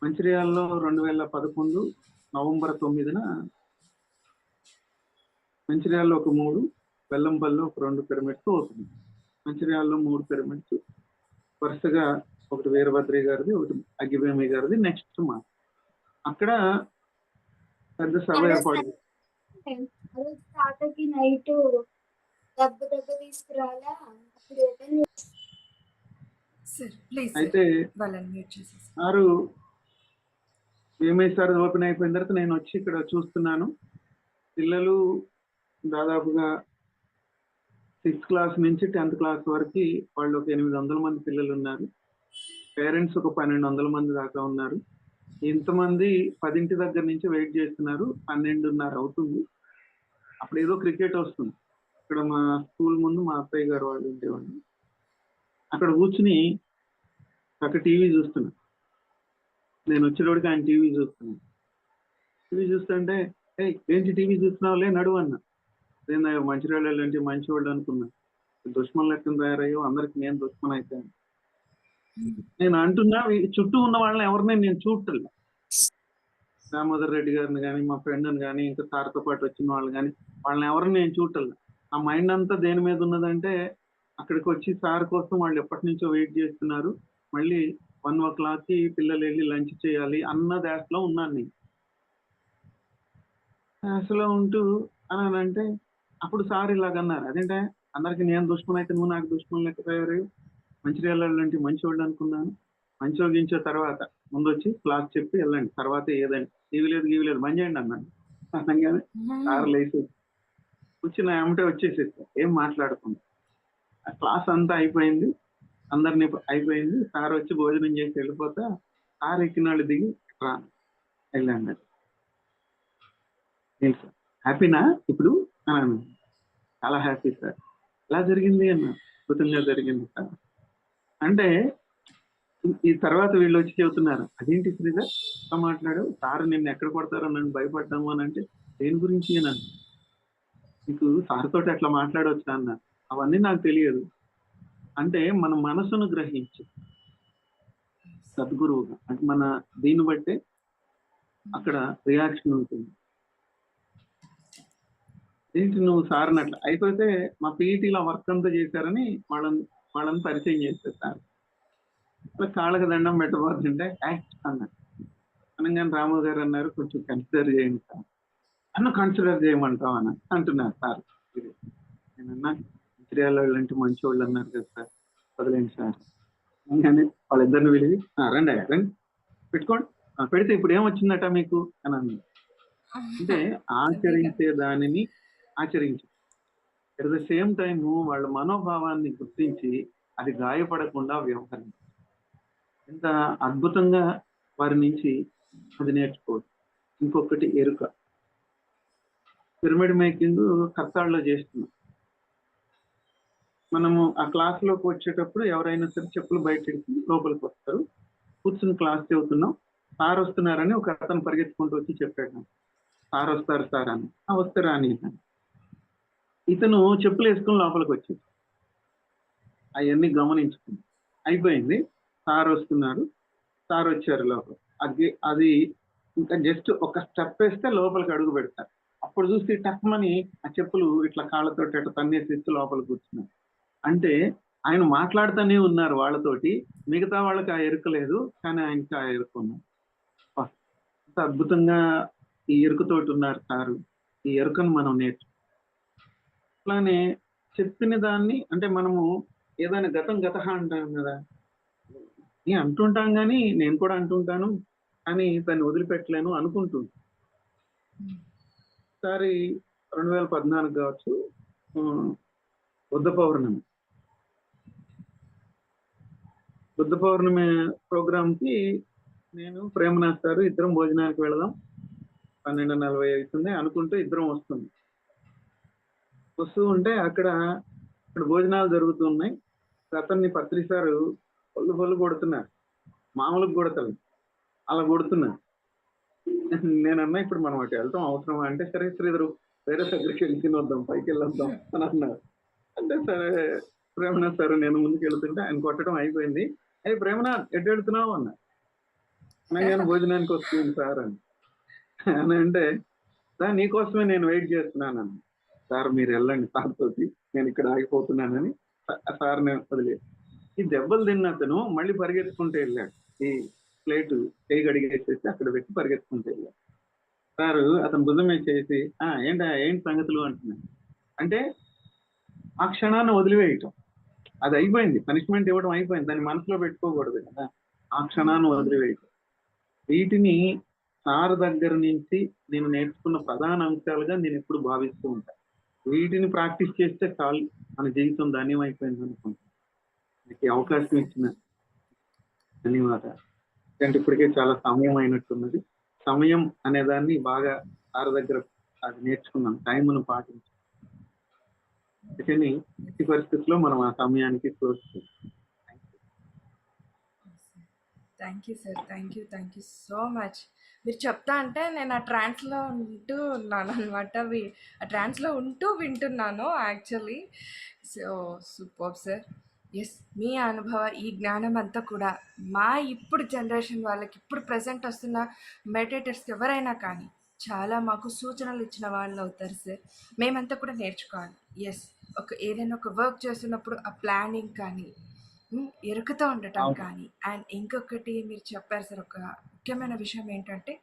మంచిర్యాలలో 2011 నవంబర్ 9న మంచిర్యాలలో ఒక 3, బెల్లంపల్లిలో ఒక 2 పిరమిడ్స్ ఓపెన్. మంచిర్యాలలో 3 పిరమిడ్స్ వరుసగా, ఒకటి వీరభద్రి గారిది, ఒకటి అగ్గివేమి గారిది, నెక్స్ట్ మా అక్కడ పెద్ద సభ ఏర్పాటు. నైట్ దెబ్బ తీసుకురాలా. అయితే సారు సార్ ఓపెన్ అయిపోయిన తర్వాత నేను వచ్చి ఇక్కడ చూస్తున్నాను. పిల్లలు దాదాపుగా 6th క్లాస్ నుంచి 10th క్లాస్ వరకు వాళ్ళు ఒక 800 మంది పిల్లలు ఉన్నారు. పేరెంట్స్ ఒక 1200 మంది దాకా ఉన్నారు. ఇంతమంది 10 దగ్గర నుంచి వెయిట్ చేస్తున్నారు. 12:30 అవుతుంది. అప్పుడు ఏదో క్రికెట్ వస్తుంది. ఇక్కడ మా స్కూల్ ముందు మా అత్తయ్య గారు వాళ్ళు ఉండేవాళ్ళు. అక్కడ కూర్చుని అక్కడ టీవీ చూస్తున్నా. నేను వచ్చేటోడికి ఆయన టీవీ చూస్తున్నాను. టీవీ చూస్తుంటే ఏంటి టీవీ చూస్తున్నావులే నడువు అన్న. నేను మంచిర్యాల లాంటి మంచివాళ్ళు అనుకున్నా. దుష్మన్ లెక్కన తయారయ్యో అందరికి నేను దుష్మన్ అయిపోయాను. నేను అంటున్నా చుట్టూ ఉన్న వాళ్ళని ఎవరిని నేను చూడటం. దామోదర్ రెడ్డి గారిని కానీ మా ఫ్రెండ్ని కానీ ఇంకా సార్తో పాటు వచ్చిన వాళ్ళు కానీ వాళ్ళని ఎవరిని నేను చూడటం. ఆ మైండ్ అంతా దేని మీద ఉన్నదంటే అక్కడికి వచ్చి సార్ కోసం వాళ్ళు ఎప్పటి నుంచో వెయిట్ చేస్తున్నారు. మళ్ళీ 1:00కి పిల్లలు వెళ్ళి లంచ్ చేయాలి అన్న దాసలో ఉన్నాను నేను. దాసలో ఉంటూ అనంటే అప్పుడు సార్ ఇలాగన్నారు. అదేంటే అందరికి నేను దుష్మన్ అయితే నువ్వు నాకు దుష్మన్ లెక్క తయారయ్యి మంచిర్యాల లాంటి మంచివాళ్ళు అనుకున్నాను. మంచిగా గించే తర్వాత ముందు వచ్చి క్లాస్ చెప్పి వెళ్ళండి, తర్వాత ఏదండి టీవీ లేదు గీవీ లేదు బంద్ చేయండి అన్నాను. అనగానే సార్ లేసి వచ్చి నా ఏమంటే వచ్చేసేసి ఏం మాట్లాడుకుంది. ఆ క్లాస్ అంతా అయిపోయింది, అందరినీ అయిపోయింది. సార్ వచ్చి భోజనం చేసి వెళ్ళిపోతా సార్ ఎక్కిన వాళ్ళు దిగి రా వెళ్ళండి. ఏంటి సార్ హ్యాపీనా ఇప్పుడు అన్నాను. చాలా హ్యాపీ సార్. ఎలా జరిగింది అన్న. అద్భుతంగా జరిగింది సార్ అంటే ఈ తర్వాత వీళ్ళు వచ్చి చెబుతున్నారు. అదేంటి శ్రీధర్ అలా మాట్లాడు, సార్ నిన్ను ఎక్కడ కొడతారో నన్ను భయపడ్డాము అని అంటే దేని గురించి అన్నాను. నీకు సార్ తోటి అట్లా మాట్లాడవచ్చు అన్న. అవన్నీ నాకు తెలియదు అంటే మన మనసును గ్రహించి సద్గురువుగా అంటే మన దీన్ని బట్టే అక్కడ రియాక్షన్ ఉంటుంది. ఏంటి నువ్వు సార్ని అట్లా అయిపోతే మా పీఈటీలో వర్క్ అంతా చేశారని వాళ్ళని పరిచయం చేస్తారు సార్. అలా కాళ్ళకి దండం పెట్టబోతుంటే యాక్ట్ అన్నారు. అనగానే రాము గారు అన్నారు కొంచెం కన్సిడర్ చేయండి సార్. అన్న కన్సిడర్ చేయమంటాం అన్న అంటున్నారు సార్. నేనన్నా మంచిర్యాల లాంటి మంచి వాళ్ళు అన్నారు కదా సార్, వదిలేండి సార్. అనగానే వాళ్ళిద్దరిని పిలిచి రండి రండి పెట్టుకోండి. పెడితే ఇప్పుడు ఏమొచ్చిందట మీకు అని అన్నారు. అంటే ఆచరించే దానిని ఆచరించి అట్ ద సేమ్ టైం వాళ్ళ మనోభావాన్ని గుర్తించి అది గాయపడకుండా వ్యవహరించాలి. ఎంత అద్భుతంగా వారి నుంచి అది నేర్చుకోవచ్చు. ఇంకొకటి ఎరుక. పిరమిడ్ మేకింగ్ కత్తాళ్ళలో చేస్తున్నాం. మనము ఆ క్లాస్ లోకి వచ్చేటప్పుడు ఎవరైనా సరే చెప్పులు బయట లోపలికి వస్తారు. కూర్చుని క్లాస్ చెబుతున్నాం. సార్ వస్తున్నారని ఒక అతను పరిగెత్తుకుంటూ వచ్చి చెప్పాడు. సార్ వస్తారు సార్ అని. వస్తారా అని ఇతను చెప్పులు వేసుకుని లోపలికి వచ్చి అవన్నీ గమనించుకుంది. అయిపోయింది. సార్ వస్తున్నారు. సార్ వచ్చారు లోపల. అది ఇంకా జస్ట్ ఒక స్టెప్ వేస్తే లోపలికి అడుగు పెడతారు. అప్పుడు చూసి టక్మని ఆ చెప్పులు ఇట్లా కాళ్ళతో ఇట్లా తన్నేసి లోపలికి కూర్చున్నారు. అంటే ఆయన మాట్లాడుతూనే ఉన్నారు వాళ్ళతోటి. మిగతా వాళ్ళకి ఆ ఎరుక లేదు, కానీ ఆయనకి ఆ ఎరుక ఉన్నారు. అంత అద్భుతంగా ఈ ఎరుకతోటి ఉన్నారు సారు. ఈ ఎరుకను మనం నేర్చు. అట్లానే చెప్పిన దాన్ని అంటే మనము ఏదైనా గతం గతహ అంటాం కదా, నేను అంటుంటాం కానీ నేను కూడా అంటుంటాను, కానీ దాన్ని వదిలిపెట్టలేను అనుకుంటుంది. ఒకసారి 2014 కావచ్చు, బుద్ధ పౌర్ణమి ప్రోగ్రామ్కి నేను ప్రేమనాథ్ సారు ఇద్దరం భోజనానికి వెళదాం, 12:40 అవుతుంది అనుకుంటూ ఇద్దరం వస్తూ ఉంటే అక్కడ భోజనాలు జరుగుతున్నాయి. అతన్ని పత్రి సారు పొల్లు కొడుతున్నారు. మామూలుగా కొడతారు, అలా కొడుతున్నారు. నేనన్నా ఇప్పుడు మనం అటు వెళ్తాం అవసరమా అంటే సరే శ్రీధరు వేరే దగ్గరికి వెళ్ళి తినొద్దాం, పైకి వెళ్ళొద్దాం అని అన్నారు. అంటే సరే ప్రేమనాథ్ సార్ నేను ముందుకు వెళ్తుంటే ఆయన కొట్టడం అయిపోయింది. అయ్యి ప్రేమనాథ్ ఎటు వెళ్తున్నావు అన్నా. నేను భోజనానికి వస్తుంది సార్ అని అంటే నీకోసమే నేను వెయిట్ చేస్తున్నాను అన్న. సార్ మీరు వెళ్ళండి సార్ తోటి, నేను ఇక్కడ ఆగిపోతున్నానని సార్ నేను వదిలేదు. ఈ దెబ్బలు తిన్న అతను మళ్ళీ పరిగెత్తుకుంటూ వెళ్ళాడు. ఈ ప్లేటు చేయి గడిగేసేసి అక్కడ పెట్టి పరిగెత్తుకుంటూ వెళ్ళాడు. సారు అతను భుజం మీద చేసి ఏంటి సంగతులు అంటున్నాను. అంటే ఆ క్షణాన్ని వదిలివేయటం, అది అయిపోయింది. పనిష్మెంట్ ఇవ్వడం అయిపోయింది, దాన్ని మనసులో పెట్టుకోకూడదు కదా. ఆ క్షణాన్ని వదిలివేయటం. వీటిని సార్ దగ్గర నుంచి నేను నేర్చుకున్న ప్రధాన అంశాలుగా నేను ఎప్పుడు భావిస్తూ ఉంటాను. వీటిని ప్రాక్టీస్ చేస్తే చాలు, మన జీవితం ధన్యం అయిపోయింది అనుకుంటాను. నాకు అవకాశం ఇచ్చిన ధన్యవాదాలు. అంటే ఇప్పటికే చాలా సమయం అయినట్టున్నది. సమయం అనే దాన్ని బాగా సార్ దగ్గర అది నేర్చుకున్నాం, టైంను పాటించి. అందుకని ఎట్టి పరిస్థితుల్లో మనం ఆ సమయానికి క్లోజ్ చేస్తాం. Thank you sir. Thank you so much. మీరు చెప్తా అంటే నేను ఆ ట్రాన్స్లో ఉంటూ ఉన్నాను అనమాట. ఆ ట్రాన్స్లో ఉంటూ వింటున్నాను actually. So super sir. Yes, మీ ఈ జ్ఞానం అంతా కూడా మా ఇప్పుడు జనరేషన్ వాళ్ళకి, ఇప్పుడు ప్రజెంట్ వస్తున్న మెడిటేటర్స్కి ఎవరైనా కానీ చాలా మాకు సూచనలు ఇచ్చిన వాళ్ళు అవుతారు సార్. మేమంతా కూడా నేర్చుకోవాలి. ఎస్, ఏదైనా ఒక వర్క్ చేస్తున్నప్పుడు ఆ ప్లానింగ్ కానీ, ఎరుకుతూ ఉండటం కానీ. అండ్ ఇంకొకటి మీరు చెప్పారు సార్, ఒక ముఖ్యమైన విషయం ఏంటంటే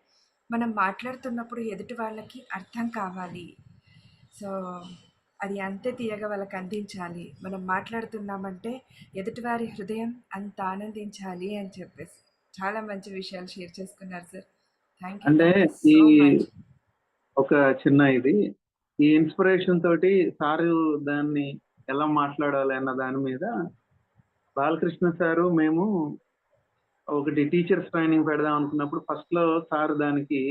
మనం మాట్లాడుతున్నప్పుడు ఎదుటి వాళ్ళకి అర్థం కావాలి. సో అది అంతే తీయగా వాళ్ళకి అందించాలి. మనం మాట్లాడుతున్నామంటే ఎదుటివారి హృదయం అంత ఆనందించాలి అని చెప్పేసి చాలా మంచి విషయాలు షేర్ చేసుకున్నారు సార్. థ్యాంక్ యూ అంటే ఈ సో మచ్. ఒక చిన్న ఇది, ఈ ఇన్స్పిరేషన్ తోటి సారు దాన్ని ఎలా మాట్లాడాలి అన్న దాని మీద బాలకృష్ణ సారు మేము ఒకటి టీచర్స్ ట్రైనింగ్ పెడదాం అనుకున్నప్పుడు ఫస్ట్ లో సార్ దానికి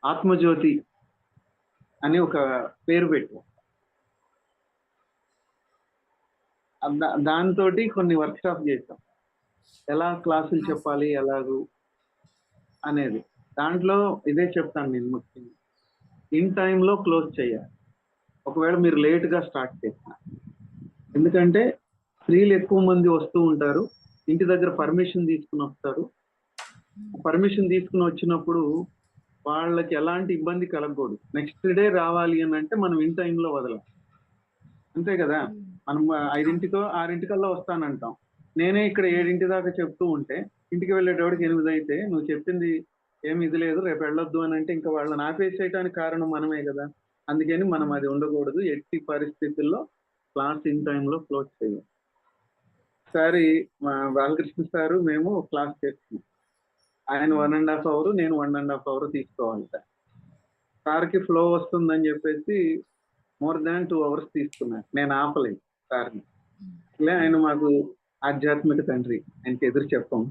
ఆత్మజ్యోతి అని ఒక పేరు పెట్టాం. దాంతో కొన్ని వర్క్ షాప్ చేసాం, ఎలా క్లాసులు చెప్పాలి ఎలాగూ అనేది. దాంట్లో ఇదే చెప్తాను నేను ముఖ్యంగా, ఇన్ టైంలో క్లోజ్ చేయాలి. ఒకవేళ మీరు లేట్గా స్టార్ట్ చేసిన, ఎందుకంటే స్త్రీలు ఎక్కువ మంది వస్తూ ఉంటారు, ఇంటి దగ్గర పర్మిషన్ తీసుకుని వస్తారు. పర్మిషన్ తీసుకుని వచ్చినప్పుడు వాళ్ళకి ఎలాంటి ఇబ్బంది కలగకూడదు. నెక్స్ట్ డే రావాలి అని అంటే మనం ఇన్ టైంలో వదలం, అంతే కదా. మనం 5ంటికో 6ంటికల్లా వస్తానంటాం. నేనే ఇక్కడ 7ంటి దాకా చెప్తూ ఉంటే ఇంటికి వెళ్ళేటోడికి 8 అయితే నువ్వు చెప్పింది ఏమి ఇది లేదు, రేపు వెళ్ళొద్దు అని అంటే ఇంకా వాళ్ళని ఆపేసేయటానికి కారణం మనమే కదా. అందుకని మనం అది ఉండకూడదు. ఎట్టి పరిస్థితుల్లో క్లాస్ ఇన్ టైంలో క్లోజ్ చేయాలి. ఒకసారి మా బాలకృష్ణ సారు మేము క్లాస్ చేస్తున్నాం. ఆయన 1.5 అవర్, నేను 1.5 అవర్ తీసుకోవాలి. సార్కి ఫ్లో వస్తుందని చెప్పేసి మోర్ దాన్ 2 అవర్స్ తీసుకున్నాను. నేను ఆపలేదు సార్ని. ఇలా ఆయన మాకు ఆధ్యాత్మిక తండ్రి, ఆయనకి ఎదురు చెప్పాం.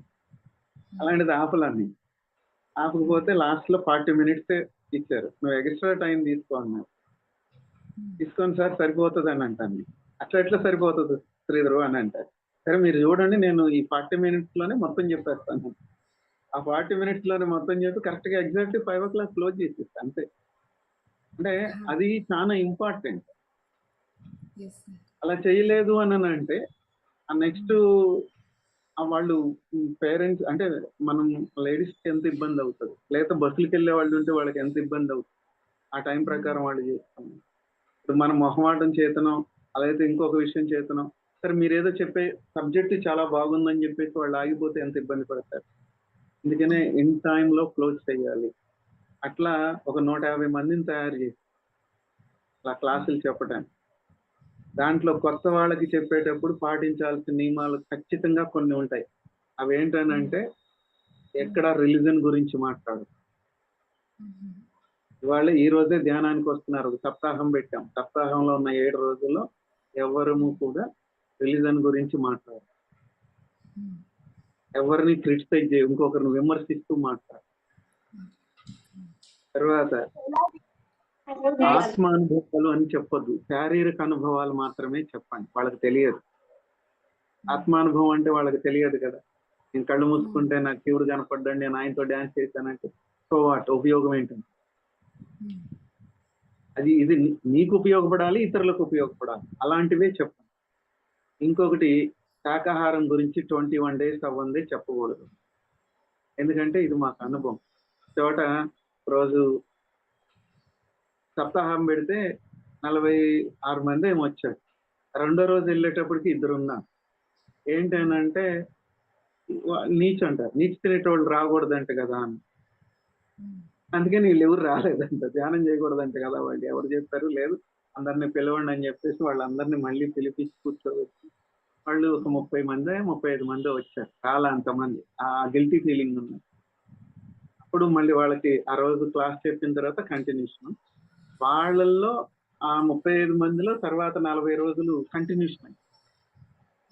అలాంటిది ఆపలాన్ని ఆపకపోతే లాస్ట్ లో 40 minutes ఇచ్చారు. నువ్వు ఎక్స్ట్రా టైం తీసుకో అన్నారు. తీసుకొని సార్ సరిపోతుంది అని అంటాను. అట్లా ఎట్లా సరిపోతుంది శ్రీధరు అని అంటారు. సరే మీరు చూడండి, నేను ఈ 40 minutes లోనే మొత్తం చెప్పేస్తాను. ఆ 40 minutes లోనే మొత్తం చెప్పి కరెక్ట్ గా ఎగ్జాక్ట్ 5 o'clock క్లోజ్ చేసేస్తాను అంతే. అంటే అది చాలా ఇంపార్టెంట్. అలా చేయలేదు అని అంటే ఆ నెక్స్ట్ వాళ్ళు పేరెంట్స్ అంటే మనం లేడీస్కి ఎంత ఇబ్బంది అవుతుంది, లేదా బస్సులకి వెళ్ళే వాళ్ళు ఉంటే వాళ్ళకి ఎంత ఇబ్బంది అవుతుంది. ఆ టైం ప్రకారం వాళ్ళు చేస్తాం. ఇప్పుడు మనం మొహమాటం చేతనం, అలాగే ఇంకొక విషయం చేతనం, సరే మీరు ఏదో చెప్పే సబ్జెక్ట్ చాలా బాగుందని చెప్పేసి వాళ్ళు ఆగిపోతే ఎంత ఇబ్బంది పడతారు. అందుకనే ఇన్ టైంలో క్లోజ్ చేయాలి. అట్లా ఒక 150 మందిని తయారు చేసి అలా క్లాసులు చెప్పడానికి. దాంట్లో కొత్త వాళ్ళకి చెప్పేటప్పుడు పాటించాల్సిన నియమాలు ఖచ్చితంగా కొన్ని ఉంటాయి. అవి ఏంటనంటే, ఎక్కడ రిలీజన్ గురించి మాట్లాడు. ఇవాళ ఈ రోజే ధ్యానానికి వస్తున్నారు, ఒక సప్తాహం పెట్టాం. సప్తాహంలో ఉన్న 7 రోజుల్లో ఎవరము కూడా రిలీజన్ గురించి మాట్లాడు, ఎవరిని క్రిటిసైజ్ చేయ, ఇంకొకరిని విమర్శిస్తూ మాట్లాడు. తర్వాత ఆత్మానుభవాలు అని చెప్పొద్దు, శారీరక అనుభవాలు మాత్రమే చెప్పండి. వాళ్ళకి తెలియదు. ఆత్మానుభవం అంటే వాళ్ళకి తెలియదు కదా. నేను కళ్ళు మూసుకుంటే నాకు శివుడు కనపడ్డాడు, నేను ఆయనతో డ్యాన్స్ చేశానంటే సో వాట్ ఉపయోగం ఏంటంటే, అది ఇది నీకు ఉపయోగపడాలి, ఇతరులకు ఉపయోగపడాలి. అలాంటివే చెప్పండి. ఇంకొకటి, శాకాహారం గురించి 21 days అవ్వందే చెప్పకూడదు. ఎందుకంటే ఇది మాకు అనుభవం. చోట రోజు సప్తాహం పెడితే 46 మంది ఏమో వచ్చారు. రెండో రోజు వెళ్ళేటప్పటికి 2 ఉన్నారు. ఏంటనంటే నీచు అంటారు, నీచు తినేటోళ్ళు రాకూడదంట కదా అని. అందుకని వీళ్ళు ఎవరు రాలేదంట, ధ్యానం చేయకూడదంట కదా. వాళ్ళు ఎవరు చెప్పారు, లేదు అందరినీ పిలవండి అని చెప్పేసి వాళ్ళందరినీ మళ్ళీ పిలిపించి కూర్చోబెట్టి వాళ్ళు ఒక 30 మంది 35 మంది వచ్చారు. చాలా అంతమంది ఆ గిల్టీ ఫీలింగ్ ఉంది. అప్పుడు మళ్ళీ వాళ్ళకి ఆ రోజు క్లాస్ చెప్పిన తర్వాత కంటిన్యూషన్. వాళ్ళల్లో ఆ 35 మందిలో తర్వాత 40 రోజులు కంటిన్యూషన్ అయింది.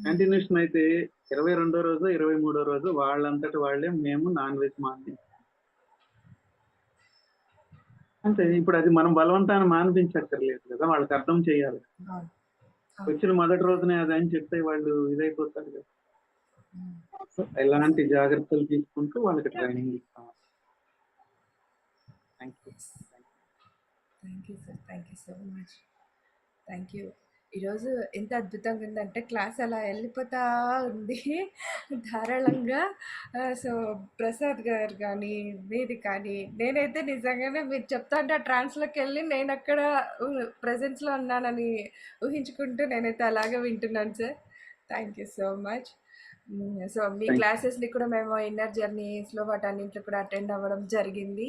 కంటిన్యూషన్ అయితే 22వ రోజు 23వ రోజు వాళ్ళంతటి వాళ్ళే మేము నాన్ వెజ్ మానేసాం. అంటే ఇప్పుడు అది మనం బలవంతాన్ని మానిపించక్కర్లేదు కదా, వాళ్ళకి అర్థం చేయాలి. అవును. వచ్చిన మొదటి రోజునే అది అని చెప్తే వాళ్ళు ఇదైపోతారు కదా. ఉమ్. సో ఎలాంటి జాగ్రత్తలు తీసుకుంటూ వాళ్ళకి ట్రైనింగ్ ఇస్తాం. Thank you. Thank you sir, thank you so much, thank you. ఈరోజు ఎంత అద్భుతంగా ఉందంటే క్లాస్ అలా వెళ్ళిపోతా ఉంది ధారాళంగా. సో ప్రసాద్ గారు కానీ మీది కానీ నేనైతే నిజంగానే మీరు చెప్తా అంటే ఆ ట్రాన్స్లోకి వెళ్ళి నేను అక్కడ ప్రజెన్స్లో ఉన్నానని ఊహించుకుంటూ నేనైతే అలాగే వింటున్నాను sir. Thank you so much. So me Thank you. క్లాసెస్ని కూడా మేము ఇన్నర్ జర్నీస్లో వాటన్నింటిలో కూడా అటెండ్ అవ్వడం జరిగింది.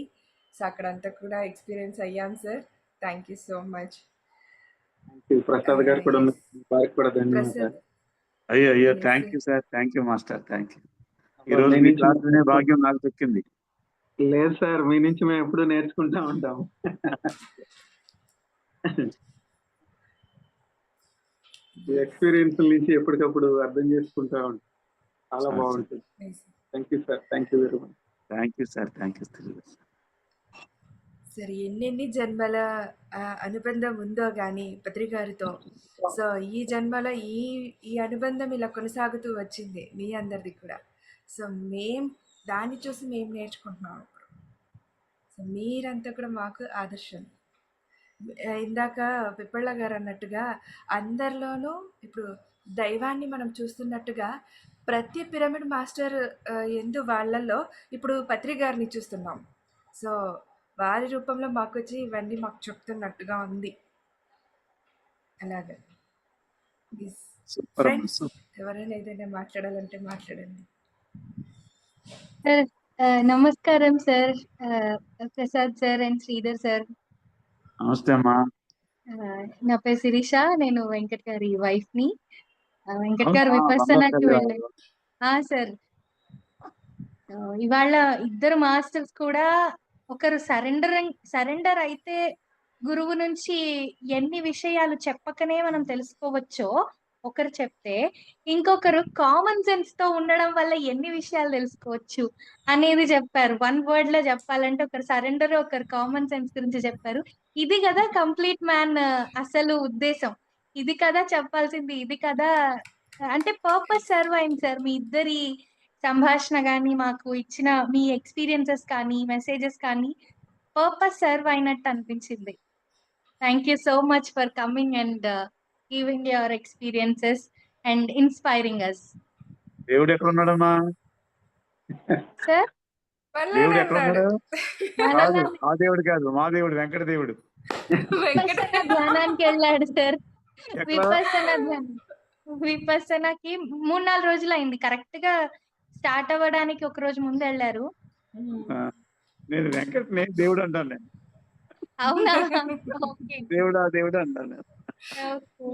సో అక్కడంతా కూడా ఎక్స్పీరియన్స్ అయ్యాం sir. Thank you so much. Prasad గారు కూడా Yes. వారికి కూడా ధన్యవాదాలు. ప్రసాద్ అయ్యో Yes, thank sir. You sir, thank you master, thank you. ఈ రోజు మీ మీ నుంచి క్లాస్ వినే భాగ్యం నాకు దక్కింది. లేదు సార్, మీ నుంచి మేము ఎప్పుడు నేర్చుకుంటా ఉంటాం. ఈ ఎక్స్పీరియన్స్ నుంచి ఎప్పటికప్పుడు అర్థం చేసుకుంటా ఉంటాం. చాలా Sure, బాగుంటుంది. Yes. Thank you sir, thank you very much. Thank you sir, thank you. సరే ఎన్నెన్ని జన్మల అనుబంధం ఉందో కానీ పత్రి గారితో, సో ఈ జన్మలో ఈ ఈ అనుబంధం ఇలా కొనసాగుతూ వచ్చింది మీ అందరిది కూడా. సో దాన్ని చూసి మేము నేర్చుకుంటున్నాం ఇప్పుడు. సో మీరంతా కూడా మాకు ఆదర్శం. ఇందాక పిప్పళ్ళ గారు అన్నట్టుగా అందరిలోనూ ఇప్పుడు దైవాన్ని మనం చూస్తున్నట్టుగా ప్రతి పిరమిడ్ మాస్టర్ వాళ్ళల్లో ఇప్పుడు పత్రి గారిని చూస్తున్నాం. సో వారి రూపంలో మాకు వచ్చి ఇవన్నీ మాకు చెప్తున్నట్టుగా ఉంది. అలాగే సూపర్ అమ్మా, ఫ్రెండ్స్ ఎవరైనా ఏదైనా మాట్లాడాలంటే మాట్లాడండి. సార్ నమస్కారం sir, Prasad sir and Sridhar sir. నమస్తే అమ్మా. నా పేరు శిరీష, నేను వెంకట్ గారి వైఫ్ ని. వెంకట్ గారు అవునా, విపස්සనాకి బంగారు వెళ్ళారు. సార్ ఇవాళ ఇద్దరు మాస్టర్స్ కూడా ఒకరు సరెండర్ అయితే గురువు నుంచి ఎన్ని విషయాలు చెప్పకనే మనం తెలుసుకోవచ్చో ఒకరు చెప్తే, ఇంకొకరు కామన్ సెన్స్ తో ఉండడం వల్ల ఎన్ని విషయాలు తెలుసుకోవచ్చు అనేది చెప్పారు. వన్ వర్డ్ లో చెప్పాలంటే ఒకరు సరెండర్, ఒకరు కామన్ సెన్స్ గురించి చెప్పారు. ఇది కదా కంప్లీట్ మ్యాన్ అసలు ఉద్దేశం, ఇది కదా చెప్పాల్సింది, ఇది కదా అంటే పర్పస్ సర్వ్ అయింది సార్. మీ ఇద్దరి సంభాషణ కానీ, మాకు ఇచ్చిన మీ ఎక్స్పీరియన్సెస్ కానీ, మెసేజెస్ కానీ పర్పస్ సర్వ్ అయినట్టు అనిపించింది. Thank you so much for coming and giving your experiences and inspiring us. దేవుడు ఎక్కడ ఉన్నాడమ్మా? సార్ దేవుడు ఎక్కడ ఉన్నాడు? మనలో కాదు, ఆ దేవుడు కాదు, మా దేవుడు వెంకట దేవుడు. విపස්සన ధ్యానానికి వెళ్ళాడు సార్. ఎక్కడ? విపස්සనకి 3-4 రోజులు అయింది. కరెక్ట్ గా స్టార్ట్ అవ్వడానికి ఒక రోజు ముందు వెళ్ళారు. ఆ, నేను వెంకటనే దేవుడు అంటాను. నేను అవునా? ఓకే దేవుడా దేవుడు అంటాను నేను. ఓకే.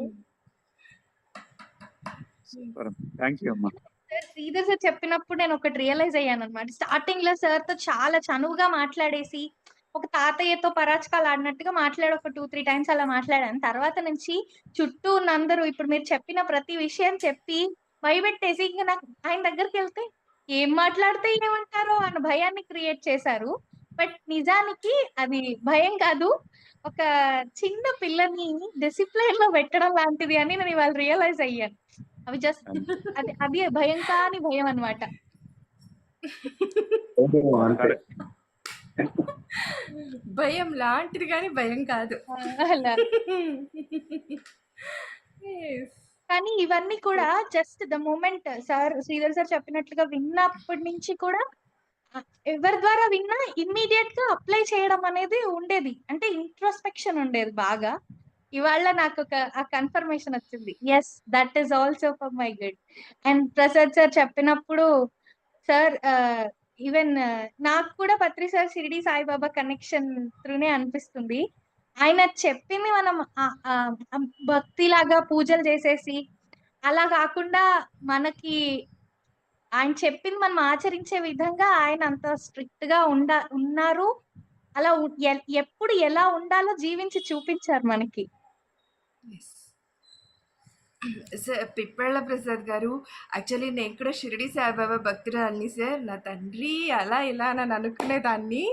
సూపర్, థ్యాంక్ యూ అమ్మా. సార్ శ్రీధర్ సార్ చెప్పినప్పుడు నేను ఒకటి రియలైజ్ అయ్యాను అనమాట. స్టార్టింగ్ లో సార్ తో చాలా చనువుగా మాట్లాడేసి ఒక తాతయ్యతో పరాచకాలు ఆడినట్టుగా మాట్లాడి ఒక 2-3 టైమ్స్ అలా మాట్లాడాను. తర్వాత నుంచి చుట్టూ ఉన్న అందరూ ఇప్పుడు మీరు చెప్పిన ప్రతి విషయం చెప్పి భయపెట్టేసి ఇంకా నాకు ఆయన దగ్గరికి వెళ్తే ఏం మాట్లాడితే ఏమంటారో అన్న భయాన్ని క్రియేట్ చేశారు. బట్ నిజానికి అది భయం కాదు, ఒక చిన్న పిల్లని డిసిప్లైన్ లో పెట్టడం లాంటిది అని నేను ఇవాళ రియలైజ్ అయ్యాను. అవి జస్ట్ అది భయం కాని భయం అనమాట. అంతే. భయం లాంటిది కానీ భయం కాదు. అలా Yes. కానీ ఇవన్నీ కూడా just the moment sir Sridhar sir చెప్పినట్లుగా విన్నప్పటి నుంచి కూడా ఎవరి ద్వారా విన్నా ఇమ్మీడియట్ గా అప్లై చేయడం అనేది ఉండేది. అంటే ఇంట్రోస్పెక్షన్ ఉండేది బాగా. ఇవాళ నాకు ఆ కన్ఫర్మేషన్ వచ్చింది. Yes, that is also for my good. And Prasad sir చెప్పినప్పుడు సార్ ఈవెన్ నాకు కూడా పత్రి సార్ షిరిడి సాయిబాబా కనెక్షన్ త్రూనే అనిపిస్తుంది. ఆయన చెప్పింది మనం భక్తిలాగా పూజలు చేసేసి అలా కాకుండా మనకి ఆయన చెప్పింది మనం ఆచరించే విధంగా ఆయన అంత స్ట్రిక్ట్ గా ఉన్నారు. అలా ఎప్పుడు ఎలా ఉండాలో జీవించి చూపించారు మనకి. Yes. సార్ పిప్పళ్ళ ప్రసాద్ గారు, యాక్చువల్లీ నేను కూడా షిరిడి సాయిబాబా భక్తురాలిని సార్. నా తండ్రి అలా ఇలా అని అనుకునేదాన్ని.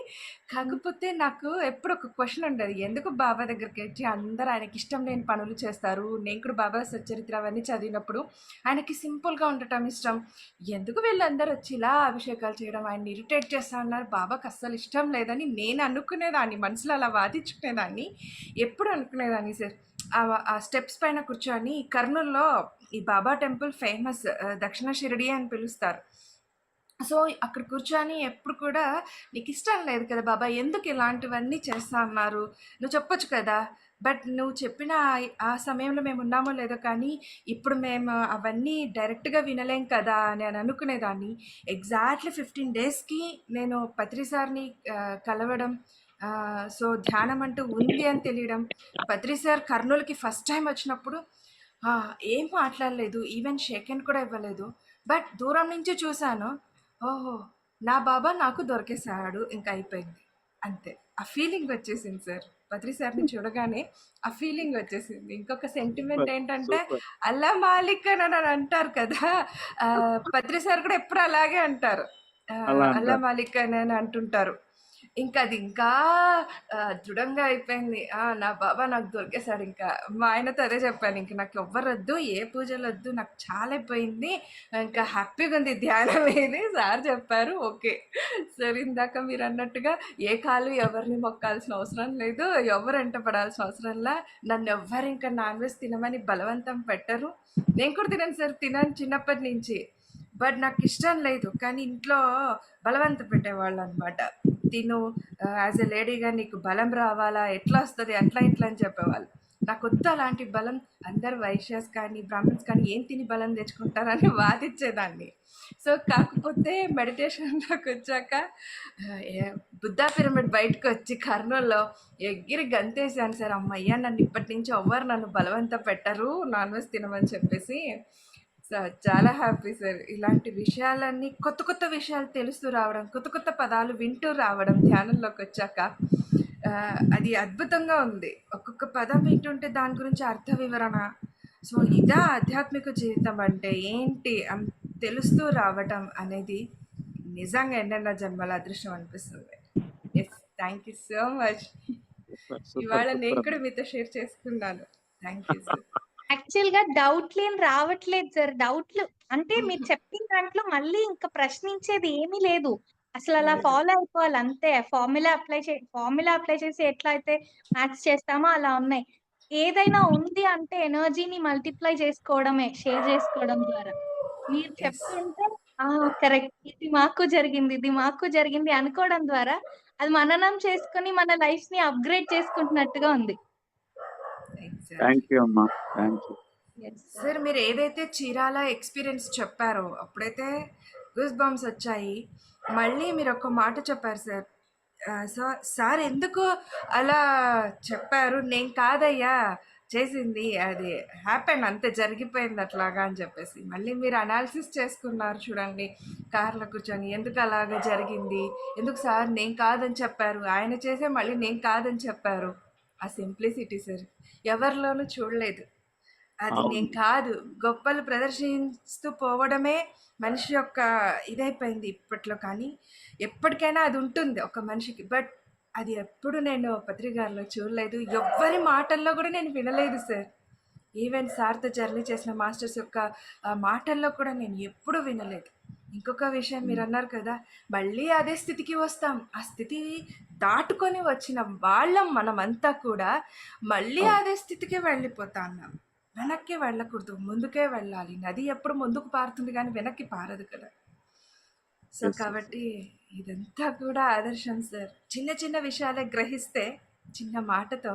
కాకపోతే నాకు ఎప్పుడు ఒక క్వశ్చన్ ఉండేది. ఎందుకు బాబా దగ్గరికి వచ్చి అందరూ ఆయనకి ఇష్టం లేని పనులు చేస్తారు? నేను కూడా బాబా సచ్చరిత్ర అవన్నీ చదివినప్పుడు ఆయనకి సింపుల్గా ఉండటం ఇష్టం. ఎందుకు వీళ్ళందరూ వచ్చి ఇలా అభిషేకాలు చేయడం, ఆయన్ని ఇరిటేట్ చేస్తా ఉన్నారు, బాబాకి అస్సలు ఇష్టం లేదని నేను అనుకునేదాన్ని. మనసులో అలా వాదించుకునేదాన్ని. ఎప్పుడు అనుకునేదాన్ని సార్. ఆ స్టెప్స్ పైన కూర్చొని కర్నూలులో ఈ బాబా టెంపుల్ ఫేమస్, దక్షిణ షిరిడి అని పిలుస్తారు. సో అక్కడ కూర్చొని ఎప్పుడు కూడా నీకు ఇష్టం లేదు కదా బాబా, ఎందుకు ఇలాంటివన్నీ చేస్తా ఉన్నారు, నువ్వు చెప్పొచ్చు కదా. బట్ నువ్వు చెప్పిన ఆ సమయంలో మేము ఉన్నామో లేదో, కానీ ఇప్పుడు మేము అవన్నీ డైరెక్ట్గా వినలేం కదా అని అనుకునేదాన్ని. ఎగ్జాక్ట్లీ 15 డేస్కి నేను పత్రి సార్ని కలవడం, సో ధ్యానం అంటూ ఉంది అని తెలియడం. పత్రి సార్ కర్నూలుకి ఫస్ట్ టైం వచ్చినప్పుడు ఏం మాట్లాడలేదు, ఈవెన్ షేక్ హ్యాండ్ కూడా ఇవ్వలేదు. బట్ దూరం నుంచి చూశాను, ఓహో నా బాబా నాకు దొరికేసాడు, ఇంకా అయిపోయింది అంతే. ఆ ఫీలింగ్ వచ్చేసింది సార్. పత్రి సార్ని చూడగానే ఆ ఫీలింగ్ వచ్చేసింది. ఇంకొక సెంటిమెంట్ సూపర్ ఏంటంటే సూపర్. అల్లా మాలిక్ అని అంటారు కదా, పత్రి సార్ కూడా ఎప్పుడు అలాగే అంటారు, అలా అల్లా అంటారు. మాలిక్ అని అంటుంటారు. ఇంకా అది ఇంకా దృఢంగా అయిపోయింది. నా బాబా నాకు దొరికేసాడు. ఇంకా మా ఆయనతో అదే చెప్పాను, ఇంక నాకు ఎవ్వరొద్దు, ఏ పూజలు వద్దు, నాకు చాలా అయిపోయింది, ఇంకా హ్యాపీగా ఉంది ధ్యానం ఇది సార్ చెప్పారు. ఓకే సరే, ఇందాక మీరు అన్నట్టుగా ఏ కాలు ఎవరిని మొక్కాల్సిన అవసరం లేదు, ఎవరు వెంట పడాల్సిన అవసరంలా, నన్ను ఎవ్వరు ఇంకా నాన్ వెజ్ తినమని బలవంతం పెట్టరు. నేను కూడా తినను సార్, తినను చిన్నప్పటి నుంచి. బట్ నాకు ఇష్టం లేదు, కానీ ఇంట్లో బలవంత పెట్టేవాళ్ళు అనమాట. తిను, యాజ్ ఎ లేడీగా నీకు బలం రావాలా, ఎట్లా వస్తుంది అట్లా ఇట్లా అని చెప్పేవాళ్ళు. నాకు వద్దు అలాంటి బలం, అందరు వైశ్యాస్ కానీ బ్రాహ్మణ్స్ కానీ ఏం తిని బలం తెచ్చుకుంటారని వాదించేదాన్ని. సో కాకపోతే మెడిటేషన్లోకి వచ్చాక బుద్ధా పిరమిడ్ బయటకు వచ్చి కర్నూలులో ఎగిరి గంతేసాను సార్. అమ్మయ్య, నన్ను ఇప్పటి నుంచి ఎవ్వరు నన్ను బలవంత పెట్టరు నాన్ వెజ్ తినమని చెప్పేసి. సో చాలా హ్యాపీ సార్. ఇలాంటి విషయాలన్నీ కొత్త కొత్త విషయాలు తెలుస్తూ రావడం, కొత్త కొత్త పదాలు వింటూ రావడం ధ్యానంలోకి వచ్చాక అది అద్భుతంగా ఉంది. ఒక్కొక్క పదం వింటుంటే దాని గురించి అర్థ వివరణ. సో ఇదా ఆధ్యాత్మిక జీవితం అంటే ఏంటి అని తెలుస్తూ రావటం అనేది నిజంగా ఎన్నెన్నో జన్మల అదృష్టం అనిపిస్తుంది. Yes, thank you so much. Super super ఇవాళ నేను సూపర్. కూడా మీతో షేర్ చేసుకున్నాను. Thank you sir. యాక్చువల్ గా డౌట్లు ఏం రావట్లేదు సార్. డౌట్లు అంటే మీరు చెప్పిన దాంట్లో మళ్ళీ ఇంకా ప్రశ్నించేది ఏమీ లేదు. అసలు అలా ఫాలో అయిపోవాలి అంతే. ఫార్ములా అప్లై చేసి ఎట్లా అయితే మ్యాథ్స్ చేస్తామో అలా ఉన్నాయి. ఏదైనా ఉంది అంటే ఎనర్జీని మల్టిప్లై చేసుకోవడమే, షేర్ చేసుకోవడం ద్వారా. మీరు ఎస్, చెప్తుంటే కరెక్ట్, ఇది మాకు జరిగింది అనుకోవడం ద్వారా అది మననం చేసుకొని మన లైఫ్ ని అప్గ్రేడ్ చేసుకుంటున్నట్టుగా ఉంది. ఎగ్జాక్ట్లీ. థ్యాంక్ యూ అమ్మా, థ్యాంక్ యూ. సార్ మీరు ఏదైతే చీరాల ఎక్స్పీరియన్స్ చెప్పారో అప్పుడైతే గూస్ బంప్స్ వచ్చాయి. మళ్ళీ మీరు ఒక మాట చెప్పారు సార్. సో సార్ ఎందుకు అలా చెప్పారు, నేను కాదయ్యా చేసింది, అది హ్యాపెన్, అంతే జరిగిపోయింది అట్లాగా అని చెప్పేసి మళ్ళీ మీరు అనాలిసిస్ చేసుకున్నారు చూడండి కార్లో కూర్చొని, ఎందుకు అలాగా జరిగింది, ఎందుకు సార్ నేను కాదని చెప్పారు, ఆయన చేసే మళ్ళీ నేను కాదని చెప్పారు. ఆ సింప్లిసిటీ సార్ ఎవరిలోనూ చూడలేదు. అది అవును. నేను కాదు, గొప్పలు ప్రదర్శిస్తూ పోవడమే మనిషి యొక్క ఇదైపోయింది ఇప్పట్లో. కానీ ఎప్పటికైనా అది ఉంటుంది ఒక మనిషికి. బట్ అది ఎప్పుడు నేను పత్రికల్లో చూడలేదు, ఎవ్వరి మాటల్లో కూడా నేను వినలేదు సార్. ఈవెన్ సార్తో జర్నీ చేసిన మాస్టర్స్ యొక్క మాటల్లో కూడా నేను ఎప్పుడూ వినలేదు. ఇంకొక విషయం మీరు అన్నారు కదా, మళ్ళీ అదే స్థితికి వస్తాం. ఆ స్థితి దాటుకొని వచ్చిన వాళ్ళం మనమంతా కూడా మళ్ళీ అదే స్థితికి వెళ్ళిపోతా ఉన్నాం. వెనక్కి వెళ్ళకూడదు, ముందుకే వెళ్ళాలి. నది ఎప్పుడు ముందుకు పారుతుంది కానీ వెనక్కి పారదు కదా. So Yes, yes. కాబట్టి ఇదంతా కూడా ఆదర్శం సార్. చిన్న చిన్న విషయాలే గ్రహిస్తే చిన్న మాటతో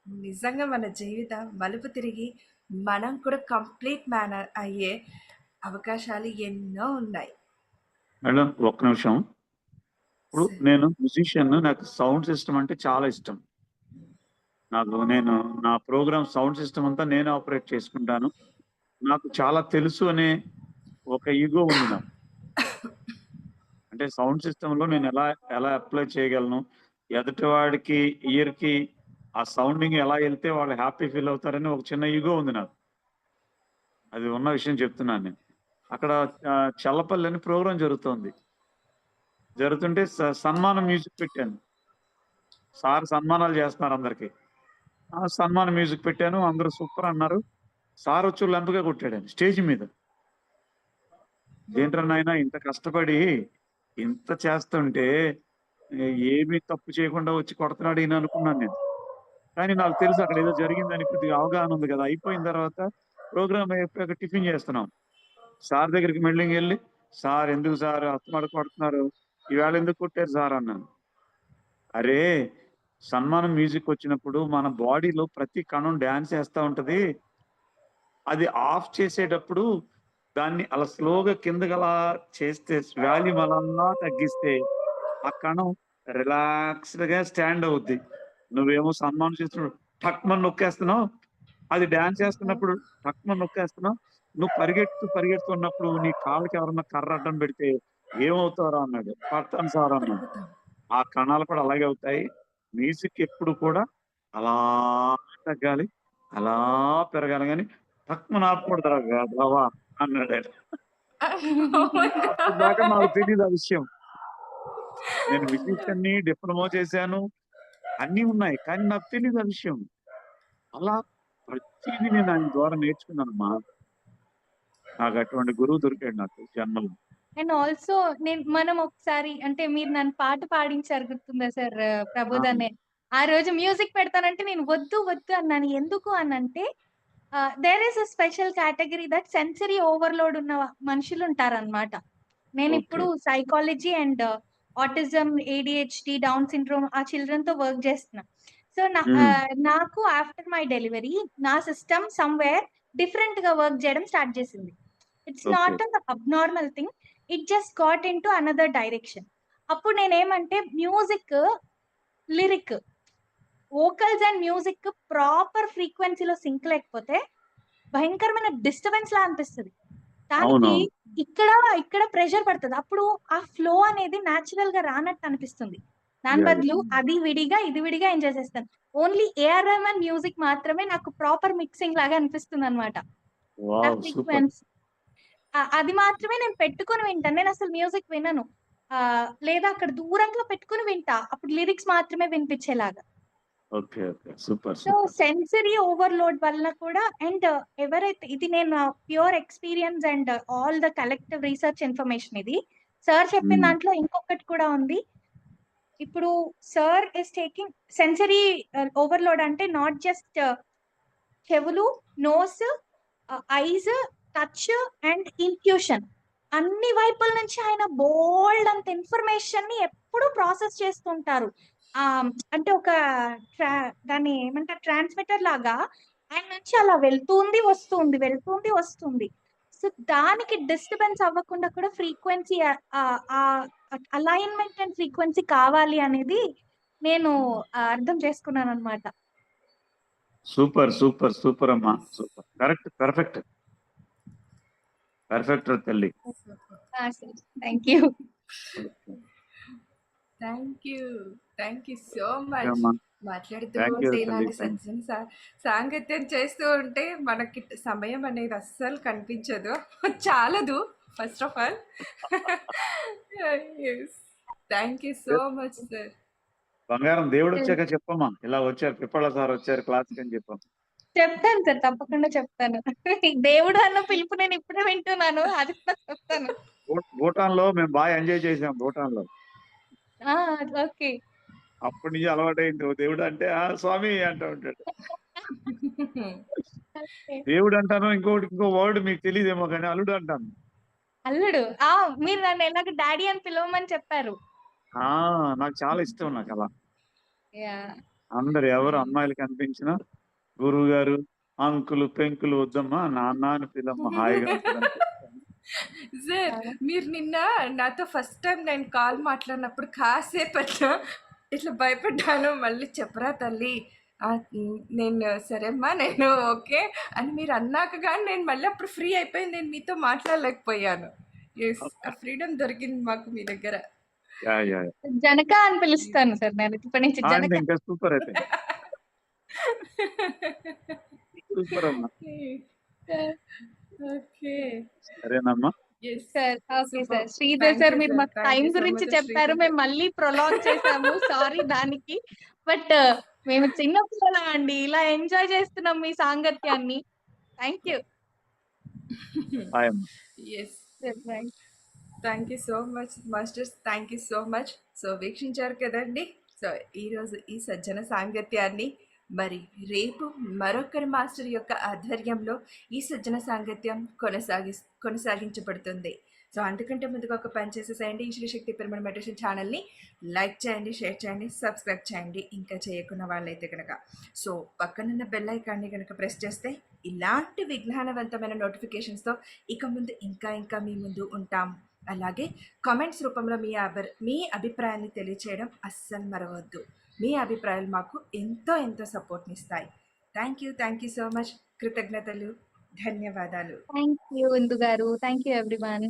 నిజంగా మన జీవితం మలుపు తిరిగి మనం కూడా కంప్లీట్ మ్యానర్ అయ్యే అవకాశాలు ఎన్నో ఉన్నాయి మేడం ఒక్క నిమిషం. ఇప్పుడు సార్. నేను మ్యూజిషియన్, నాకు సౌండ్ సిస్టమ్ అంటే చాలా ఇష్టం. నేను నా ప్రోగ్రామ్ సౌండ్ సిస్టమ్ అంతా నేను ఆపరేట్ చేసుకుంటాను. నాకు చాలా తెలుసు అనే ఒక ఈగో ఉంది నాకు. అంటే సౌండ్ సిస్టమ్ లో నేను ఎలా ఎలా అప్లై చేయగలను, ఎదుటి వాడికి ఇయర్ కి ఆ సౌండింగ్ ఎలా వెళ్తే వాళ్ళు హ్యాపీ ఫీల్ అవుతారని ఒక చిన్న ఈగో ఉంది నాకు. అది ఉన్న విషయం చెప్తున్నాను నేను. అక్కడ చల్లపల్లి అని ప్రోగ్రాం జరుగుతుంటే సన్మానం మ్యూజిక్ పెట్టాను. సార్ సన్మానాలు చేస్తున్నారు అందరికి. సన్మానం మ్యూజిక్ పెట్టాను, అందరూ సూపర్ అన్నారు. సార్ వచ్చి లెంపగా కొట్టాడు స్టేజ్ మీద. ఏంట్రా నాయన ఇంత కష్టపడి ఇంత చేస్తుంటే ఏమీ తప్పు చేయకుండా వచ్చి కొడుతున్నాడు ఈయన అనుకున్నాను నేను. కానీ నాకు తెలుసు అక్కడ ఏదో జరిగిందని కొద్దిగా అవగాహన ఉంది కదా. అయిపోయిన తర్వాత ప్రోగ్రామ్ అయిపోయాక టిఫిన్ చేస్తున్నాం. సార్ దగ్గరికి మెల్లింగ్ వెళ్ళి, సార్ ఎందుకు సార్ అస్తమాడ కొడుతున్నారు, ఈవేళ ఎందుకు కొట్టారు సార్ అన్నాను. అరే సన్మానం మ్యూజిక్ వచ్చినప్పుడు మన బాడీలో ప్రతి కణం డాన్స్ చేస్తూ ఉంటది. అది ఆఫ్ చేసేటప్పుడు దాన్ని అలా స్లోగా కిందకి అలా చేస్తే వాల్యూమ్ అలా తగ్గిస్తే ఆ కణం రిలాక్స్డ్ గా స్టాండ్ అవుద్ది. నువ్వేమో సన్మానం చేస్తున్నప్పుడు టక్మని నొక్కేస్తున్నావు, అది డాన్స్ చేస్తున్నప్పుడు టక్మని నొక్కేస్తున్నావు. నువ్వు పరిగెడుతున్నప్పుడు నీ కాళ్ళకి ఎవరన్నా కర్ర అడ్డం పెడితే ఏమవుతారో అన్నాడు. పడతాను సార్ అన్నాడు. ఆ కణాలు కూడా అలాగే అవుతాయి. మ్యూజిక్ ఎప్పుడు కూడా అలా తగ్గాలి, అలా పెరగాలి, కానీ టక్మని ఆపకూడదు రావా అన్నాడు ఆయన. అప్పుడు దాకా నాకు తెలియదు ఆ విషయం. నేను మ్యూజిషియన్ని, డిప్లొమా చేశాను, అన్ని ఉన్నాయి, కానీ నాకు తెలియదు ఆ విషయం. అలా ప్రతిదీ నేను ఆయన ద్వారా నేర్చుకున్నానమ్మా. నాకు అటువంటి గురువు దొరికాడు నాకు జన్మలో. అండ్ ఆల్సో మనం ఒకసారి అంటే మీరు నన్ను పాట పాడించారు గుర్తుందా సార్ ప్రబోధనే? ఆ రోజు మ్యూజిక్ పెడతానంటే నేను వద్దు వద్దు అన్నాను. ఎందుకు అనంటే there is a special category that sensory overload ఉన్న మనుషులు ఉంటారన్నమాట. నేను ఇప్పుడు psychology and autism, ADHD, down syndrome ఆ చిల్డ్రన్ తో వర్క్ చేస్తున్నా. సో నాకు ఆఫ్టర్ మై డెలివరీ నా సిస్టమ్ సమ్వేర్ డిఫరెంట్ గా వర్క్ చేయడం స్టార్ట్ చేసింది. It's not an abnormal thing, it just got in to another direction. అప్పుడు నేనేమంటే music, lyric, vocals and music proper ఫ్రీక్వెన్సీలో సింక్ లేకపోతే భయంకరమైన డిస్టర్బెన్స్ లా అనిపిస్తుంది. దానికి ఇక్కడ ప్రెషర్ పడుతుంది. అప్పుడు ఆ ఫ్లో అనేది న్యాచురల్ గా రానట్టు అనిపిస్తుంది. దాని బదులు అది విడిగా ఇది విడిగా ఎంజాయ్ చేస్తాను. ఓన్లీ AR రెహమాన్ మ్యూజిక్ మాత్రమే నాకు ప్రాపర్ మిక్సింగ్ లాగా అనిపిస్తుంది అనమాట. ఫ్రీక్వెన్సీ అది మాత్రమే నేను పెట్టుకుని వింటాను. నేను అసలు మ్యూజిక్ వినను, లేదా అక్కడ దూరంగా పెట్టుకుని వింటా, అప్పుడు లిరిక్స్ మాత్రమే వినిపించేలాగా. సో సెన్సరీ ఓవర్లోడ్ వల్ల కూడా, అండ్ ఎవరైతే ఇది నేను pure experience and all the collective research information, ఇది సార్ చెప్పిన దాంట్లో ఇంకొకటి కూడా ఉంది. ఇప్పుడు sir is taking sensory overload అంటే నాట్ జస్ట్ చెవులు, nose, eyes, touch and intuition, అన్ని వైపుల నుంచి ఆయన బోల్డ్ అంత ఇన్ఫర్మేషన్ ని ఎప్పుడు ప్రాసెస్ చేస్తుంటారు. అంటే ఒక దాన్ని ఏమంటారు, ట్రాన్స్మిటర్ లాగా ఆయన నుంచి అలా వెళ్తుంది వస్తుంది. సో దానికి డిస్టర్బెన్స్ అవ్వకుండా కూడా ఫ్రీక్వెన్సీ, అలైన్మెంట్ అండ్ ఫ్రీక్వెన్సీ కావాలి అనేది నేను అర్థం చేసుకున్నాను అనమాట. సూపర్ సూపర్ సూపర్ అమ్మా, సూపర్, కరెక్ట్, పర్ఫెక్ట్ తల్లి. Thank you so much. మాట్లాడుతూ ఉంటే ఇలాంటి సత్యం సాంగత్యం చేస్తూ ఉంటే మనకి సమయం అనేది అస్సలు కనిపించదు, చాలదు. First of all thank you so much sir. బంగారం, దేవుడు వచ్చాక చెప్పమ్మా, ఇలా వచ్చారు పిప్పళ్ళ సార్ వచ్చారు క్లాస్ అని చెప్పాం. చెప్తాను సార్, తప్పకుండా చెప్తాను. దేవుడు అన్న పిలుపు నేను ఇప్పుడే వింటున్నాను, అది చెప్తాను. భూటాన్ లో మేము బాగా ఎంజాయ్ చేసాం. భూటాన్ లో ఓకే, అప్పటి నుంచి అలవాటైంది. దేవుడు అంటే స్వామి అంటూ ఉంటాడు. దేవుడు అంటాను, ఇంకో వర్డ్ మీకు తెలియదేమో కానీ అల్లుడు అంటాను. అల్లుడు, మీరు నన్ను ఎలాగ డాడీ అని పిలవమని చెప్పారు. నాకు చాలా ఇష్టం. నాకు అలా అందరు ఎవరు అమ్మాయిలు కనిపించినా గురువు గారు, అంకులు, పెంకులు వద్దమ్మా, నాన్న అని పిలమ్మా, హాయిగా. సార్ మీరు నిన్న నాతో ఫస్ట్ టైం నేను కాల్ మాట్లాడినప్పుడు కాసేపు ఇట్లా భయపడ్డాను. మళ్ళీ చెప్పరా తల్లి, నేను సరేమ్మా, నేను ఓకే అని మీరు అన్నాక కానీ నేను మళ్ళీ అప్పుడు ఫ్రీ అయిపోయి నేను మీతో మాట్లాడలేకపోయాను. ఆ ఫ్రీడమ్ దొరికింది మాకు మీ దగ్గర. జనక అని పిలుస్తాను సార్ నేను ఇప్పటి నుంచి. ఇంకా సూపర్ అయితే సూపర్ అమ్మా. ఓకే. సరేనమ్మా? Yes. Sir okay super. Sir. Sridhar thank sir you మీరు సార్. మాకు థ్యాంక్ టైం యూ సో గురించి మచ్ చెప్పారు. శ్రీధర్ మేము గారు. మళ్ళీ ప్రొలాంగ్ చేసాము. సారీ దానికి. బట్ మేము చిన్న పిల్లలం అండి. ఇలా ఎంజాయ్ చేస్తున్నాం మీ సాంగత్యాన్ని. Thank you. బాయ్ అమ్మా. Yes. Bye. Thank you so much masters. Thank you so much. So వీక్షించారు కదండి. సో ఈరోజు ఈ సజ్జన సాంగత్యాన్ని మరి రేపు మరొకరి మాస్టర్ యొక్క ఆధ్వర్యంలో ఈ సజ్జన సాంగత్యం కొనసాగించబడుతుంది. సో అంతకంటే ముందుగా ఒక పని చేసేసేయండి. ఈ శ్రీశక్తి పిరమిడ్ మెడిటేషన్ ఛానల్ని లైక్ చేయండి, షేర్ చేయండి, సబ్స్క్రైబ్ చేయండి ఇంకా చేయకున్న వాళ్ళైతే కనుక. సో పక్కనున్న బెల్ ఐకాన్ని కనుక ప్రెస్ చేస్తే ఇలాంటి విజ్ఞానవంతమైన నోటిఫికేషన్స్తో ఇక ముందు ఇంకా మీ ముందు ఉంటాం. అలాగే కామెంట్స్ రూపంలో మీ అభిప్రాయాన్ని తెలియచేయడం అస్సలు మరవద్దు. మీ అభిప్రాయాలు మాకు ఎంతో సపోర్ట్ని ఇస్తాయి. Thank you so much. కృతజ్ఞతలు, ధన్యవాదాలు. థ్యాంక్ యూ ఇందు గారు. Thank you everyone.